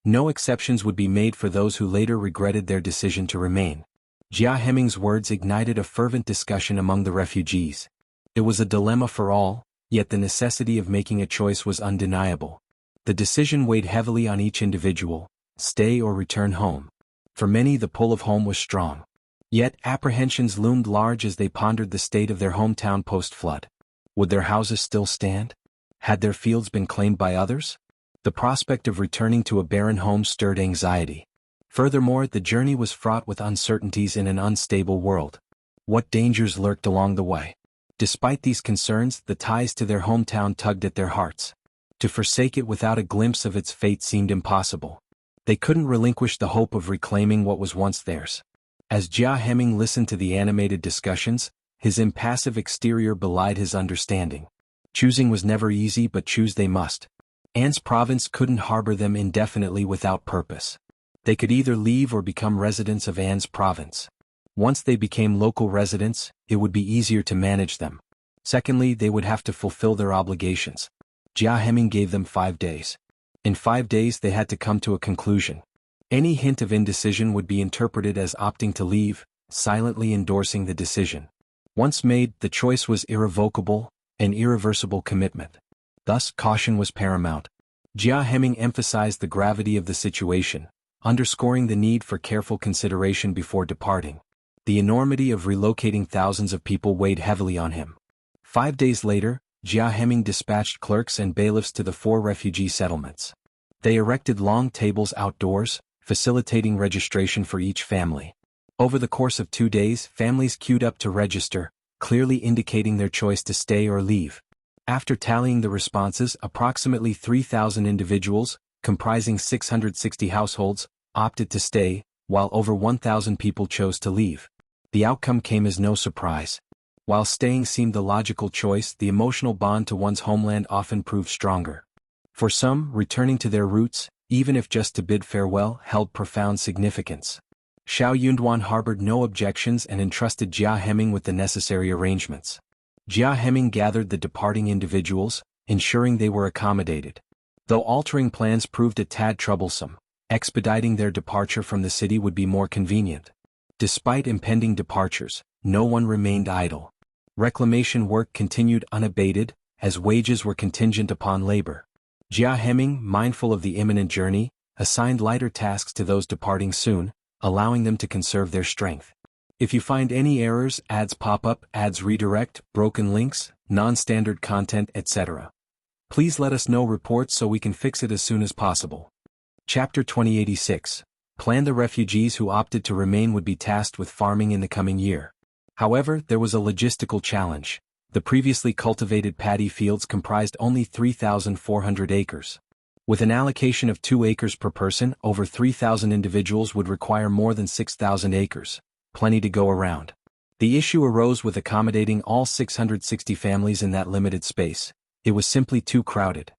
No exceptions would be made for those who later regretted their decision to remain. Hijacking words ignited a fervent discussion among the refugees. It was a dilemma for all, yet the necessity of making a choice was undeniable. The decision weighed heavily on each individual: stay or return home. For many, the pull of home was strong. Yet apprehensions loomed large as they pondered the state of their hometown post-flood. Would their houses still stand? Had their fields been claimed by others? The prospect of returning to a barren home stirred anxiety. Furthermore, the journey was fraught with uncertainties in an unstable world. What dangers lurked along the way? Despite these concerns, the ties to their hometown tugged at their hearts. To forsake it without a glimpse of its fate seemed impossible. They couldn't relinquish the hope of reclaiming what was once theirs. As Hijacking listened to the animated discussions, his impassive exterior belied his understanding. Choosing was never easy, but choose they must. An's province couldn't harbor them indefinitely without purpose. They could either leave or become residents of An's province. Once they became local residents, it would be easier to manage them. Secondly, they would have to fulfill their obligations. Hijacking gave them 5 days. In 5 days they had to come to a conclusion. Any hint of indecision would be interpreted as opting to leave, silently endorsing the decision. Once made, the choice was irrevocable, an irreversible commitment. Thus, caution was paramount. Hijacking emphasized the gravity of the situation, underscoring the need for careful consideration before departing. The enormity of relocating thousands of people weighed heavily on him. 5 days later, Hijacking dispatched clerks and bailiffs to the 4 refugee settlements. They erected long tables outdoors, facilitating registration for each family. Over the course of 2 days, families queued up to register, clearly indicating their choice to stay or leave. After tallying the responses, approximately 3,000 individuals, comprising 660 households, opted to stay, while over 1,000 people chose to leave. The outcome came as no surprise. While staying seemed the logical choice, the emotional bond to one's homeland often proved stronger. For some, returning to their roots, even if just to bid farewell, held profound significance. Zhao Yunduan harbored no objections and entrusted Hijacking with the necessary arrangements. Hijacking gathered the departing individuals, ensuring they were accommodated. Though altering plans proved a tad troublesome, expediting their departure from the city would be more convenient. Despite impending departures, no one remained idle. Reclamation work continued unabated, as wages were contingent upon labor. Hijacking, mindful of the imminent journey, assigned lighter tasks to those departing soon, allowing them to conserve their strength. If you find any errors, ads pop up, ads redirect, broken links, non-standard content, etc., please let us know reports so we can fix it as soon as possible. Chapter 2086. Plan. The refugees who opted to remain would be tasked with farming in the coming year. However, there was a logistical challenge. The previously cultivated paddy fields comprised only 3,400 acres. With an allocation of 2 acres per person, over 3,000 individuals would require more than 6,000 acres. Plenty to go around. The issue arose with accommodating all 660 families in that limited space. It was simply too crowded.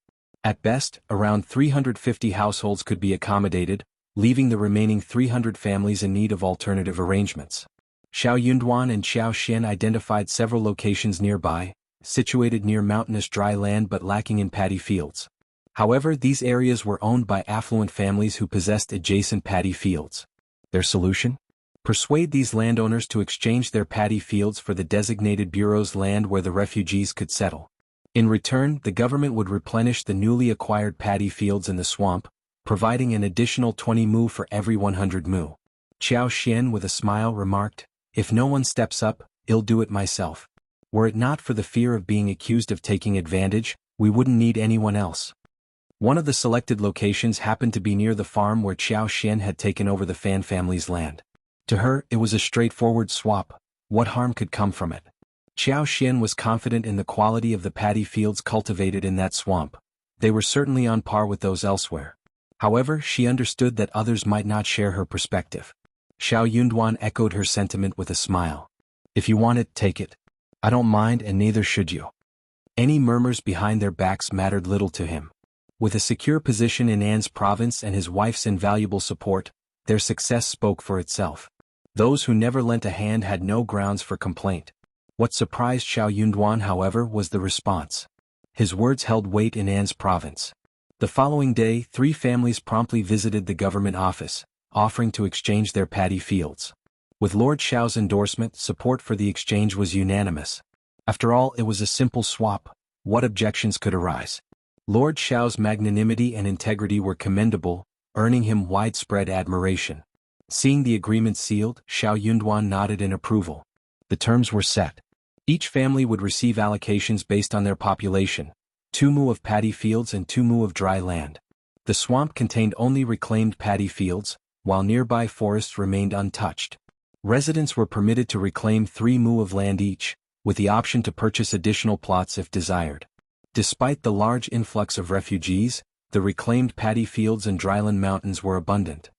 At best, around 350 households could be accommodated, leaving the remaining 300 families in need of alternative arrangements. Zhao Yunduan and Xiao Xian identified several locations nearby, situated near mountainous dry land but lacking in paddy fields. However, these areas were owned by affluent families who possessed adjacent paddy fields. Their solution? Persuade these landowners to exchange their paddy fields for the designated bureau's land where the refugees could settle. In return, the government would replenish the newly acquired paddy fields in the swamp, providing an additional 20 mu for every 100 mu. Qiao Xian with a smile remarked, "If no one steps up, I'll do it myself. Were it not for the fear of being accused of taking advantage, we wouldn't need anyone else." One of the selected locations happened to be near the farm where Qiao Xian had taken over the Fan family's land. To her, it was a straightforward swap. What harm could come from it? Qiao Xian was confident in the quality of the paddy fields cultivated in that swamp. They were certainly on par with those elsewhere. However, she understood that others might not share her perspective. Xiao Yunduan echoed her sentiment with a smile. "If you want it, take it. I don't mind, and neither should you." Any murmurs behind their backs mattered little to him. With a secure position in An's province and his wife's invaluable support, their success spoke for itself. Those who never lent a hand had no grounds for complaint. What surprised Xiao Yunduan, however, was the response. His words held weight in An's province. The following day, 3 families promptly visited the government office, offering to exchange their paddy fields. With Lord Xiao's endorsement, support for the exchange was unanimous. After all, it was a simple swap. What objections could arise? Lord Xiao's magnanimity and integrity were commendable, earning him widespread admiration. Seeing the agreement sealed, Xiao Yunduan nodded in approval. The terms were set. Each family would receive allocations based on their population, 2 mu of paddy fields and 2 mu of dry land. The swamp contained only reclaimed paddy fields, while nearby forests remained untouched. Residents were permitted to reclaim 3 mu of land each, with the option to purchase additional plots if desired. Despite the large influx of refugees, the reclaimed paddy fields and dryland mountains were abundant.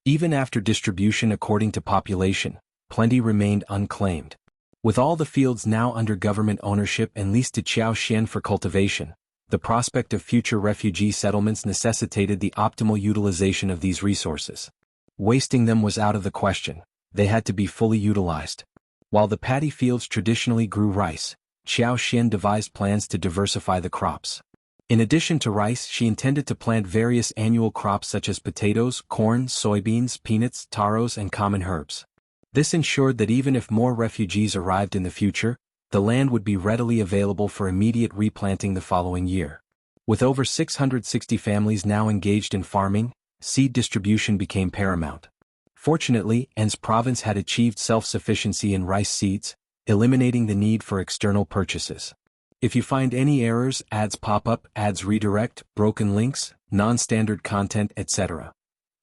Even after distribution according to population, plenty remained unclaimed. With all the fields now under government ownership and leased to Qiao Xian for cultivation, the prospect of future refugee settlements necessitated the optimal utilization of these resources. Wasting them was out of the question. They had to be fully utilized. While the paddy fields traditionally grew rice, Qiao Xian devised plans to diversify the crops. In addition to rice, she intended to plant various annual crops such as potatoes, corn, soybeans, peanuts, taros, and common herbs. This ensured that even if more refugees arrived in the future, the land would be readily available for immediate replanting the following year. With over 660 families now engaged in farming, seed distribution became paramount. Fortunately, An's province had achieved self-sufficiency in rice seeds, eliminating the need for external purchases. If you find any errors, ads pop up, ads redirect, broken links, non-standard content, etc.,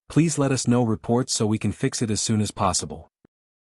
please let us know reports so we can fix it as soon as possible.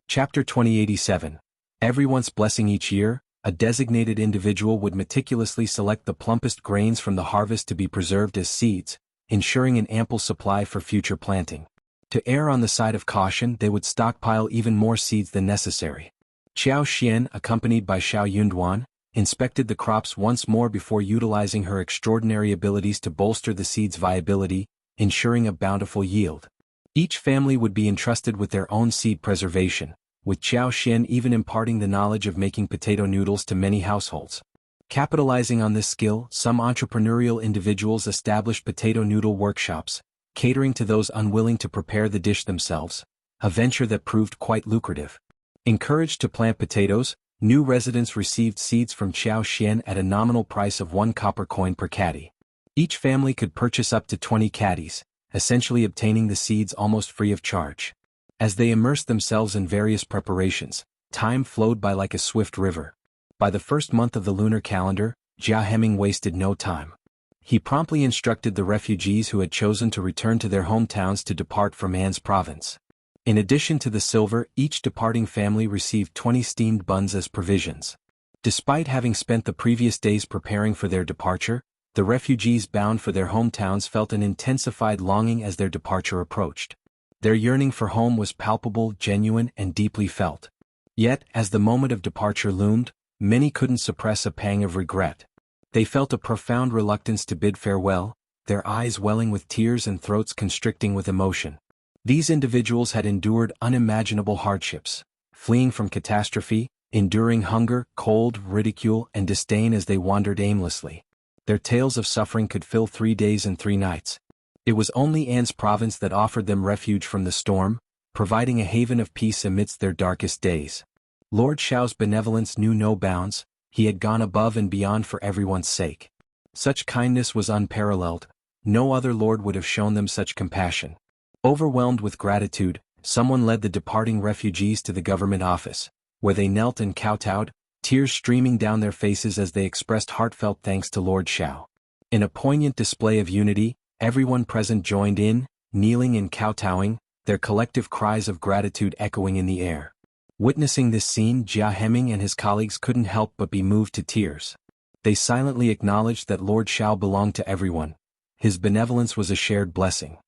Chapter 2087. Everyone's blessing. Each year, a designated individual would meticulously select the plumpest grains from the harvest to be preserved as seeds, ensuring an ample supply for future planting. To err on the side of caution, they would stockpile even more seeds than necessary. Qiao Xian, accompanied by Xiao Yunduan, inspected the crops once more before utilizing her extraordinary abilities to bolster the seed's viability, ensuring a bountiful yield. Each family would be entrusted with their own seed preservation, with Qiao Xian even imparting the knowledge of making potato noodles to many households. Capitalizing on this skill, some entrepreneurial individuals established potato noodle workshops, catering to those unwilling to prepare the dish themselves, a venture that proved quite lucrative. Encouraged to plant potatoes, new residents received seeds from Qiao Xian at a nominal price of 1 copper coin per caddy. Each family could purchase up to 20 caddies, essentially obtaining the seeds almost free of charge. As they immersed themselves in various preparations, time flowed by like a swift river. By the first month of the lunar calendar, Jia Heming wasted no time. He promptly instructed the refugees who had chosen to return to their hometowns to depart from An's province. In addition to the silver, each departing family received 20 steamed buns as provisions. Despite having spent the previous days preparing for their departure, the refugees bound for their hometowns felt an intensified longing as their departure approached. Their yearning for home was palpable, genuine, and deeply felt. Yet, as the moment of departure loomed, many couldn't suppress a pang of regret. They felt a profound reluctance to bid farewell, their eyes welling with tears and throats constricting with emotion. These individuals had endured unimaginable hardships, fleeing from catastrophe, enduring hunger, cold, ridicule, and disdain as they wandered aimlessly. Their tales of suffering could fill 3 days and 3 nights. It was only An's province that offered them refuge from the storm, providing a haven of peace amidst their darkest days. Lord Xiao's benevolence knew no bounds. He had gone above and beyond for everyone's sake. Such kindness was unparalleled. No other lord would have shown them such compassion. Overwhelmed with gratitude, someone led the departing refugees to the government office, where they knelt and kowtowed, tears streaming down their faces as they expressed heartfelt thanks to Lord Xiao. In a poignant display of unity, everyone present joined in, kneeling and kowtowing, their collective cries of gratitude echoing in the air. Witnessing this scene, Jia Heming and his colleagues couldn't help but be moved to tears. They silently acknowledged that Lord Xiao belonged to everyone. His benevolence was a shared blessing.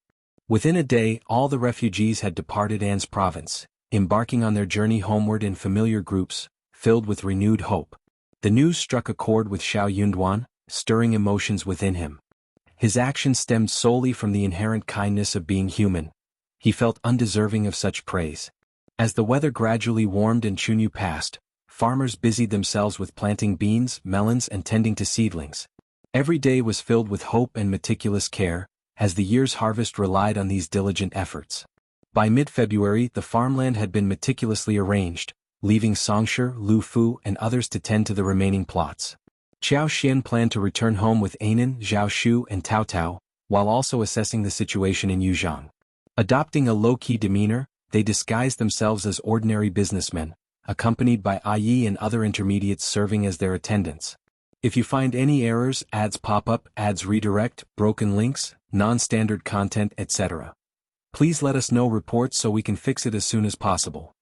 Within a day, all the refugees had departed An's province, embarking on their journey homeward in familiar groups, filled with renewed hope. The news struck a chord with Xiao Yunduan, stirring emotions within him. His actions stemmed solely from the inherent kindness of being human. He felt undeserving of such praise. As the weather gradually warmed and Chunyu passed, farmers busied themselves with planting beans, melons and tending to seedlings. Every day was filled with hope and meticulous care, as the year's harvest relied on these diligent efforts. By mid-February the farmland had been meticulously arranged, leaving Songshi, Lu Fu and others to tend to the remaining plots. Qiao Xian planned to return home with Anan, Zhao Shu and Taotao, while also assessing the situation in Yuzhang. Adopting a low-key demeanor, they disguised themselves as ordinary businessmen, accompanied by Yi and other intermediates serving as their attendants. If you find any errors, ads pop up, ads redirect, broken links, non-standard content, etc., please let us know reports so we can fix it as soon as possible.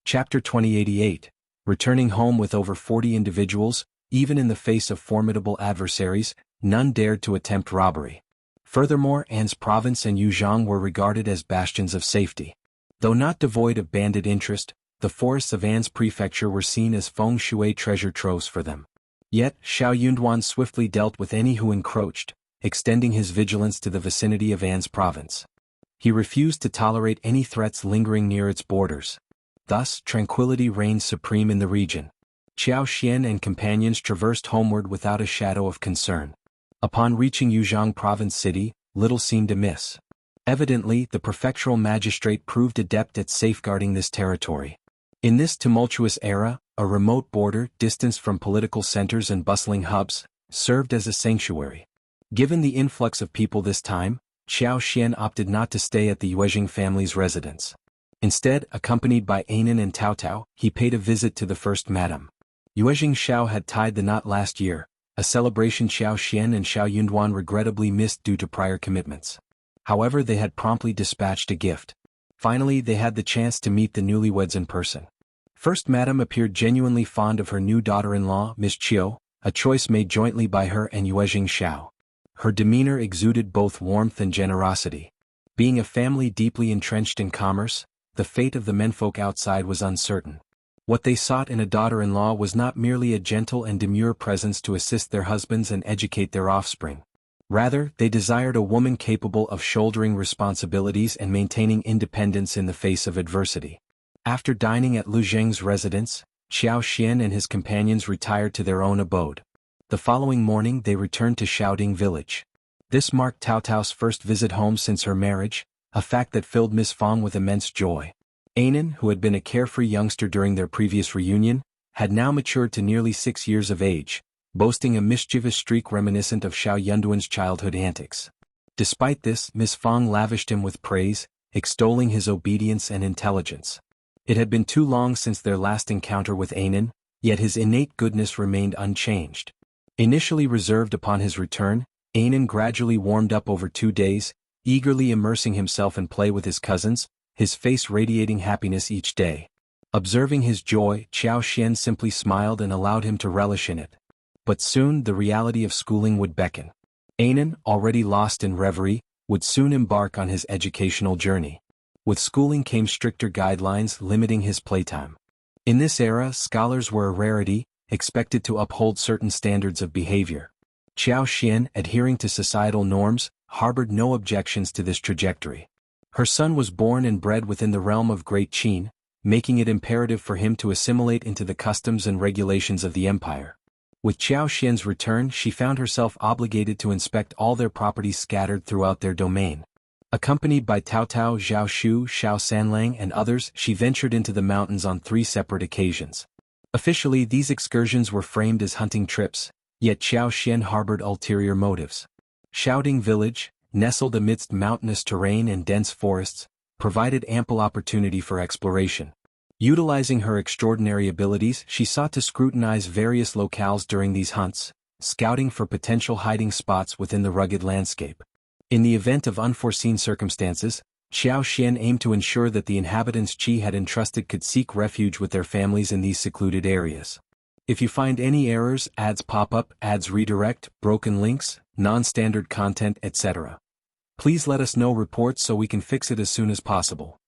Chapter 2088. Returning home with over 40 individuals, even in the face of formidable adversaries, none dared to attempt robbery. Furthermore, An's province and Yuzhang were regarded as bastions of safety. Though not devoid of bandit interest, the forests of An's prefecture were seen as feng shui treasure troves for them. Yet, Xiao Yunduan swiftly dealt with any who encroached, extending his vigilance to the vicinity of An's province. He refused to tolerate any threats lingering near its borders. Thus, tranquility reigned supreme in the region. Qiao Xian and companions traversed homeward without a shadow of concern. Upon reaching Yuzhang Province City, little seemed amiss. Evidently, the prefectural magistrate proved adept at safeguarding this territory. In this tumultuous era, a remote border, distanced from political centers and bustling hubs, served as a sanctuary. Given the influx of people this time, Qiao Xian opted not to stay at the Yuezhing family's residence. Instead, accompanied by Anan and Taotao, he paid a visit to the first madam. Yuezhing Xiao had tied the knot last year, a celebration Xiao Xian and Xiao Yunduan regrettably missed due to prior commitments. However, they had promptly dispatched a gift. Finally, they had the chance to meet the newlyweds in person. First Madam appeared genuinely fond of her new daughter-in-law, Miss Qiu, a choice made jointly by her and Yuezhing Xiao. Her demeanor exuded both warmth and generosity. Being a family deeply entrenched in commerce, the fate of the menfolk outside was uncertain. What they sought in a daughter-in-law was not merely a gentle and demure presence to assist their husbands and educate their offspring. Rather, they desired a woman capable of shouldering responsibilities and maintaining independence in the face of adversity. After dining at Lu Zheng's residence, Qiao Xian and his companions retired to their own abode. The following morning they returned to Xiaoding village. This marked Taotao's first visit home since her marriage, a fact that filled Miss Fang with immense joy. Anan, who had been a carefree youngster during their previous reunion, had now matured to nearly 6 years of age, boasting a mischievous streak reminiscent of Xiao Yunduan's childhood antics. Despite this, Miss Fang lavished him with praise, extolling his obedience and intelligence. It had been too long since their last encounter with Anan, yet his innate goodness remained unchanged. Initially reserved upon his return, Anan gradually warmed up over 2 days, eagerly immersing himself in play with his cousins, his face radiating happiness each day. Observing his joy, Qiao Xian simply smiled and allowed him to relish in it. But soon the reality of schooling would beckon. Anan, already lost in reverie, would soon embark on his educational journey. With schooling came stricter guidelines limiting his playtime. In this era, scholars were a rarity, expected to uphold certain standards of behavior. Qiao Xian, adhering to societal norms, harbored no objections to this trajectory. Her son was born and bred within the realm of Great Qin, making it imperative for him to assimilate into the customs and regulations of the empire. With Qiao Xian's return, she found herself obligated to inspect all their properties scattered throughout their domain. Accompanied by Taotao, Zhao Shu, Xiao Sanlang and others, she ventured into the mountains on 3 separate occasions. Officially, these excursions were framed as hunting trips, yet Qiao Xian harbored ulterior motives. Shouting Village, nestled amidst mountainous terrain and dense forests, provided ample opportunity for exploration. Utilizing her extraordinary abilities, she sought to scrutinize various locales during these hunts, scouting for potential hiding spots within the rugged landscape. In the event of unforeseen circumstances, Qiao Xian aimed to ensure that the inhabitants Qi had entrusted could seek refuge with their families in these secluded areas. If you find any errors, ads pop up, ads redirect, broken links, non-standard content, etc., please let us know reports so we can fix it as soon as possible.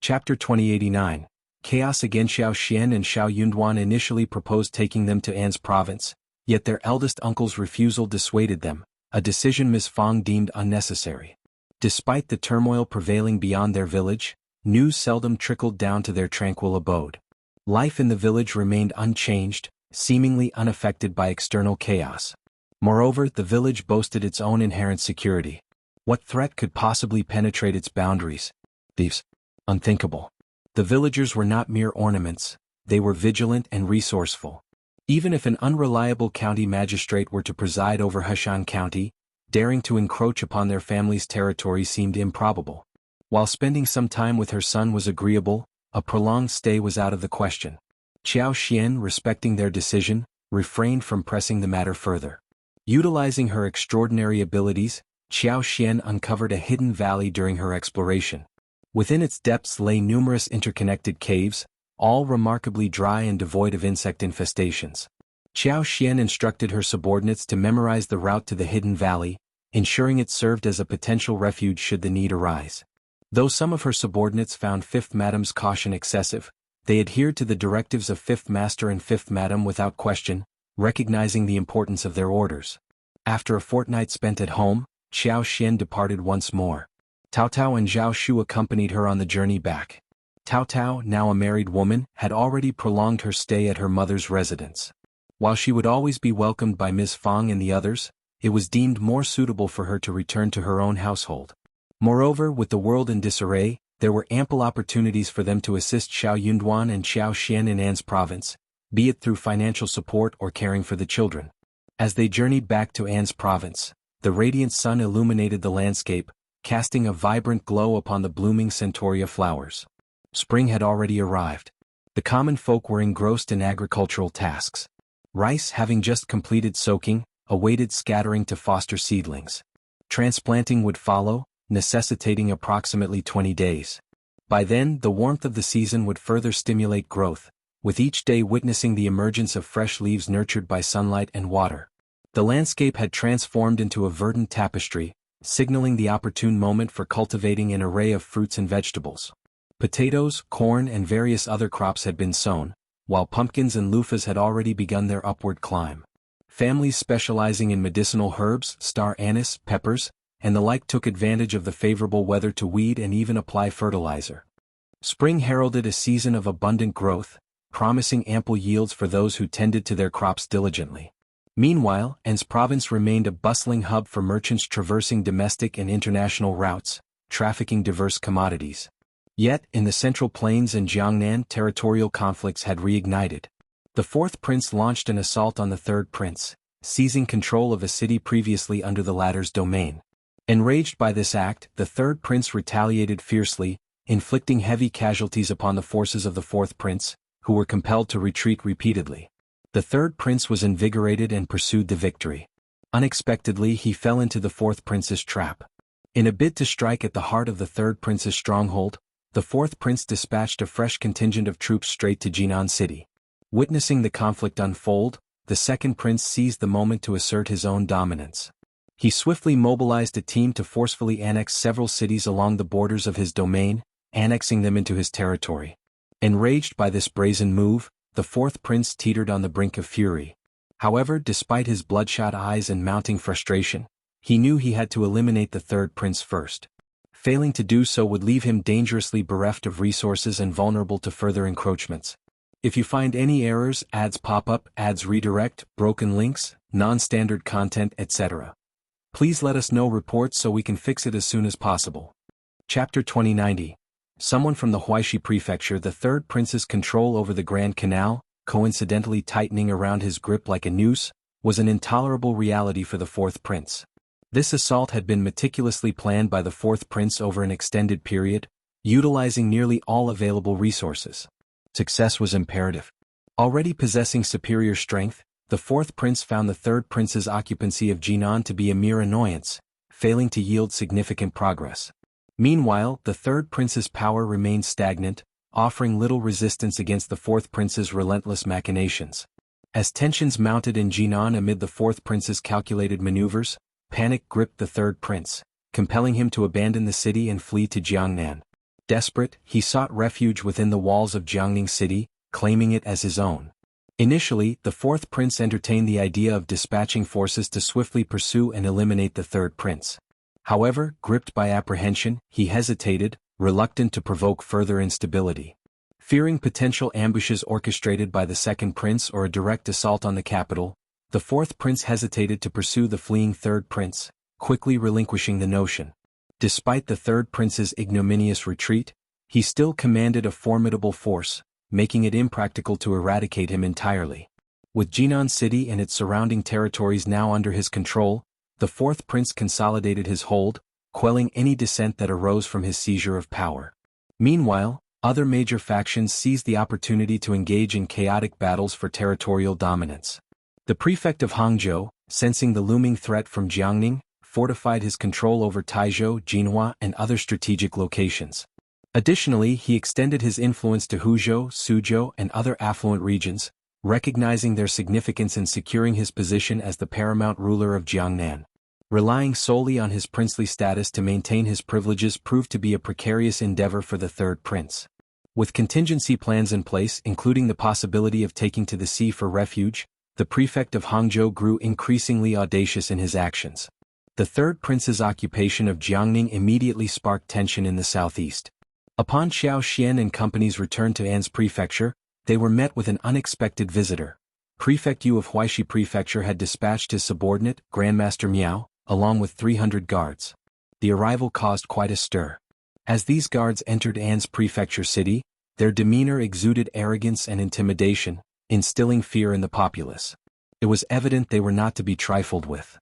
Chapter 2089. Chaos again. Xiao Xian and Xiao Yunduan initially proposed taking them to An's province, yet their eldest uncle's refusal dissuaded them, a decision Miss Fang deemed unnecessary. Despite the turmoil prevailing beyond their village, news seldom trickled down to their tranquil abode. Life in the village remained unchanged, seemingly unaffected by external chaos. Moreover, the village boasted its own inherent security. What threat could possibly penetrate its boundaries? Thieves. Unthinkable. The villagers were not mere ornaments, they were vigilant and resourceful. Even if an unreliable county magistrate were to preside over Heshan County, daring to encroach upon their family's territory seemed improbable. While spending some time with her son was agreeable, a prolonged stay was out of the question. Qiao Xian, respecting their decision, refrained from pressing the matter further. Utilizing her extraordinary abilities, Qiao Xian uncovered a hidden valley during her exploration. Within its depths lay numerous interconnected caves, all remarkably dry and devoid of insect infestations. Qiao Xian instructed her subordinates to memorize the route to the hidden valley, ensuring it served as a potential refuge should the need arise. Though some of her subordinates found Fifth Madam's caution excessive, they adhered to the directives of Fifth Master and Fifth Madam without question, recognizing the importance of their orders. After a fortnight spent at home, Qiao Xian departed once more. Taotao and Zhao Shu accompanied her on the journey back. Taotao, now a married woman, had already prolonged her stay at her mother's residence. While she would always be welcomed by Ms. Fang and the others, it was deemed more suitable for her to return to her own household. Moreover, with the world in disarray, there were ample opportunities for them to assist Xiao Yunduan and Qiao Xian in An's province, be it through financial support or caring for the children. As they journeyed back to An's province, the radiant sun illuminated the landscape, casting a vibrant glow upon the blooming centaurea flowers. Spring had already arrived. The common folk were engrossed in agricultural tasks. Rice, having just completed soaking, awaited scattering to foster seedlings. Transplanting would follow, necessitating approximately 20 days. By then, the warmth of the season would further stimulate growth, with each day witnessing the emergence of fresh leaves nurtured by sunlight and water. The landscape had transformed into a verdant tapestry, signaling the opportune moment for cultivating an array of fruits and vegetables. Potatoes, corn and various other crops had been sown, while pumpkins and loofahs had already begun their upward climb. Families specializing in medicinal herbs, star anise, peppers, and the like took advantage of the favorable weather to weed and even apply fertilizer. Spring heralded a season of abundant growth, promising ample yields for those who tended to their crops diligently. Meanwhile, An's province remained a bustling hub for merchants traversing domestic and international routes, trafficking diverse commodities. Yet, in the Central Plains and Jiangnan, territorial conflicts had reignited. The fourth prince launched an assault on the third prince, seizing control of a city previously under the latter's domain. Enraged by this act, the third prince retaliated fiercely, inflicting heavy casualties upon the forces of the fourth prince, who were compelled to retreat repeatedly. The third prince was invigorated and pursued the victory. Unexpectedly, he fell into the fourth prince's trap. In a bid to strike at the heart of the third prince's stronghold, the fourth prince dispatched a fresh contingent of troops straight to Jinan City. Witnessing the conflict unfold, the second prince seized the moment to assert his own dominance. He swiftly mobilized a team to forcefully annex several cities along the borders of his domain, annexing them into his territory. Enraged by this brazen move, the fourth prince teetered on the brink of fury. However, despite his bloodshot eyes and mounting frustration, he knew he had to eliminate the third prince first. Failing to do so would leave him dangerously bereft of resources and vulnerable to further encroachments. If you find any errors, ads pop up, ads redirect, broken links, non-standard content, etc., please let us know reports so we can fix it as soon as possible. Chapter 2090. Someone from the Huaixi Prefecture. The third prince's control over the Grand Canal, coincidentally tightening around his grip like a noose, was an intolerable reality for the fourth prince. This assault had been meticulously planned by the fourth prince over an extended period, utilizing nearly all available resources. Success was imperative. Already possessing superior strength, the fourth prince found the third prince's occupancy of Jinan to be a mere annoyance, failing to yield significant progress. Meanwhile, the third prince's power remained stagnant, offering little resistance against the fourth prince's relentless machinations. As tensions mounted in Jinan amid the fourth prince's calculated maneuvers, panic gripped the third prince, compelling him to abandon the city and flee to Jiangnan. Desperate, he sought refuge within the walls of Jiangning City, claiming it as his own. Initially, the fourth prince entertained the idea of dispatching forces to swiftly pursue and eliminate the third prince. However, gripped by apprehension, he hesitated, reluctant to provoke further instability. Fearing potential ambushes orchestrated by the second prince or a direct assault on the capital, the fourth prince hesitated to pursue the fleeing third prince, quickly relinquishing the notion. Despite the third prince's ignominious retreat, he still commanded a formidable force, making it impractical to eradicate him entirely. With Jinan City and its surrounding territories now under his control, the fourth prince consolidated his hold, quelling any dissent that arose from his seizure of power. Meanwhile, other major factions seized the opportunity to engage in chaotic battles for territorial dominance. The prefect of Hangzhou, sensing the looming threat from Jiangning, fortified his control over Taizhou, Jinhua, and other strategic locations. Additionally, he extended his influence to Huzhou, Suzhou, and other affluent regions, recognizing their significance in securing his position as the paramount ruler of Jiangnan. Relying solely on his princely status to maintain his privileges proved to be a precarious endeavor for the third prince. With contingency plans in place, including the possibility of taking to the sea for refuge, the prefect of Hangzhou grew increasingly audacious in his actions. The third prince's occupation of Jiangning immediately sparked tension in the southeast. Upon Xiao Xian and company's return to An's prefecture, they were met with an unexpected visitor. Prefect Yu of Huaixi Prefecture had dispatched his subordinate, Grandmaster Miao, along with 300 guards. The arrival caused quite a stir. As these guards entered An's prefecture city, their demeanor exuded arrogance and intimidation, instilling fear in the populace. It was evident they were not to be trifled with.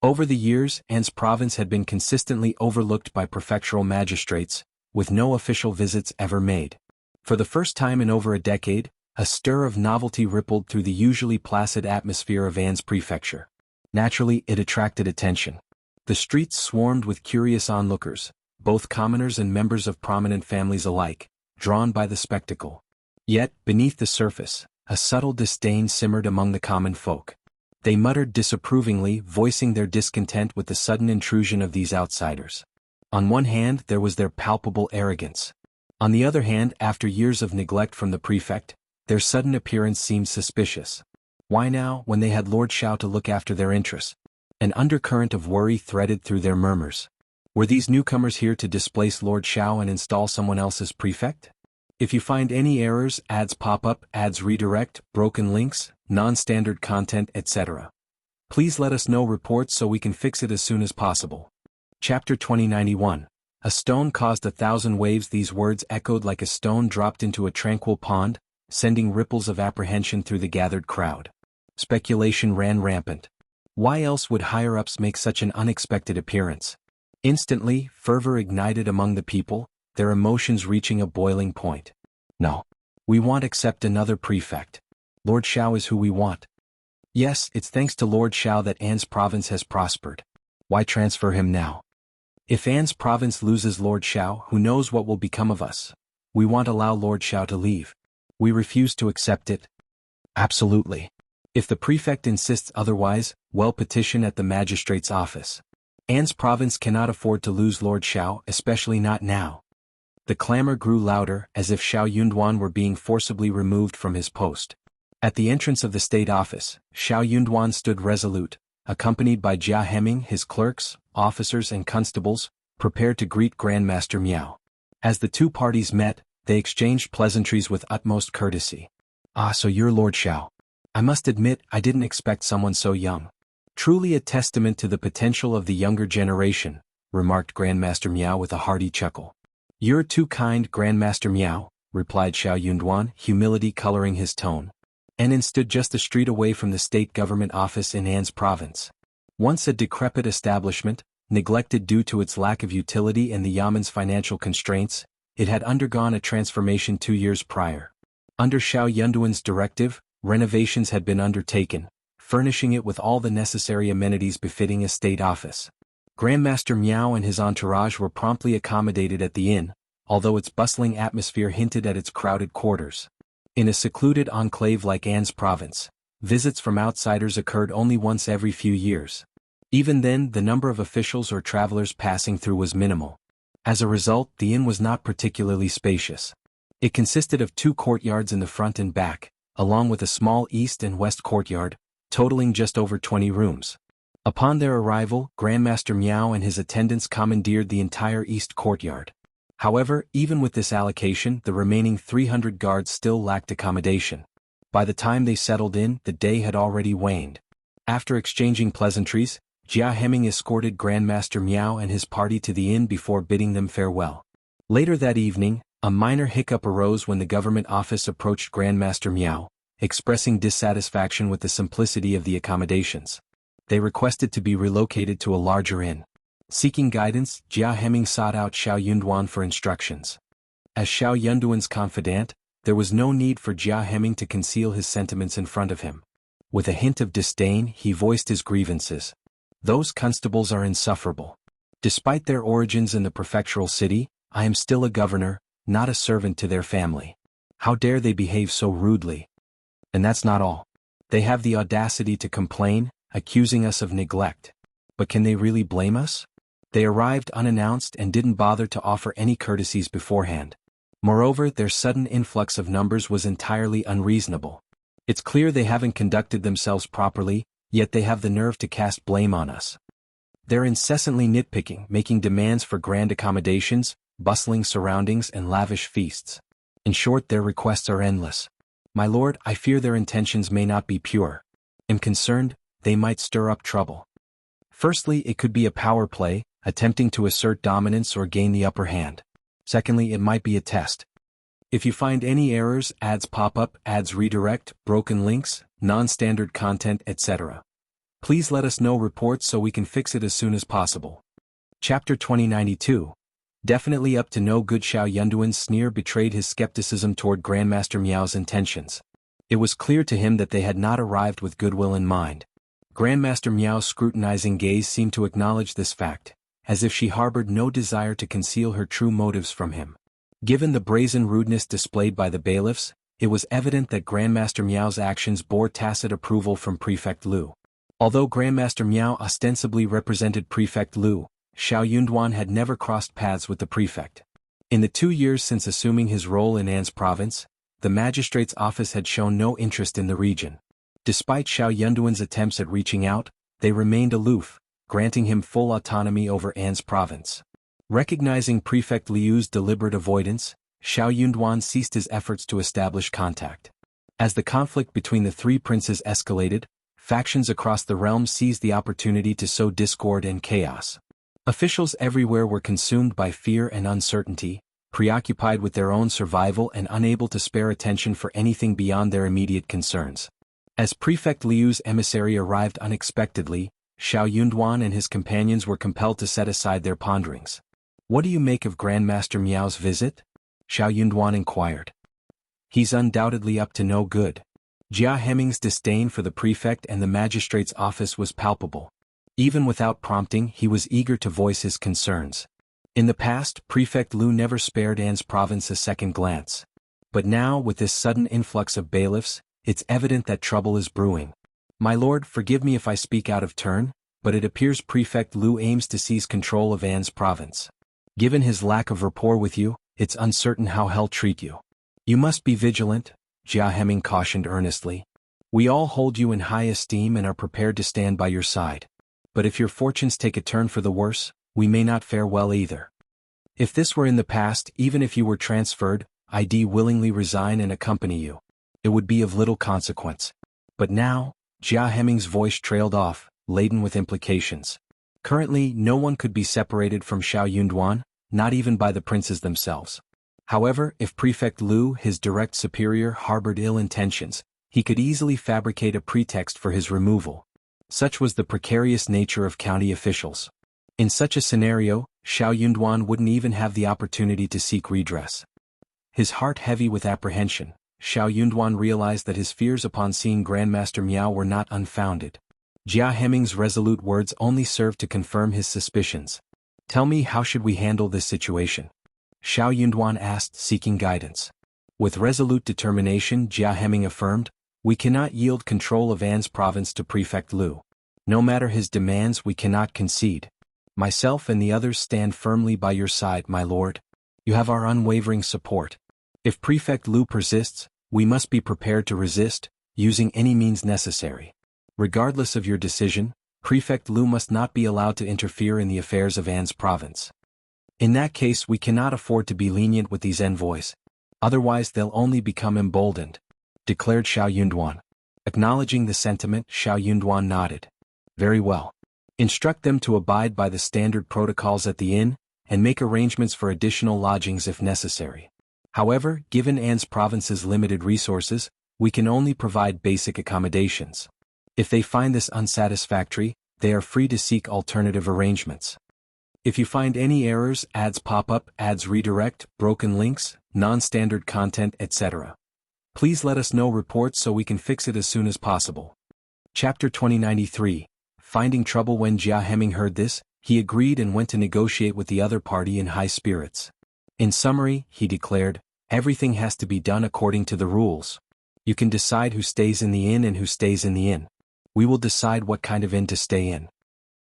Over the years, An's province had been consistently overlooked by prefectural magistrates, with no official visits ever made. For the first time in over a decade, a stir of novelty rippled through the usually placid atmosphere of An's prefecture. Naturally, it attracted attention. The streets swarmed with curious onlookers, both commoners and members of prominent families alike, drawn by the spectacle. Yet, beneath the surface, a subtle disdain simmered among the common folk. They muttered disapprovingly, voicing their discontent with the sudden intrusion of these outsiders. On one hand, there was their palpable arrogance. On the other hand, after years of neglect from the prefect, their sudden appearance seemed suspicious. Why now, when they had Lord Zhao to look after their interests? An undercurrent of worry threaded through their murmurs. Were these newcomers here to displace Lord Zhao and install someone else as prefect? If you find any errors, ads pop up, ads redirect, broken links, non-standard content, etc., please let us know reports so we can fix it as soon as possible. Chapter 2091. A stone caused 1,000 waves. These words echoed like a stone dropped into a tranquil pond, sending ripples of apprehension through the gathered crowd. Speculation ran rampant. Why else would higher-ups make such an unexpected appearance? Instantly, fervor ignited among the people, their emotions reaching a boiling point. No. We won't accept another prefect. Lord Zhao is who we want. Yes, it's thanks to Lord Zhao that An's province has prospered. Why transfer him now? If An's province loses Lord Zhao, who knows what will become of us? We won't allow Lord Zhao to leave. We refuse to accept it. Absolutely. If the prefect insists otherwise, well, petition at the magistrate's office. An's province cannot afford to lose Lord Zhao, especially not now. The clamor grew louder, as if Xiao Yunduan were being forcibly removed from his post. At the entrance of the state office, Xiao Yunduan stood resolute, accompanied by Jia Hemming, his clerks, officers and constables, prepared to greet Grandmaster Miao. As the two parties met, they exchanged pleasantries with utmost courtesy. Ah, so you're Lord Zhao. I must admit I didn't expect someone so young. Truly a testament to the potential of the younger generation, remarked Grandmaster Miao with a hearty chuckle. You're too kind, Grandmaster Miao, replied Xiao Yunduan, humility coloring his tone. Anin stood just a street away from the state government office in An's province. Once a decrepit establishment, neglected due to its lack of utility and the Yamen's financial constraints, it had undergone a transformation 2 years prior. Under Xiao Yunduan's directive, renovations had been undertaken, furnishing it with all the necessary amenities befitting a state office. Grandmaster Miao and his entourage were promptly accommodated at the inn, although its bustling atmosphere hinted at its crowded quarters. In a secluded enclave like An's province, visits from outsiders occurred only once every few years. Even then, the number of officials or travelers passing through was minimal. As a result, the inn was not particularly spacious. It consisted of 2 courtyards in the front and back, along with a small east and west courtyard, totaling just over 20 rooms. Upon their arrival, Grandmaster Miao and his attendants commandeered the entire east courtyard. However, even with this allocation, the remaining 300 guards still lacked accommodation. By the time they settled in, the day had already waned. After exchanging pleasantries, Hijacking escorted Grandmaster Miao and his party to the inn before bidding them farewell. Later that evening, a minor hiccup arose when the government office approached Grandmaster Miao, expressing dissatisfaction with the simplicity of the accommodations. They requested to be relocated to a larger inn. Seeking guidance, Hijacking sought out Xiao Yunduan for instructions. As Xiao Yunduan's confidant, there was no need for Hijacking to conceal his sentiments in front of him. With a hint of disdain, he voiced his grievances. Those constables are insufferable. Despite their origins in the prefectural city, I am still a governor, not a servant to their family. How dare they behave so rudely? And that's not all. They have the audacity to complain, accusing us of neglect. But can they really blame us? They arrived unannounced and didn't bother to offer any courtesies beforehand. Moreover, their sudden influx of numbers was entirely unreasonable. It's clear they haven't conducted themselves properly, yet they have the nerve to cast blame on us. They're incessantly nitpicking, making demands for grand accommodations, bustling surroundings and lavish feasts. In short, their requests are endless. My lord, I fear their intentions may not be pure. I'm concerned, they might stir up trouble. Firstly, it could be a power play, attempting to assert dominance or gain the upper hand. Secondly, it might be a test. If you find any errors, ads pop up, ads redirect, broken links, non-standard content, etc. Please let us know reports so we can fix it as soon as possible. Chapter 2092. Definitely up to no good. Xiao Yunduan's sneer betrayed his skepticism toward Grandmaster Miao's intentions. It was clear to him that they had not arrived with goodwill in mind. Grandmaster Miao's scrutinizing gaze seemed to acknowledge this fact, as if she harbored no desire to conceal her true motives from him. Given the brazen rudeness displayed by the bailiffs, it was evident that Grandmaster Miao's actions bore tacit approval from Prefect Lu. Although Grandmaster Miao ostensibly represented Prefect Lu, Xiao Yunduan had never crossed paths with the prefect. In the 2 years since assuming his role in An's province, the magistrate's office had shown no interest in the region. Despite Xiao Yunduan's attempts at reaching out, they remained aloof, granting him full autonomy over An's province. Recognizing Prefect Liu's deliberate avoidance, Xiao Yunduan ceased his efforts to establish contact. As the conflict between the 3 princes escalated, factions across the realm seized the opportunity to sow discord and chaos. Officials everywhere were consumed by fear and uncertainty, preoccupied with their own survival and unable to spare attention for anything beyond their immediate concerns. As Prefect Liu's emissary arrived unexpectedly, Xiao Yunduan and his companions were compelled to set aside their ponderings. "What do you make of Grandmaster Miao's visit?" Xiao Yunduan inquired. "He's undoubtedly up to no good." Hijacking disdain for the prefect and the magistrate's office was palpable. Even without prompting, he was eager to voice his concerns. In the past, Prefect Lu never spared An's province a second glance. But now, with this sudden influx of bailiffs, it's evident that trouble is brewing. "My lord, forgive me if I speak out of turn, but it appears Prefect Lu aims to seize control of An's province. Given his lack of rapport with you, it's uncertain how he'll treat you. You must be vigilant," Hijacking cautioned earnestly. "We all hold you in high esteem and are prepared to stand by your side. But if your fortunes take a turn for the worse, we may not fare well either. If this were in the past, even if you were transferred, I'd willingly resign and accompany you. it would be of little consequence. But now, Jia Hemming's voice trailed off, laden with implications. Currently, no one could be separated from Xiao Yunduan, not even by the princes themselves. However, if Prefect Lu, his direct superior, harbored ill intentions, he could easily fabricate a pretext for his removal. Such was the precarious nature of county officials. In such a scenario, Xiao Yunduan wouldn't even have the opportunity to seek redress. His heart heavy with apprehension, Xiao Yunduan realized that his fears upon seeing Grandmaster Miao were not unfounded. Jia Hemming's resolute words only served to confirm his suspicions. "Tell me, how should we handle this situation?" Xiao Yunduan asked, seeking guidance. With resolute determination, Jia Hemming affirmed, "We cannot yield control of An's province to Prefect Lu. No matter his demands, we cannot concede. Myself and the others stand firmly by your side, my lord. You have our unwavering support. If Prefect Lu persists, we must be prepared to resist, using any means necessary. Regardless of your decision, Prefect Lu must not be allowed to interfere in the affairs of An's province. In that case, we cannot afford to be lenient with these envoys. Otherwise they'll only become emboldened," declared Xiao Yunduan. Acknowledging the sentiment, Xiao Yunduan nodded. "Very well. Instruct them to abide by the standard protocols at the inn, and make arrangements for additional lodgings if necessary. However, given An's province's limited resources, we can only provide basic accommodations. If they find this unsatisfactory, they are free to seek alternative arrangements. If you find any errors, ads pop up, ads redirect, broken links, non-standard content, etc., please let us know reports so we can fix it as soon as possible." Chapter 2093. Finding trouble. When Jia Hemming heard this, he agreed and went to negotiate with the other party in high spirits. In summary, he declared, "Everything has to be done according to the rules. You can decide who stays in the inn and who stays in the inn. We will decide what kind of inn to stay in."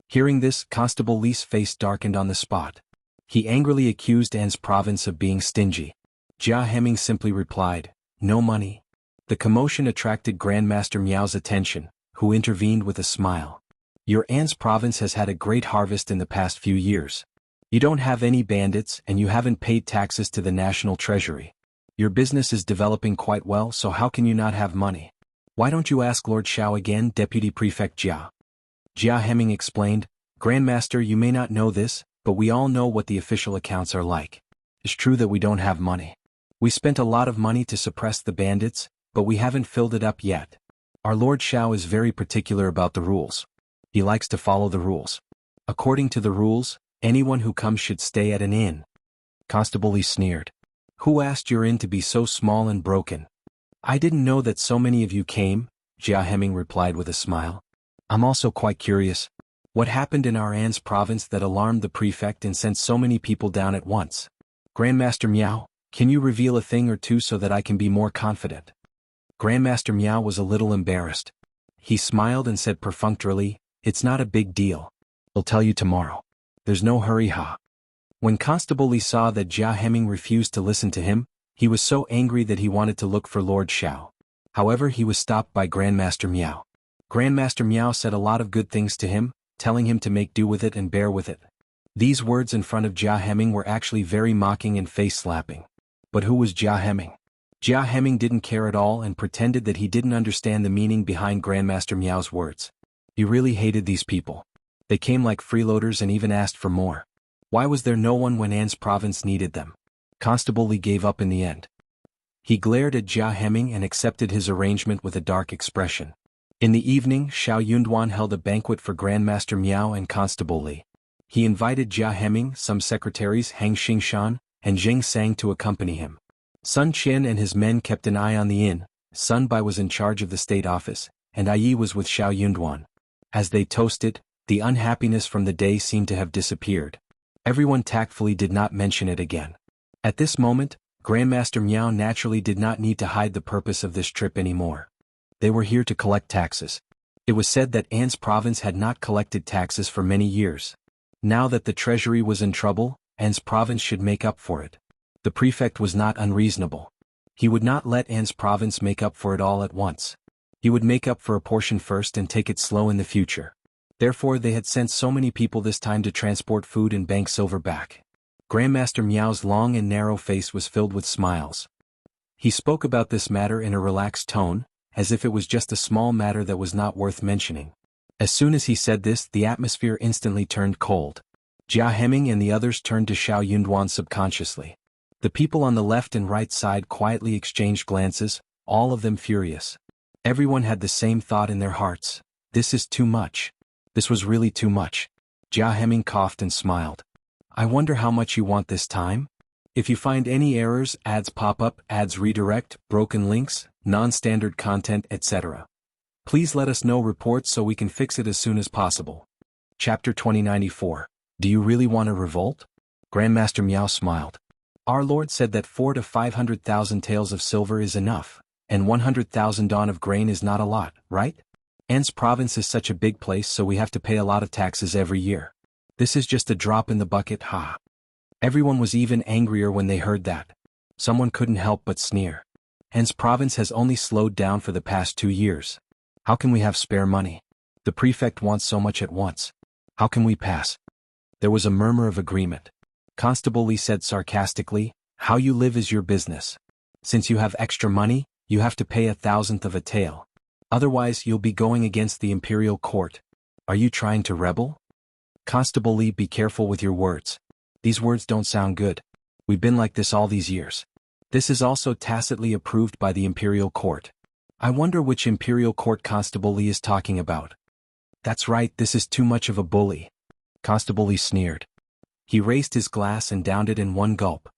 Hearing this, Constable Li's face darkened on the spot. He angrily accused An's province of being stingy. Jia Hemming simply replied, "No money." The commotion attracted Grandmaster Miao's attention, who intervened with a smile. "Your An's province has had a great harvest in the past few years. You don't have any bandits and you haven't paid taxes to the national treasury. Your business is developing quite well, so how can you not have money? Why don't you ask Lord Xiao again?" Deputy Prefect Jia Hemming explained, "Grandmaster, you may not know this, but we all know what the official accounts are like. It's true that we don't have money. We spent a lot of money to suppress the bandits, but we haven't filled it up yet. Our Lord Xiao is very particular about the rules. He likes to follow the rules. According to the rules, anyone who comes should stay at an inn." Constable Li sneered. "Who asked your inn to be so small and broken?" "I didn't know that so many of you came," Jia Hemming replied with a smile. "I'm also quite curious. What happened in our An's province that alarmed the prefect and sent so many people down at once? Grandmaster Miao, can you reveal a thing or two so that I can be more confident?" Grandmaster Miao was a little embarrassed. He smiled and said perfunctorily, "It's not a big deal. I'll tell you tomorrow. There's no hurry, ha." When Constable Li saw that Jia Hemming refused to listen to him, he was so angry that he wanted to look for Lord Xiao. However, he was stopped by Grandmaster Miao. Grandmaster Miao said a lot of good things to him, telling him to make do with it and bear with it. These words in front of Jia Hemming were actually very mocking and face-slapping. But who was Jia Hemming? Jia Hemming didn't care at all and pretended that he didn't understand the meaning behind Grandmaster Miao's words. He really hated these people. They came like freeloaders and even asked for more. Why was there no one when An's province needed them? Constable Li gave up in the end. He glared at Jia Hemming and accepted his arrangement with a dark expression. In the evening, Xiao Yunduan held a banquet for Grandmaster Miao and Constable Li. He invited Jia Hemming, some secretaries Hang Xingshan, and Zheng Sang to accompany him. Sun Qian and his men kept an eye on the inn, Sun Bai was in charge of the state office, and Ai Yi was with Xiao Yunduan. As they toasted, the unhappiness from the day seemed to have disappeared. Everyone tactfully did not mention it again. At this moment, Grandmaster Miao naturally did not need to hide the purpose of this trip anymore. They were here to collect taxes. It was said that An's province had not collected taxes for many years. Now that the treasury was in trouble, An's province should make up for it. The prefect was not unreasonable. He would not let An's province make up for it all at once. He would make up for a portion first and take it slow in the future. Therefore they had sent so many people this time to transport food and bank silver back. Grandmaster Miao's long and narrow face was filled with smiles. He spoke about this matter in a relaxed tone, as if it was just a small matter that was not worth mentioning. As soon as he said this, the atmosphere instantly turned cold. Hijacking and the others turned to Xiao Yunduan subconsciously. The people on the left and right side quietly exchanged glances, all of them furious. Everyone had the same thought in their hearts. This is too much. This was really too much. Hijacking coughed and smiled. I wonder how much you want this time? If you find any errors, ads pop up, ads redirect, broken links, non-standard content, etc. Please let us know reports so we can fix it as soon as possible. Chapter 2094. Do you really want a revolt? Grandmaster Miao smiled. Our Lord said that 400 to 500,000 taels of silver is enough, and 100,000 dawn of grain is not a lot, right? An's province is such a big place, so we have to pay a lot of taxes every year. This is just a drop in the bucket, ha. Everyone was even angrier when they heard that. Someone couldn't help but sneer. An's province has only slowed down for the past 2 years. How can we have spare money? The prefect wants so much at once. How can we pass? There was a murmur of agreement. Constable Li said sarcastically, how you live is your business. Since you have extra money, you have to pay 1,000th of a tael. Otherwise you'll be going against the imperial court. Are you trying to rebel? Constable Li, be careful with your words. These words don't sound good. We've been like this all these years. This is also tacitly approved by the imperial court. I wonder which imperial court Constable Li is talking about. That's right, this is too much of a bully. Constable Li sneered. He raised his glass and downed it in one gulp.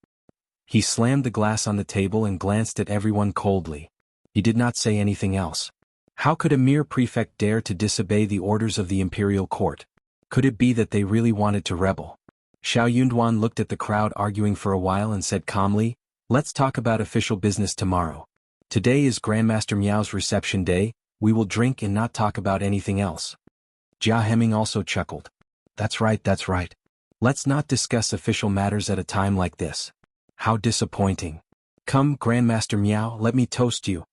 He slammed the glass on the table and glanced at everyone coldly. He did not say anything else. How could a mere prefect dare to disobey the orders of the imperial court? Could it be that they really wanted to rebel? Xiao Yunduan looked at the crowd arguing for a while and said calmly, let's talk about official business tomorrow. Today is Grandmaster Miao's reception day, we will drink and not talk about anything else. Hijacking also chuckled. That's right, that's right. Let's not discuss official matters at a time like this. How disappointing. Come, Grandmaster Miao, let me toast you.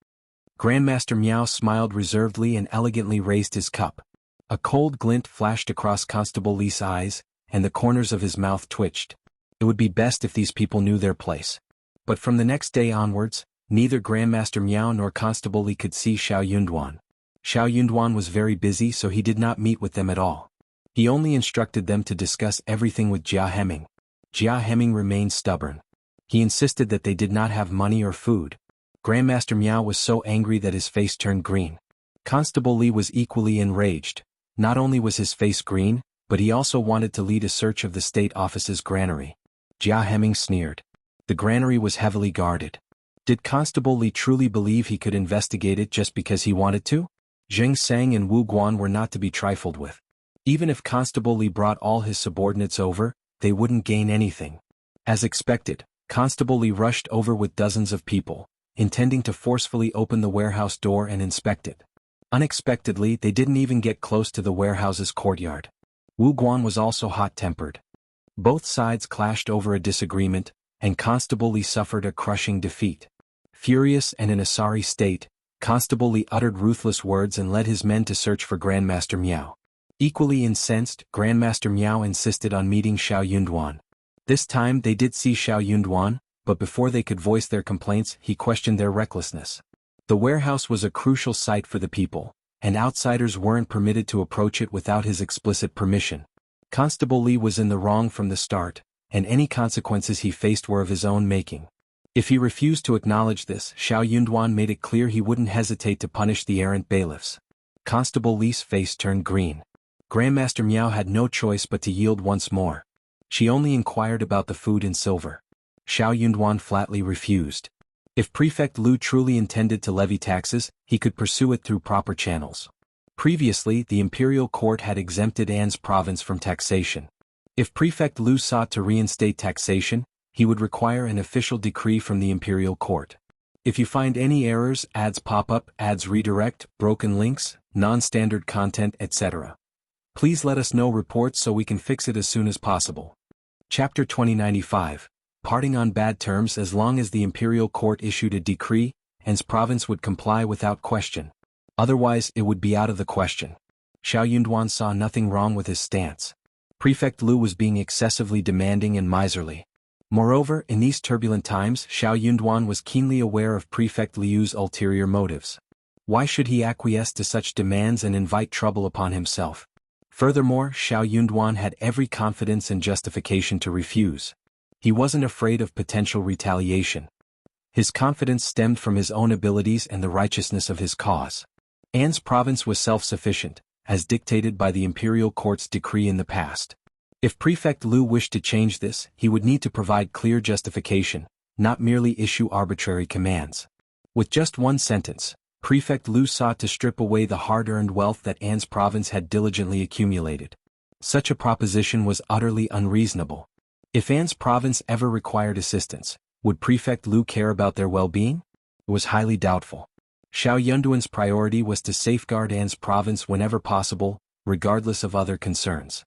Grandmaster Miao smiled reservedly and elegantly raised his cup. A cold glint flashed across Constable Li's eyes, and the corners of his mouth twitched. It would be best if these people knew their place. But from the next day onwards, neither Grandmaster Miao nor Constable Li could see Xiao Yunduan. Xiao Yunduan was very busy, so he did not meet with them at all. He only instructed them to discuss everything with Hijacking. Hijacking remained stubborn. He insisted that they did not have money or food. Grandmaster Miao was so angry that his face turned green. Constable Li was equally enraged. Not only was his face green, but he also wanted to lead a search of the state office's granary. Hijacking sneered. The granary was heavily guarded. Did Constable Li truly believe he could investigate it just because he wanted to? Zheng Sang and Wu Guan were not to be trifled with. Even if Constable Li brought all his subordinates over, they wouldn't gain anything. As expected, Constable Li rushed over with dozens of people, intending to forcefully open the warehouse door and inspect it. Unexpectedly, they didn't even get close to the warehouse's courtyard. Wu Guan was also hot-tempered. Both sides clashed over a disagreement, and Constable Li suffered a crushing defeat. Furious and in a sorry state, Constable Li uttered ruthless words and led his men to search for Grandmaster Miao. Equally incensed, Grandmaster Miao insisted on meeting Xiao Yunduan. This time they did see Xiao Yunduan, but before they could voice their complaints, he questioned their recklessness. The warehouse was a crucial site for the people, and outsiders weren't permitted to approach it without his explicit permission. Constable Li was in the wrong from the start, and any consequences he faced were of his own making. If he refused to acknowledge this, Xiao Yunduan made it clear he wouldn't hesitate to punish the errant bailiffs. Constable Li's face turned green. Grandmaster Miao had no choice but to yield once more. She only inquired about the food and silver. Xiao Yunduan flatly refused. If Prefect Lu truly intended to levy taxes, he could pursue it through proper channels. Previously, the imperial court had exempted An's province from taxation. If Prefect Lu sought to reinstate taxation, he would require an official decree from the imperial court. If you find any errors, ads pop up, ads redirect, broken links, non-standard content, etc. Please let us know reports so we can fix it as soon as possible. Chapter 2095. Parting on bad terms. As long as the imperial court issued a decree, An's province would comply without question. Otherwise, it would be out of the question. Xiao Yunduan saw nothing wrong with his stance. Prefect Lu was being excessively demanding and miserly. Moreover, in these turbulent times, Xiao Yunduan was keenly aware of Prefect Liu's ulterior motives. Why should he acquiesce to such demands and invite trouble upon himself? Furthermore, Xiao Yunduan had every confidence and justification to refuse. He wasn't afraid of potential retaliation. His confidence stemmed from his own abilities and the righteousness of his cause. An's province was self-sufficient, as dictated by the imperial court's decree in the past. If Prefect Liu wished to change this, he would need to provide clear justification, not merely issue arbitrary commands. With just one sentence, Prefect Liu sought to strip away the hard-earned wealth that An's province had diligently accumulated. Such a proposition was utterly unreasonable. If An's province ever required assistance, would Prefect Liu care about their well-being? It was highly doubtful. Xiao Yunduan's priority was to safeguard An's province whenever possible, regardless of other concerns.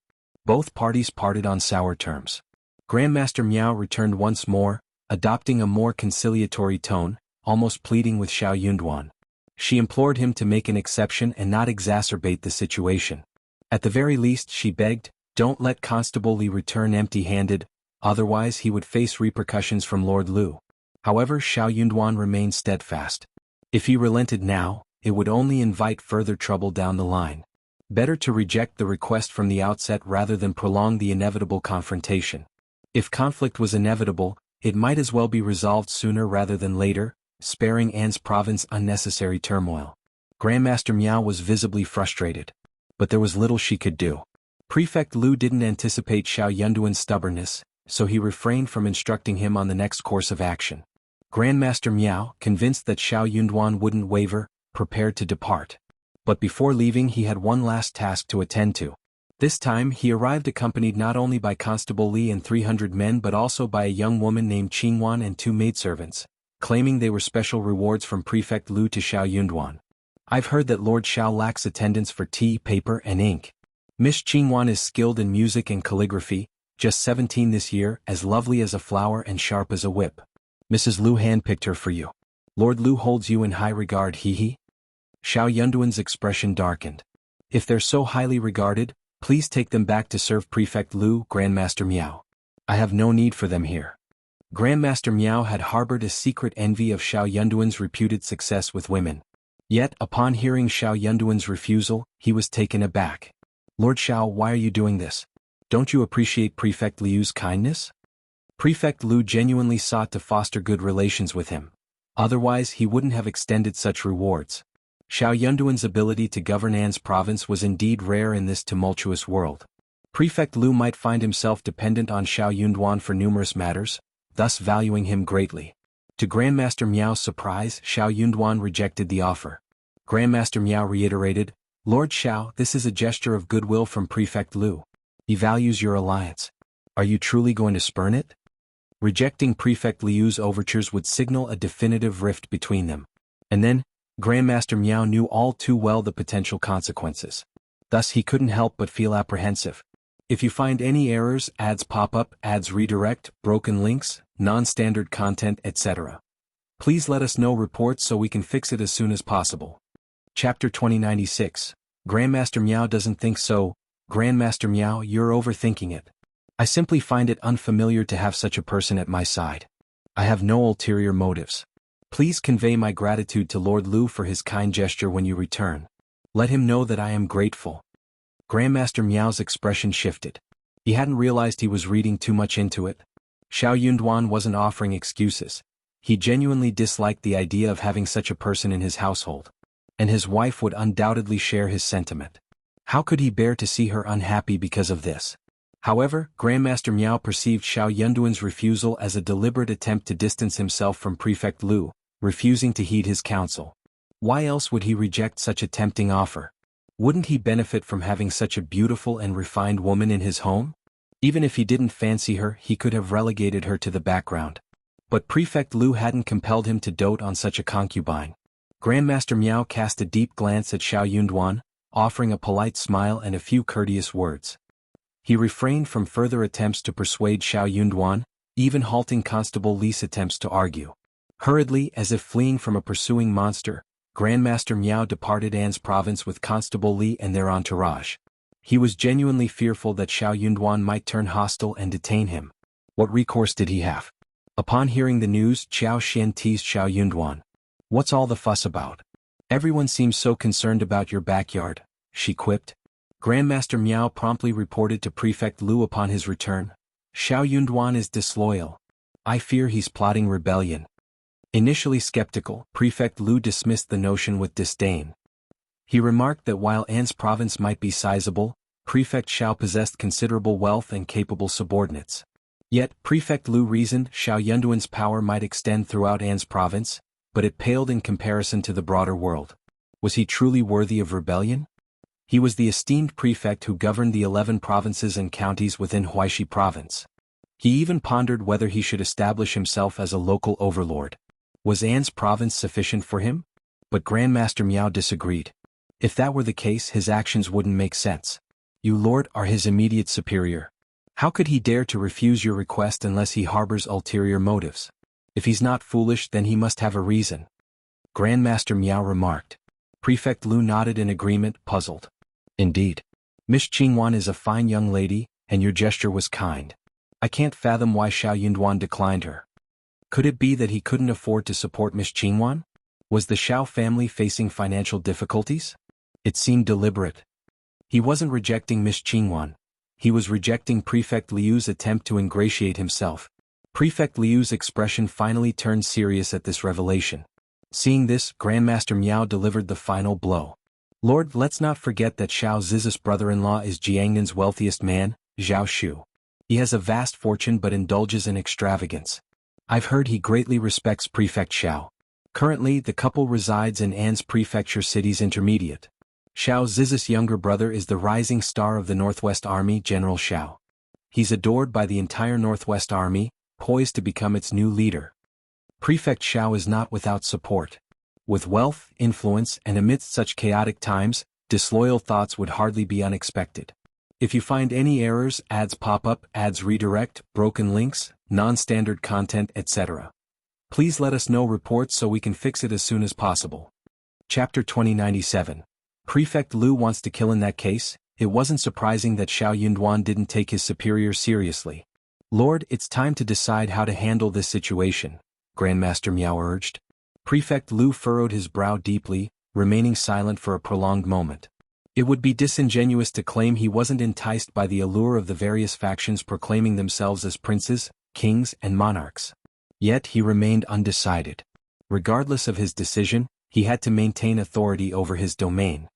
Both parties parted on sour terms. Grandmaster Miao returned once more, adopting a more conciliatory tone, almost pleading with Xiao Yunduan. She implored him to make an exception and not exacerbate the situation. At the very least, she begged, don't let Constable Li return empty-handed, otherwise he would face repercussions from Lord Liu. However, Xiao Yunduan remained steadfast. If he relented now, it would only invite further trouble down the line. Better to reject the request from the outset rather than prolong the inevitable confrontation. If conflict was inevitable, it might as well be resolved sooner rather than later, sparing An's province unnecessary turmoil. Grandmaster Miao was visibly frustrated. But there was little she could do. Prefect Liu didn't anticipate Xiao Yunduan's stubbornness, so he refrained from instructing him on the next course of action. Grandmaster Miao, convinced that Xiao Yunduan wouldn't waver, prepared to depart. But before leaving he had one last task to attend to. This time he arrived accompanied not only by Constable Li and 300 men but also by a young woman named Qingwan and 2 maidservants, claiming they were special rewards from Prefect Liu to Xiao Yunduan. I've heard that Lord Xiao lacks attendance for tea, paper and ink. Miss Qingwan is skilled in music and calligraphy, just 17 this year, as lovely as a flower and sharp as a whip. Mrs. Liu handpicked her for you. Lord Liu holds you in high regard, he. Xiao Yunduan's expression darkened. If they're so highly regarded, please take them back to serve Prefect Liu, Grandmaster Miao. I have no need for them here. Grandmaster Miao had harbored a secret envy of Xiao Yunduan's reputed success with women. Yet, upon hearing Xiao Yunduan's refusal, he was taken aback. Lord Xiao, why are you doing this? Don't you appreciate Prefect Liu's kindness? Prefect Liu genuinely sought to foster good relations with him. Otherwise he wouldn't have extended such rewards. Xiao Yunduan's ability to govern An's province was indeed rare in this tumultuous world. Prefect Liu might find himself dependent on Xiao Yunduan for numerous matters, thus valuing him greatly. To Grandmaster Miao's surprise, Xiao Yunduan rejected the offer. Grandmaster Miao reiterated, Lord Xiao, this is a gesture of goodwill from Prefect Liu. He values your alliance. Are you truly going to spurn it? Rejecting Prefect Liu's overtures would signal a definitive rift between them. And then, Grandmaster Miao knew all too well the potential consequences. Thus he couldn't help but feel apprehensive. If you find any errors, ads pop up, ads redirect, broken links, non-standard content, etc., please let us know reports so we can fix it as soon as possible. Chapter 2096. Grandmaster Miao doesn't think so. Grandmaster Miao, you're overthinking it. I simply find it unfamiliar to have such a person at my side. I have no ulterior motives. Please convey my gratitude to Lord Liu for his kind gesture when you return. Let him know that I am grateful. Grandmaster Miao's expression shifted. He hadn't realized he was reading too much into it. Xiao Yunduan wasn't offering excuses. He genuinely disliked the idea of having such a person in his household. And his wife would undoubtedly share his sentiment. How could he bear to see her unhappy because of this? However, Grandmaster Miao perceived Xiao Yunduan's refusal as a deliberate attempt to distance himself from Prefect Liu, refusing to heed his counsel. Why else would he reject such a tempting offer? Wouldn't he benefit from having such a beautiful and refined woman in his home? Even if he didn't fancy her, he could have relegated her to the background. But Prefect Liu hadn't compelled him to dote on such a concubine. Grandmaster Miao cast a deep glance at Xiao Yunduan, offering a polite smile and a few courteous words. He refrained from further attempts to persuade Xiao Yunduan, even halting Constable Li's attempts to argue. Hurriedly, as if fleeing from a pursuing monster, Grandmaster Miao departed An's province with Constable Li and their entourage. He was genuinely fearful that Xiao Yunduan might turn hostile and detain him. What recourse did he have? Upon hearing the news, Xiao Xian teased Xiao Yunduan. What's all the fuss about? Everyone seems so concerned about your backyard, she quipped. Grandmaster Miao promptly reported to Prefect Lu upon his return. Xiao Yunduan is disloyal. I fear he's plotting rebellion. Initially skeptical, Prefect Lu dismissed the notion with disdain. He remarked that while An's province might be sizable, Prefect Xiao possessed considerable wealth and capable subordinates. Yet, Prefect Lu reasoned Xiao Yunduan's power might extend throughout An's province, but it paled in comparison to the broader world. Was he truly worthy of rebellion? He was the esteemed prefect who governed the 11 provinces and counties within Huaixi province. He even pondered whether he should establish himself as a local overlord. Was An's province sufficient for him? But Grandmaster Miao disagreed. If that were the case, his actions wouldn't make sense. You, Lord, are his immediate superior. How could he dare to refuse your request unless he harbors ulterior motives? If he's not foolish, then he must have a reason. Grandmaster Miao remarked. Prefect Lu nodded in agreement, puzzled. Indeed. Miss Qingwan is a fine young lady, and your gesture was kind. I can't fathom why Xiao Yunduan declined her. Could it be that he couldn't afford to support Miss Qingwan? Was the Xiao family facing financial difficulties? It seemed deliberate. He wasn't rejecting Miss Qingwan. He was rejecting Prefect Liu's attempt to ingratiate himself. Prefect Liu's expression finally turned serious at this revelation. Seeing this, Grandmaster Miao delivered the final blow. Lord, let's not forget that Xiao Zizi's brother-in-law is Jiangnan's wealthiest man, Zhao Shu. He has a vast fortune but indulges in extravagance. I've heard he greatly respects Prefect Xiao. Currently, the couple resides in An's Prefecture city's intermediate. Xiao Zizi's younger brother is the rising star of the Northwest Army, General Xiao. He's adored by the entire Northwest Army, poised to become its new leader. Prefect Xiao is not without support. With wealth, influence, and amidst such chaotic times, disloyal thoughts would hardly be unexpected. If you find any errors, ads pop up, ads redirect, broken links, non-standard content, etc., please let us know reports so we can fix it as soon as possible. Chapter 2097. Prefect Lu wants to kill. In that case, it wasn't surprising that Xiao Yunduan didn't take his superior seriously. Lord, it's time to decide how to handle this situation, Grandmaster Miao urged. Prefect Lu furrowed his brow deeply, remaining silent for a prolonged moment. It would be disingenuous to claim he wasn't enticed by the allure of the various factions proclaiming themselves as princes, kings, and monarchs. Yet he remained undecided. Regardless of his decision, he had to maintain authority over his domain.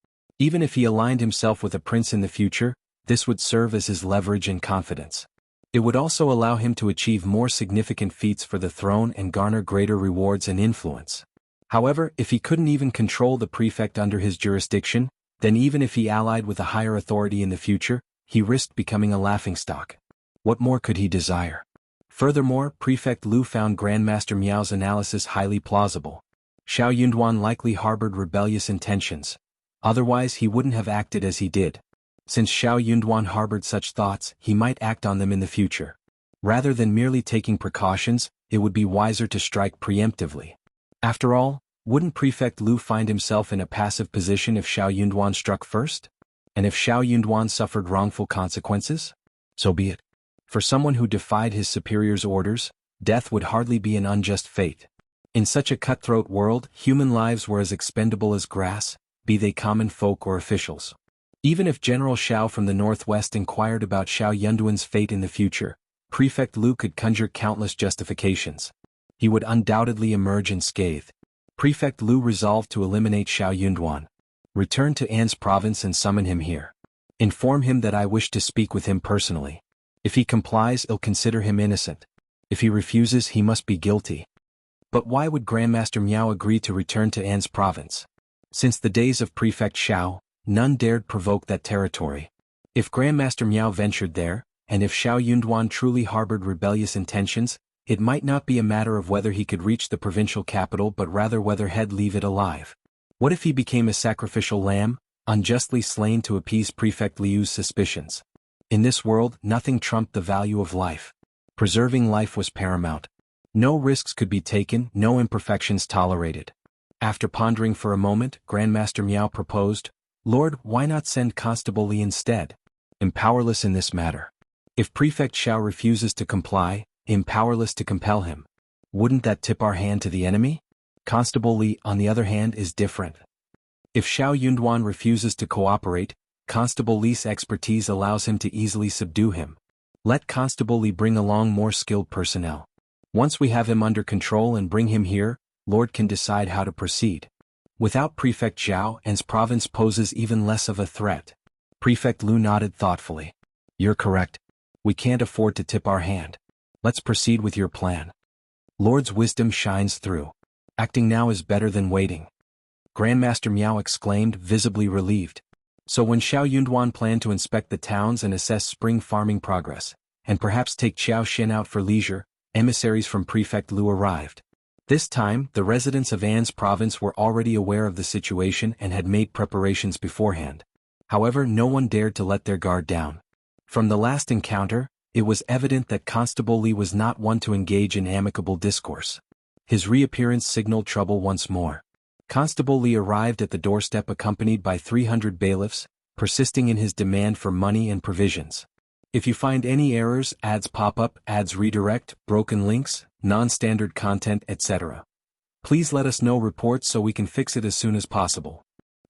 Even if he aligned himself with a prince in the future, this would serve as his leverage and confidence. It would also allow him to achieve more significant feats for the throne and garner greater rewards and influence. However, if he couldn't even control the prefect under his jurisdiction, then even if he allied with a higher authority in the future, he risked becoming a laughingstock. What more could he desire? Furthermore, Prefect Lu found Grandmaster Miao's analysis highly plausible. Xiao Yunduan likely harbored rebellious intentions. Otherwise he wouldn't have acted as he did. Since Xiao Yunduan harbored such thoughts, he might act on them in the future. Rather than merely taking precautions, it would be wiser to strike preemptively. After all, wouldn't Prefect Lu find himself in a passive position if Xiao Yunduan struck first? And if Xiao Yunduan suffered wrongful consequences? So be it. For someone who defied his superior's orders, death would hardly be an unjust fate. In such a cutthroat world, human lives were as expendable as grass, be they common folk or officials. Even if General Xiao from the northwest inquired about Xiao Yunduan's fate in the future, Prefect Lu could conjure countless justifications. He would undoubtedly emerge unscathed. Prefect Lu resolved to eliminate Xiao Yunduan. Return to An's province and summon him here. Inform him that I wish to speak with him personally. If he complies, I'll consider him innocent. If he refuses, he must be guilty. But why would Grandmaster Miao agree to return to An's province? Since the days of Prefect Xiao, none dared provoke that territory. If Grandmaster Miao ventured there, and if Xiao Yunduan truly harbored rebellious intentions, it might not be a matter of whether he could reach the provincial capital but rather whether he'd leave it alive. What if he became a sacrificial lamb, unjustly slain to appease Prefect Liu's suspicions? In this world, nothing trumped the value of life. Preserving life was paramount. No risks could be taken, no imperfections tolerated. After pondering for a moment, Grandmaster Miao proposed, Lord, why not send Constable Li instead? I'm powerless in this matter. If Prefect Xiao refuses to comply, powerless to compel him. Wouldn't that tip our hand to the enemy? Constable Li, on the other hand, is different. If Xiao Yunduan refuses to cooperate, Constable Li's expertise allows him to easily subdue him. Let Constable Li bring along more skilled personnel. Once we have him under control and bring him here, Lord can decide how to proceed. Without Prefect Zhao, An's province poses even less of a threat. Prefect Lu nodded thoughtfully. You're correct. We can't afford to tip our hand. Let's proceed with your plan. Lord's wisdom shines through. Acting now is better than waiting. Grandmaster Miao exclaimed, visibly relieved. So when Xiao Yunduan planned to inspect the towns and assess spring farming progress, and perhaps take Xiao Xin out for leisure, emissaries from Prefect Lu arrived. This time, the residents of An's province were already aware of the situation and had made preparations beforehand. However, no one dared to let their guard down. From the last encounter, it was evident that Constable Li was not one to engage in amicable discourse. His reappearance signaled trouble once more. Constable Li arrived at the doorstep accompanied by 300 bailiffs, persisting in his demand for money and provisions. If you find any errors, ads pop up, ads redirect, broken links, non-standard content, etc., please let us know reports so we can fix it as soon as possible.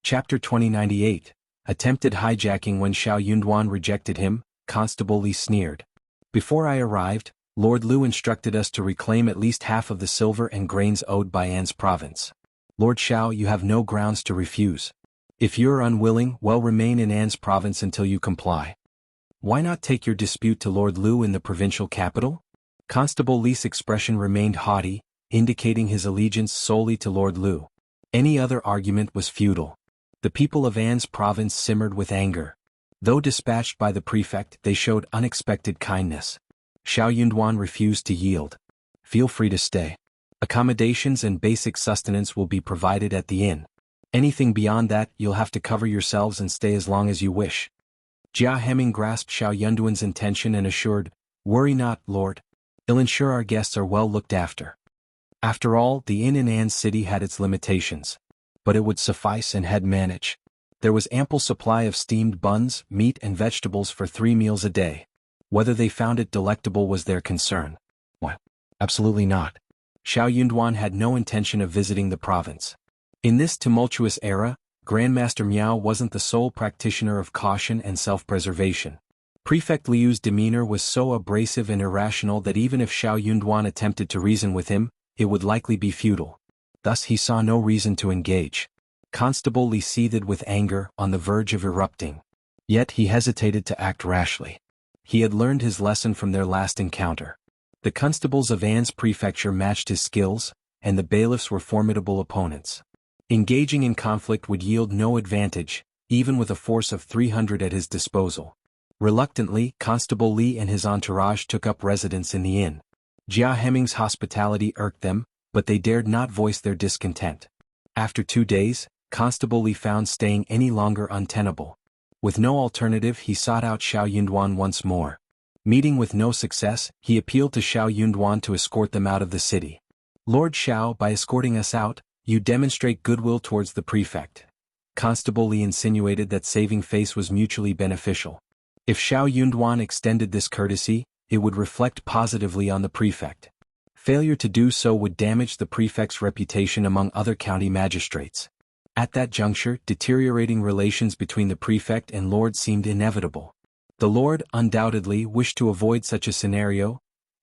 Chapter 2098. Attempted hijacking. When Xiao Yunduan rejected him, Constable Li sneered. Before I arrived, Lord Lu instructed us to reclaim at least half of the silver and grains owed by An's province. Lord Xiao, you have no grounds to refuse. If you're unwilling, well, remain in An's province until you comply. Why not take your dispute to Lord Lu in the provincial capital? Constable Li's expression remained haughty, indicating his allegiance solely to Lord Lu. Any other argument was futile. The people of An's province simmered with anger. Though dispatched by the prefect, they showed unexpected kindness. Xiao Yunduan refused to yield. Feel free to stay. Accommodations and basic sustenance will be provided at the inn. Anything beyond that, you'll have to cover yourselves and stay as long as you wish. Hijacking grasped Xiao Yunduan's intention and assured, worry not, Lord. I'll ensure our guests are well looked after. After all, the inn in An's city had its limitations. But it would suffice and had managed. There was ample supply of steamed buns, meat and vegetables for 3 meals a day. Whether they found it delectable was their concern. What? Absolutely not. Xiao Yunduan had no intention of visiting the province. In this tumultuous era, Grandmaster Miao wasn't the sole practitioner of caution and self-preservation. Prefect Liu's demeanor was so abrasive and irrational that even if Xiao Yunduan attempted to reason with him, it would likely be futile. Thus he saw no reason to engage. Constable Li seethed with anger, on the verge of erupting. Yet he hesitated to act rashly. He had learned his lesson from their last encounter. The constables of An's prefecture matched his skills, and the bailiffs were formidable opponents. Engaging in conflict would yield no advantage, even with a force of 300 at his disposal. Reluctantly, Constable Li and his entourage took up residence in the inn. Jiaheming's hospitality irked them, but they dared not voice their discontent. After 2 days, Constable Li found staying any longer untenable. With no alternative, he sought out Xiao Yunduan once more. Meeting with no success, he appealed to Xiao Yunduan to escort them out of the city. Lord Xiao, by escorting us out, you demonstrate goodwill towards the prefect. Constable Li insinuated that saving face was mutually beneficial. If Xiao Yunduan extended this courtesy, it would reflect positively on the prefect. Failure to do so would damage the prefect's reputation among other county magistrates. At that juncture, deteriorating relations between the prefect and Lord seemed inevitable. The Lord undoubtedly wished to avoid such a scenario.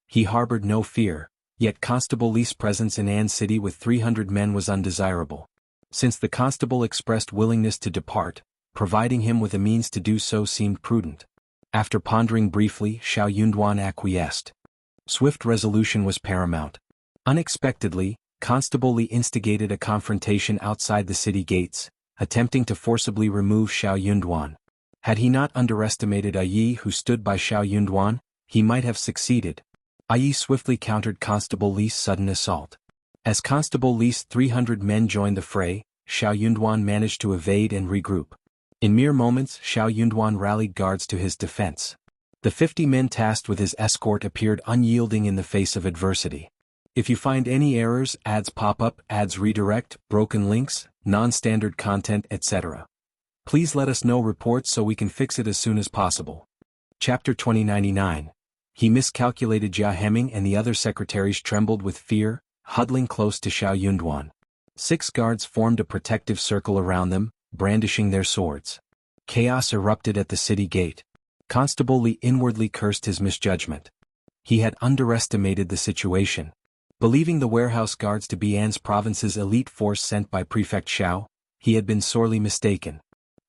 He harbored no fear, yet Constable Li's presence in An's city with 300 men was undesirable. Since the constable expressed willingness to depart, providing him with a means to do so seemed prudent. After pondering briefly, Xiao Yunduan acquiesced. Swift resolution was paramount. Unexpectedly, Constable Li instigated a confrontation outside the city gates, attempting to forcibly remove Xiao Yunduan. Had he not underestimated Yi, who stood by Xiao Yunduan, he might have succeeded. Yi swiftly countered Constable Li's sudden assault. As Constable Li's 300 men joined the fray, Xiao Yunduan managed to evade and regroup. In mere moments, Xiao Yunduan rallied guards to his defense. The 50 men tasked with his escort appeared unyielding in the face of adversity. If you find any errors, ads pop up, ads redirect, broken links, non-standard content, etc., please let us know reports so we can fix it as soon as possible. Chapter 2099. He miscalculated. Hijacking and the other secretaries trembled with fear, huddling close to Xiao Yunduan. 6 guards formed a protective circle around them, brandishing their swords. Chaos erupted at the city gate. Constable Li inwardly cursed his misjudgment. He had underestimated the situation. Believing the warehouse guards to be An's province's elite force sent by Prefect Xiao, he had been sorely mistaken.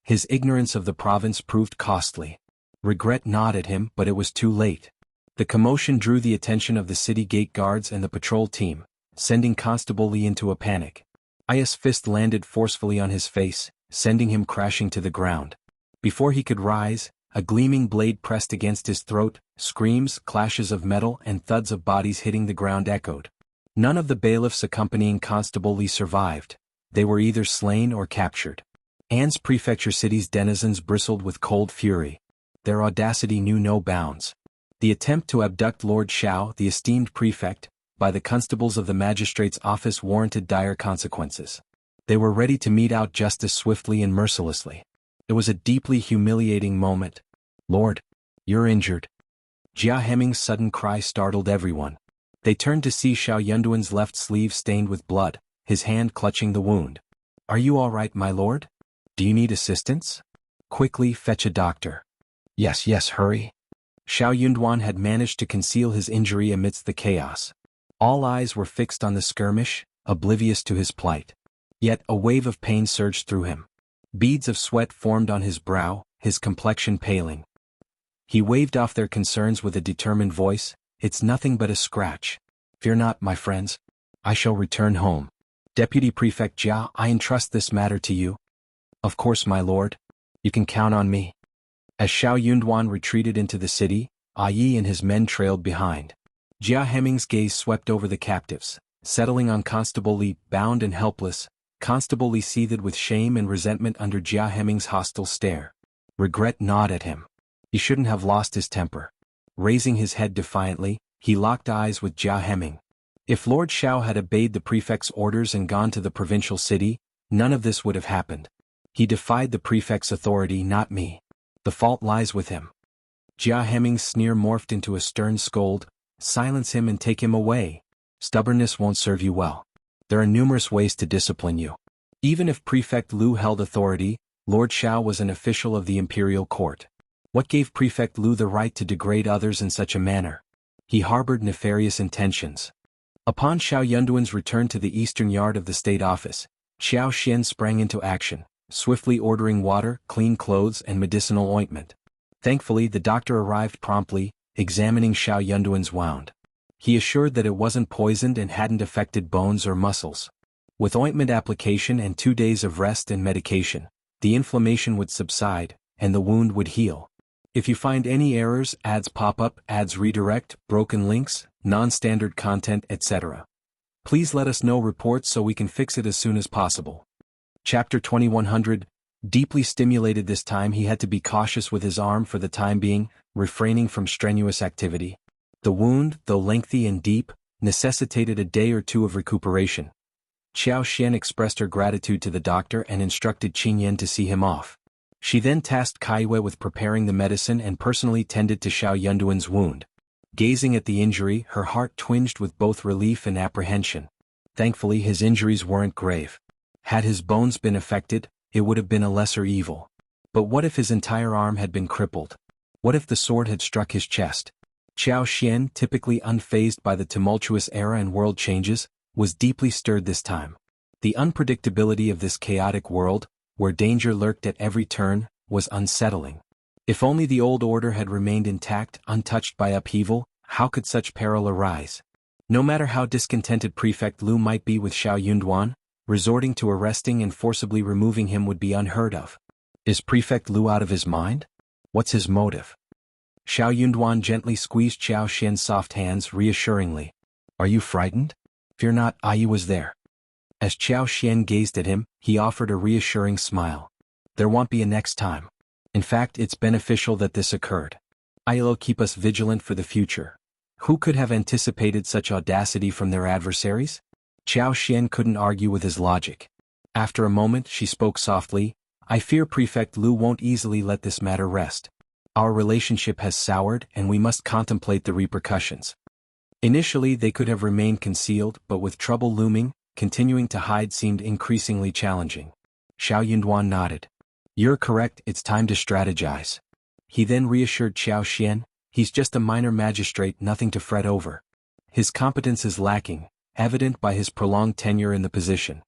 His ignorance of the province proved costly. Regret gnawed at him, but it was too late. The commotion drew the attention of the city gate guards and the patrol team, sending Constable Li into a panic. Aya's fist landed forcefully on his face, sending him crashing to the ground. Before he could rise, a gleaming blade pressed against his throat. Screams, clashes of metal and thuds of bodies hitting the ground echoed. None of the bailiffs accompanying Constable Li survived. They were either slain or captured. An's Prefecture city's denizens bristled with cold fury. Their audacity knew no bounds. The attempt to abduct Lord Xiao, the esteemed prefect, by the constables of the magistrate's office warranted dire consequences. They were ready to mete out justice swiftly and mercilessly. It was a deeply humiliating moment. "Lord, you're injured." Hijacking sudden cry startled everyone. They turned to see Xiao Yunduan's left sleeve stained with blood, his hand clutching the wound. "Are you all right, my lord? Do you need assistance? Quickly fetch a doctor." Yes, hurry." Xiao Yunduan had managed to conceal his injury amidst the chaos. All eyes were fixed on the skirmish, oblivious to his plight. Yet a wave of pain surged through him. Beads of sweat formed on his brow, his complexion paling. He waved off their concerns with a determined voice. "It's nothing but a scratch. Fear not, my friends. I shall return home. Deputy Prefect Zhao, I entrust this matter to you." "Of course, my lord. You can count on me." As Xiao Yunduan retreated into the city, Yi and his men trailed behind. Hijacking gaze swept over the captives, settling on Constable Li, bound and helpless. Constable Li seethed with shame and resentment under Hijacking hostile stare. Regret gnawed at him. He shouldn't have lost his temper. Raising his head defiantly, he locked eyes with Hijacking. If Lord Xiao had obeyed the prefect's orders and gone to the provincial city, none of this would have happened. He defied the prefect's authority, not me. The fault lies with him. Hijacking sneer morphed into a stern scold. "Silence him and take him away. Stubbornness won't serve you well. There are numerous ways to discipline you." Even if Prefect Lu held authority, Lord Xiao was an official of the imperial court. What gave Prefect Lu the right to degrade others in such a manner? He harbored nefarious intentions. Upon Xiao Yunduan's return to the eastern yard of the state office, Xiao Xian sprang into action, swiftly ordering water, clean clothes and medicinal ointment. Thankfully the doctor arrived promptly, examining Xiao Yunduan's wound. He assured that it wasn't poisoned and hadn't affected bones or muscles. With ointment application and 2 days of rest and medication, the inflammation would subside, and the wound would heal. If you find any errors, ads pop up, ads redirect, broken links, non-standard content, etc., please let us know reports so we can fix it as soon as possible. Chapter 2100. Deeply stimulated. This time he had to be cautious with his arm for the time being, refraining from strenuous activity. The wound, though lengthy and deep, necessitated a day or two of recuperation. Xiao Xian expressed her gratitude to the doctor and instructed Qingyan to see him off. She then tasked Kaiwei with preparing the medicine and personally tended to Xiao Yunduan's wound. Gazing at the injury, her heart twinged with both relief and apprehension. Thankfully his injuries weren't grave. Had his bones been affected, it would have been a lesser evil. But what if his entire arm had been crippled? What if the sword had struck his chest? Xiao Xian, typically unfazed by the tumultuous era and world changes, was deeply stirred this time. The unpredictability of this chaotic world, where danger lurked at every turn, was unsettling. If only the old order had remained intact, untouched by upheaval, how could such peril arise? No matter how discontented Prefect Lu might be with Xiao Yunduan, resorting to arresting and forcibly removing him would be unheard of. Is Prefect Lu out of his mind? What's his motive? Xiao Yunduan gently squeezed Xiao Xian's soft hands reassuringly. "Are you frightened? Fear not, Yi was there." As Xiao Xian gazed at him, he offered a reassuring smile. "There won't be a next time. In fact, it's beneficial that this occurred. I'll keep us vigilant for the future." Who could have anticipated such audacity from their adversaries? Xiao Xian couldn't argue with his logic. After a moment she spoke softly. "I fear Prefect Lu won't easily let this matter rest. Our relationship has soured and we must contemplate the repercussions. Initially they could have remained concealed, but with trouble looming, continuing to hide seemed increasingly challenging. Xiao Yunduan nodded. You're correct, it's time to strategize. He then reassured Xiao Xian, he's just a minor magistrate, nothing to fret over. His competence is lacking, evident by his prolonged tenure in the position.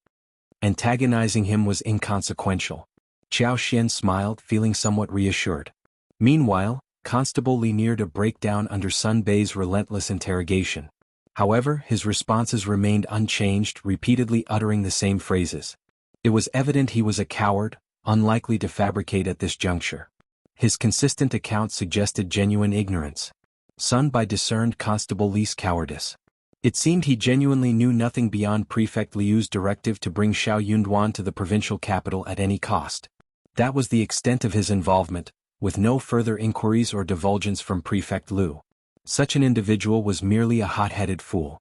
Antagonizing him was inconsequential. Xiao Xian smiled, feeling somewhat reassured. Meanwhile, Constable Li neared a breakdown under Sun Bei's relentless interrogation. However, his responses remained unchanged, repeatedly uttering the same phrases. It was evident he was a coward, unlikely to fabricate at this juncture. His consistent account suggested genuine ignorance. Sun Bei discerned Constable Li's cowardice. It seemed he genuinely knew nothing beyond Prefect Liu's directive to bring Xiao Yunduan to the provincial capital at any cost. That was the extent of his involvement, with no further inquiries or divulgence from Prefect Liu. Such an individual was merely a hot-headed fool.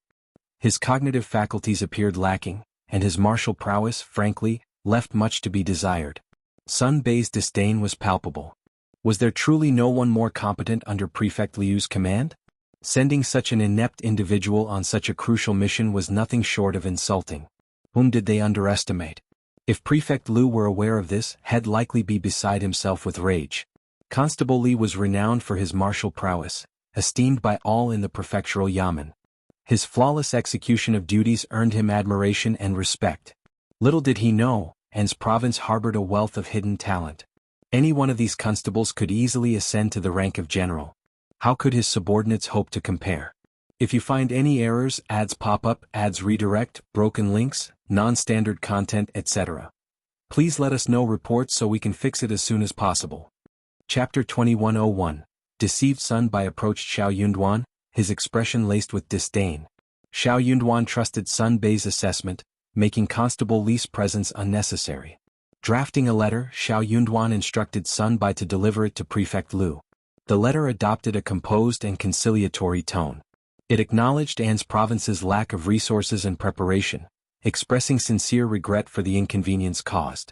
His cognitive faculties appeared lacking, and his martial prowess, frankly, left much to be desired. Sun Bei's disdain was palpable. Was there truly no one more competent under Prefect Liu's command? Sending such an inept individual on such a crucial mission was nothing short of insulting. Whom did they underestimate? If Prefect Liu were aware of this, he'd likely be beside himself with rage. Constable Li was renowned for his martial prowess, esteemed by all in the prefectural yamen. His flawless execution of duties earned him admiration and respect. Little did he know, An's province harbored a wealth of hidden talent. Any one of these constables could easily ascend to the rank of general. How could his subordinates hope to compare? If you find any errors, ads pop up, ads redirect, broken links, non-standard content, etc., please let us know reports so we can fix it as soon as possible. Chapter 2101. Deceived Sun Bei approached Xiao Yunduan, his expression laced with disdain. Xiao Yunduan trusted Sun Bei's assessment, making Constable Li's presence unnecessary. Drafting a letter, Xiao Yunduan instructed Sun Bei to deliver it to Prefect Liu. The letter adopted a composed and conciliatory tone. It acknowledged An's province's lack of resources and preparation, expressing sincere regret for the inconvenience caused.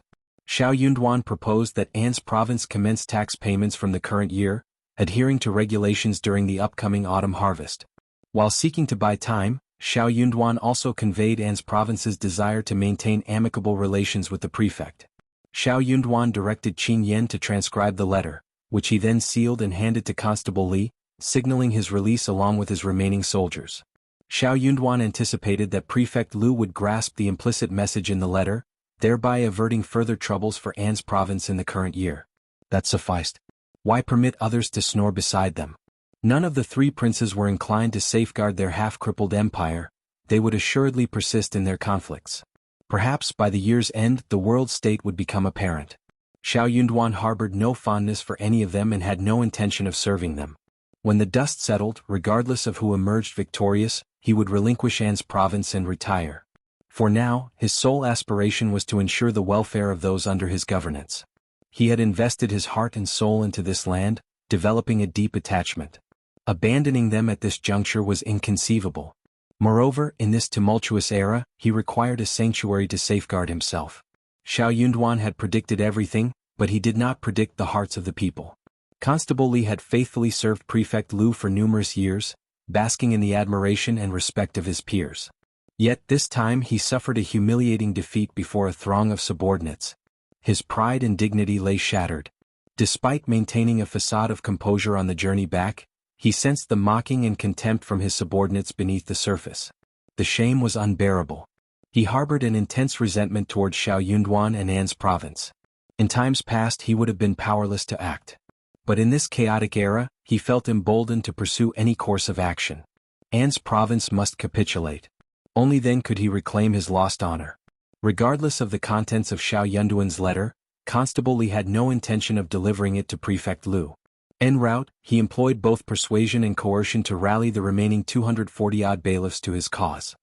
Xiao Yunduan proposed that An's province commence tax payments from the current year, adhering to regulations during the upcoming autumn harvest. While seeking to buy time, Xiao Yunduan also conveyed An's province's desire to maintain amicable relations with the prefect. Xiao Yunduan directed Qin Yan to transcribe the letter, which he then sealed and handed to Constable Li, signaling his release along with his remaining soldiers. Xiao Yunduan anticipated that Prefect Liu would grasp the implicit message in the letter, thereby averting further troubles for An's province in the current year. That sufficed. Why permit others to snore beside them? None of the three princes were inclined to safeguard their half-crippled empire, they would assuredly persist in their conflicts. Perhaps by the year's end the world state would become apparent. Xiao Yunduan harbored no fondness for any of them and had no intention of serving them. When the dust settled, regardless of who emerged victorious, he would relinquish An's province and retire. For now, his sole aspiration was to ensure the welfare of those under his governance. He had invested his heart and soul into this land, developing a deep attachment. Abandoning them at this juncture was inconceivable. Moreover, in this tumultuous era, he required a sanctuary to safeguard himself. Xiao Yunduan had predicted everything, but he did not predict the hearts of the people. Constable Li had faithfully served Prefect Liu for numerous years, basking in the admiration and respect of his peers. Yet this time he suffered a humiliating defeat before a throng of subordinates. His pride and dignity lay shattered. Despite maintaining a facade of composure on the journey back, he sensed the mocking and contempt from his subordinates beneath the surface. The shame was unbearable. He harbored an intense resentment toward Xiao Yunduan and An's province. In times past he would have been powerless to act. But in this chaotic era, he felt emboldened to pursue any course of action. An's province must capitulate. Only then could he reclaim his lost honor. Regardless of the contents of Xiao Yunduan's letter, Constable Li had no intention of delivering it to Prefect Liu. En route, he employed both persuasion and coercion to rally the remaining 240-odd bailiffs to his cause.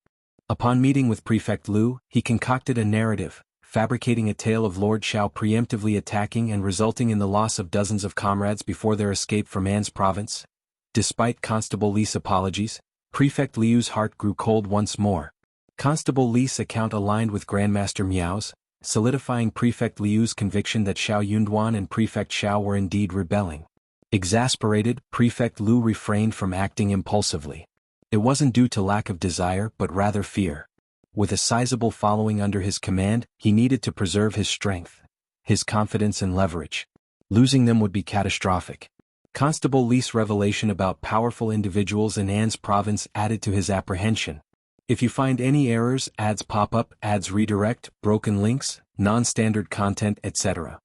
Upon meeting with Prefect Liu, he concocted a narrative, fabricating a tale of Lord Xiao preemptively attacking and resulting in the loss of dozens of comrades before their escape from An's province. Despite Constable Li's apologies, Prefect Liu's heart grew cold once more. Constable Li's account aligned with Grandmaster Miao's, solidifying Prefect Liu's conviction that Xiao Yunduan and Prefect Xiao were indeed rebelling. Exasperated, Prefect Lu refrained from acting impulsively. It wasn't due to lack of desire but rather fear. With a sizable following under his command, he needed to preserve his strength, his confidence and leverage. Losing them would be catastrophic. Constable Li's revelation about powerful individuals in An's province added to his apprehension. If you find any errors, ads pop up, ads redirect, broken links, non-standard content, etc.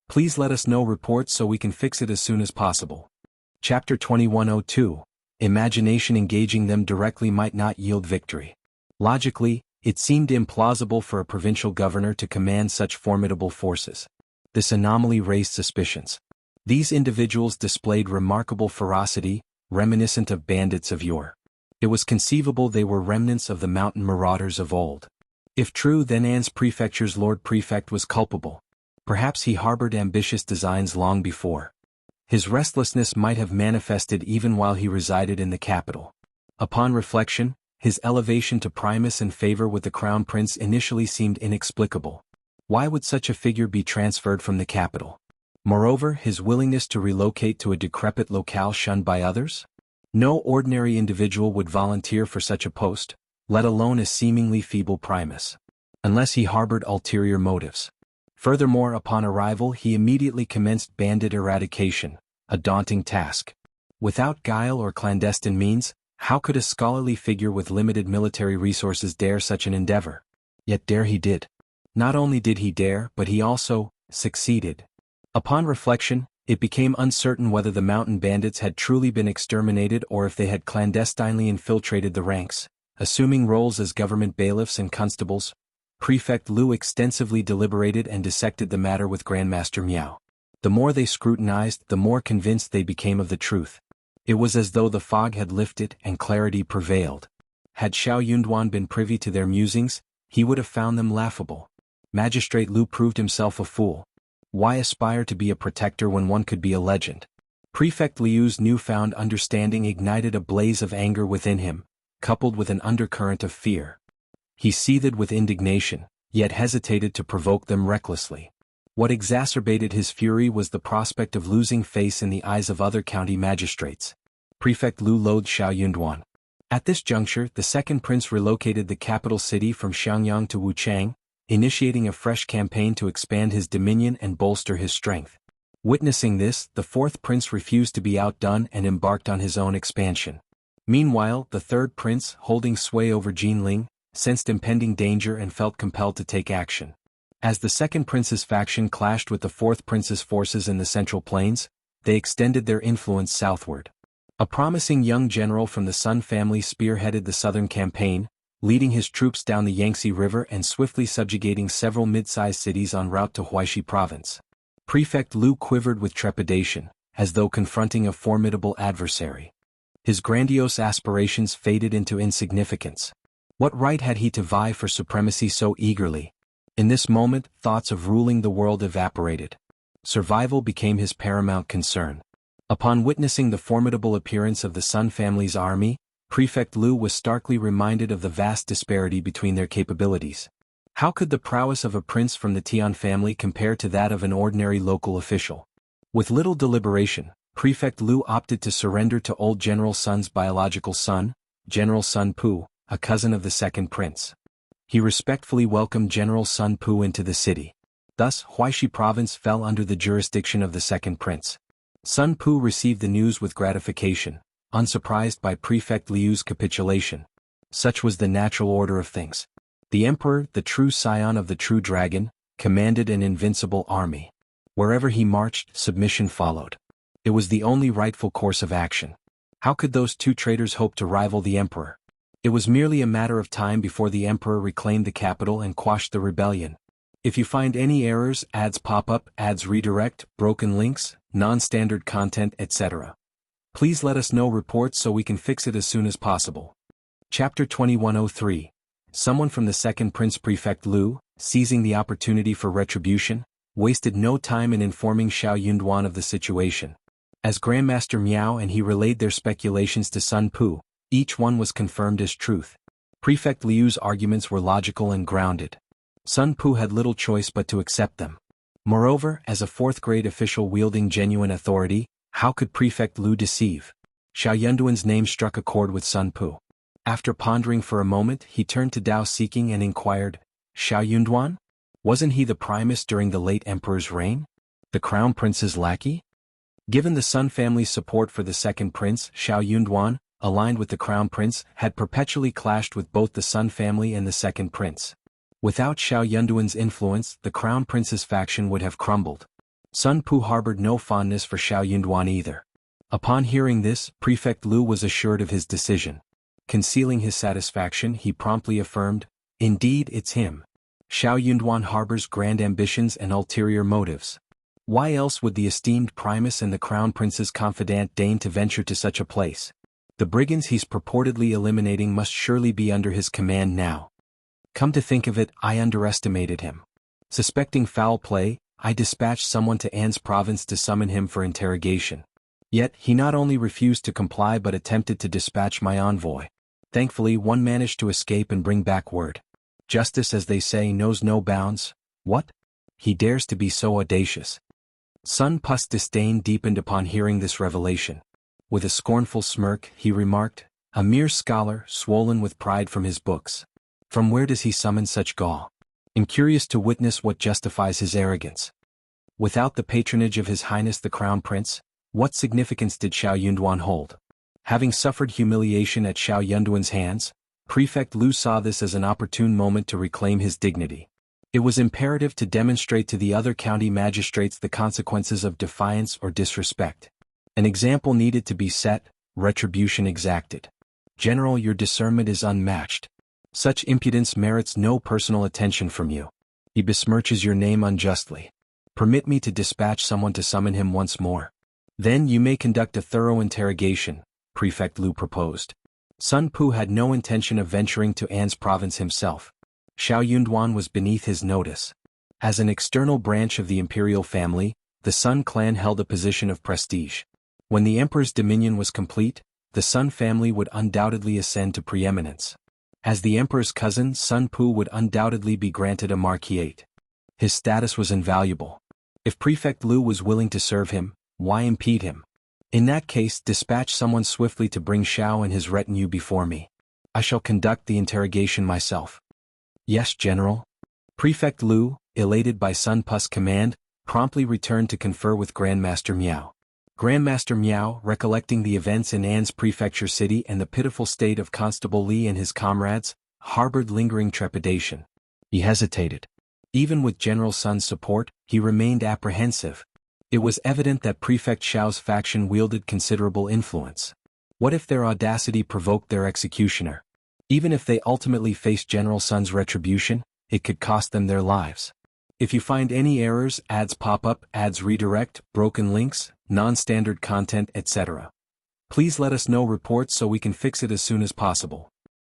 Please let us know reports so we can fix it as soon as possible. Chapter 2102. Imagination engaging them directly might not yield victory. Logically, it seemed implausible for a provincial governor to command such formidable forces. This anomaly raised suspicions. These individuals displayed remarkable ferocity, reminiscent of bandits of yore. It was conceivable they were remnants of the mountain marauders of old. If true, then An's prefecture's Lord Prefect was culpable. Perhaps he harbored ambitious designs long before. His restlessness might have manifested even while he resided in the capital. Upon reflection, his elevation to primus and favor with the crown prince initially seemed inexplicable. Why would such a figure be transferred from the capital? Moreover, his willingness to relocate to a decrepit locale shunned by others? No ordinary individual would volunteer for such a post, let alone a seemingly feeble primus. Unless he harbored ulterior motives. Furthermore, upon arrival he immediately commenced bandit eradication, a daunting task. Without guile or clandestine means, how could a scholarly figure with limited military resources dare such an endeavor? Yet dare he did. Not only did he dare, but he also succeeded. Upon reflection, it became uncertain whether the mountain bandits had truly been exterminated or if they had clandestinely infiltrated the ranks, assuming roles as government bailiffs and constables. Prefect Lu extensively deliberated and dissected the matter with Grandmaster Miao. The more they scrutinized, the more convinced they became of the truth. It was as though the fog had lifted and clarity prevailed. Had Xiao Yunduan been privy to their musings, he would have found them laughable. Magistrate Lu proved himself a fool. Why aspire to be a protector when one could be a legend? Prefect Liu's newfound understanding ignited a blaze of anger within him, coupled with an undercurrent of fear. He seethed with indignation, yet hesitated to provoke them recklessly. What exacerbated his fury was the prospect of losing face in the eyes of other county magistrates. Prefect Lu loathed Xiao Yunduan. At this juncture, the second prince relocated the capital city from Xiangyang to Wuchang, initiating a fresh campaign to expand his dominion and bolster his strength. Witnessing this, the fourth prince refused to be outdone and embarked on his own expansion. Meanwhile, the third prince, holding sway over Jinling, sensed impending danger and felt compelled to take action. As the second prince's faction clashed with the fourth prince's forces in the Central Plains, they extended their influence southward. A promising young general from the Sun family spearheaded the southern campaign, leading his troops down the Yangtze River and swiftly subjugating several mid-sized cities en route to Huaixi province. Prefect Lu quivered with trepidation, as though confronting a formidable adversary. His grandiose aspirations faded into insignificance. What right had he to vie for supremacy so eagerly? In this moment, thoughts of ruling the world evaporated. Survival became his paramount concern. Upon witnessing the formidable appearance of the Sun family's army, Prefect Lu was starkly reminded of the vast disparity between their capabilities. How could the prowess of a prince from the Tian family compare to that of an ordinary local official? With little deliberation, Prefect Lu opted to surrender to old General Sun's biological son, General Sun Pu, a cousin of the second prince. He respectfully welcomed General Sun Pu into the city. Thus, Huaixi province fell under the jurisdiction of the second prince. Sun Pu received the news with gratification, unsurprised by Prefect Liu's capitulation. Such was the natural order of things. The emperor, the true scion of the true dragon, commanded an invincible army. Wherever he marched, submission followed. It was the only rightful course of action. How could those two traitors hope to rival the emperor? It was merely a matter of time before the emperor reclaimed the capital and quashed the rebellion. If you find any errors, ads pop up, ads redirect, broken links, non-standard content, etc. Please let us know reports so we can fix it as soon as possible. Chapter 2103. Someone from the second prince. Prefect Lu, seizing the opportunity for retribution, wasted no time in informing Xiao Yunduan of the situation. As Grandmaster Miao and he relayed their speculations to Sun Pu, each one was confirmed as truth. Prefect Liu's arguments were logical and grounded. Sun Pu had little choice but to accept them. Moreover, as a fourth-grade official wielding genuine authority, How could Prefect Lu deceive? Xiao Yunduan's name struck a chord with Sun Pu. After pondering for a moment, he turned to Dao Seeking and inquired, Xiao Yunduan? Wasn't he the primus during the late emperor's reign? The crown prince's lackey? Given the Sun family's support for the second prince, Xiao Yunduan, aligned with the crown prince, had perpetually clashed with both the Sun family and the second prince. Without Xiao Yunduan's influence, the crown prince's faction would have crumbled. Sun Pu harbored no fondness for Xiao Yunduan either. Upon hearing this, Prefect Lu was assured of his decision. Concealing his satisfaction, he promptly affirmed, Indeed, it's him. Xiao Yunduan harbors grand ambitions and ulterior motives. Why else would the esteemed primus and the crown prince's confidant deign to venture to such a place? The brigands he's purportedly eliminating must surely be under his command now. Come to think of it, I underestimated him. Suspecting foul play, I dispatched someone to An's province to summon him for interrogation. Yet, he not only refused to comply but attempted to dispatch my envoy. Thankfully, one managed to escape and bring back word. Justice, as they say, knows no bounds. What? He dares to be so audacious. Sun Pu's disdain deepened upon hearing this revelation. With a scornful smirk, he remarked, A mere scholar, swollen with pride from his books. From where does he summon such gall? I'm curious to witness what justifies his arrogance. Without the patronage of His Highness the Crown Prince, what significance did Xiao Yunduan hold? Having suffered humiliation at Xiao Yunduan's hands, Prefect Lu saw this as an opportune moment to reclaim his dignity. It was imperative to demonstrate to the other county magistrates the consequences of defiance or disrespect. An example needed to be set, retribution exacted. General, your discernment is unmatched. Such impudence merits no personal attention from you. He besmirches your name unjustly. Permit me to dispatch someone to summon him once more. Then you may conduct a thorough interrogation, Prefect Lu proposed. Sun Pu had no intention of venturing to An's province himself. Xiao Yunduan was beneath his notice. As an external branch of the imperial family, the Sun clan held a position of prestige. When the emperor's dominion was complete, the Sun family would undoubtedly ascend to preeminence. As the emperor's cousin, Sun Pu would undoubtedly be granted a marquisate. His status was invaluable. If Prefect Lu was willing to serve him, why impede him? In that case, dispatch someone swiftly to bring Xiao and his retinue before me. I shall conduct the interrogation myself. Yes, General. Prefect Lu, elated by Sun Pu's command, promptly returned to confer with Grandmaster Miao. Grandmaster Miao, recollecting the events in An's prefecture city and the pitiful state of Constable Li and his comrades, harbored lingering trepidation. He hesitated. Even with General Sun's support, he remained apprehensive. It was evident that Prefect Xiao's faction wielded considerable influence. What if their audacity provoked their executioner? Even if they ultimately faced General Sun's retribution, it could cost them their lives. If you find any errors, ads pop up, ads redirect, broken links, non-standard content, etc. Please let us know reports so we can fix it as soon as possible.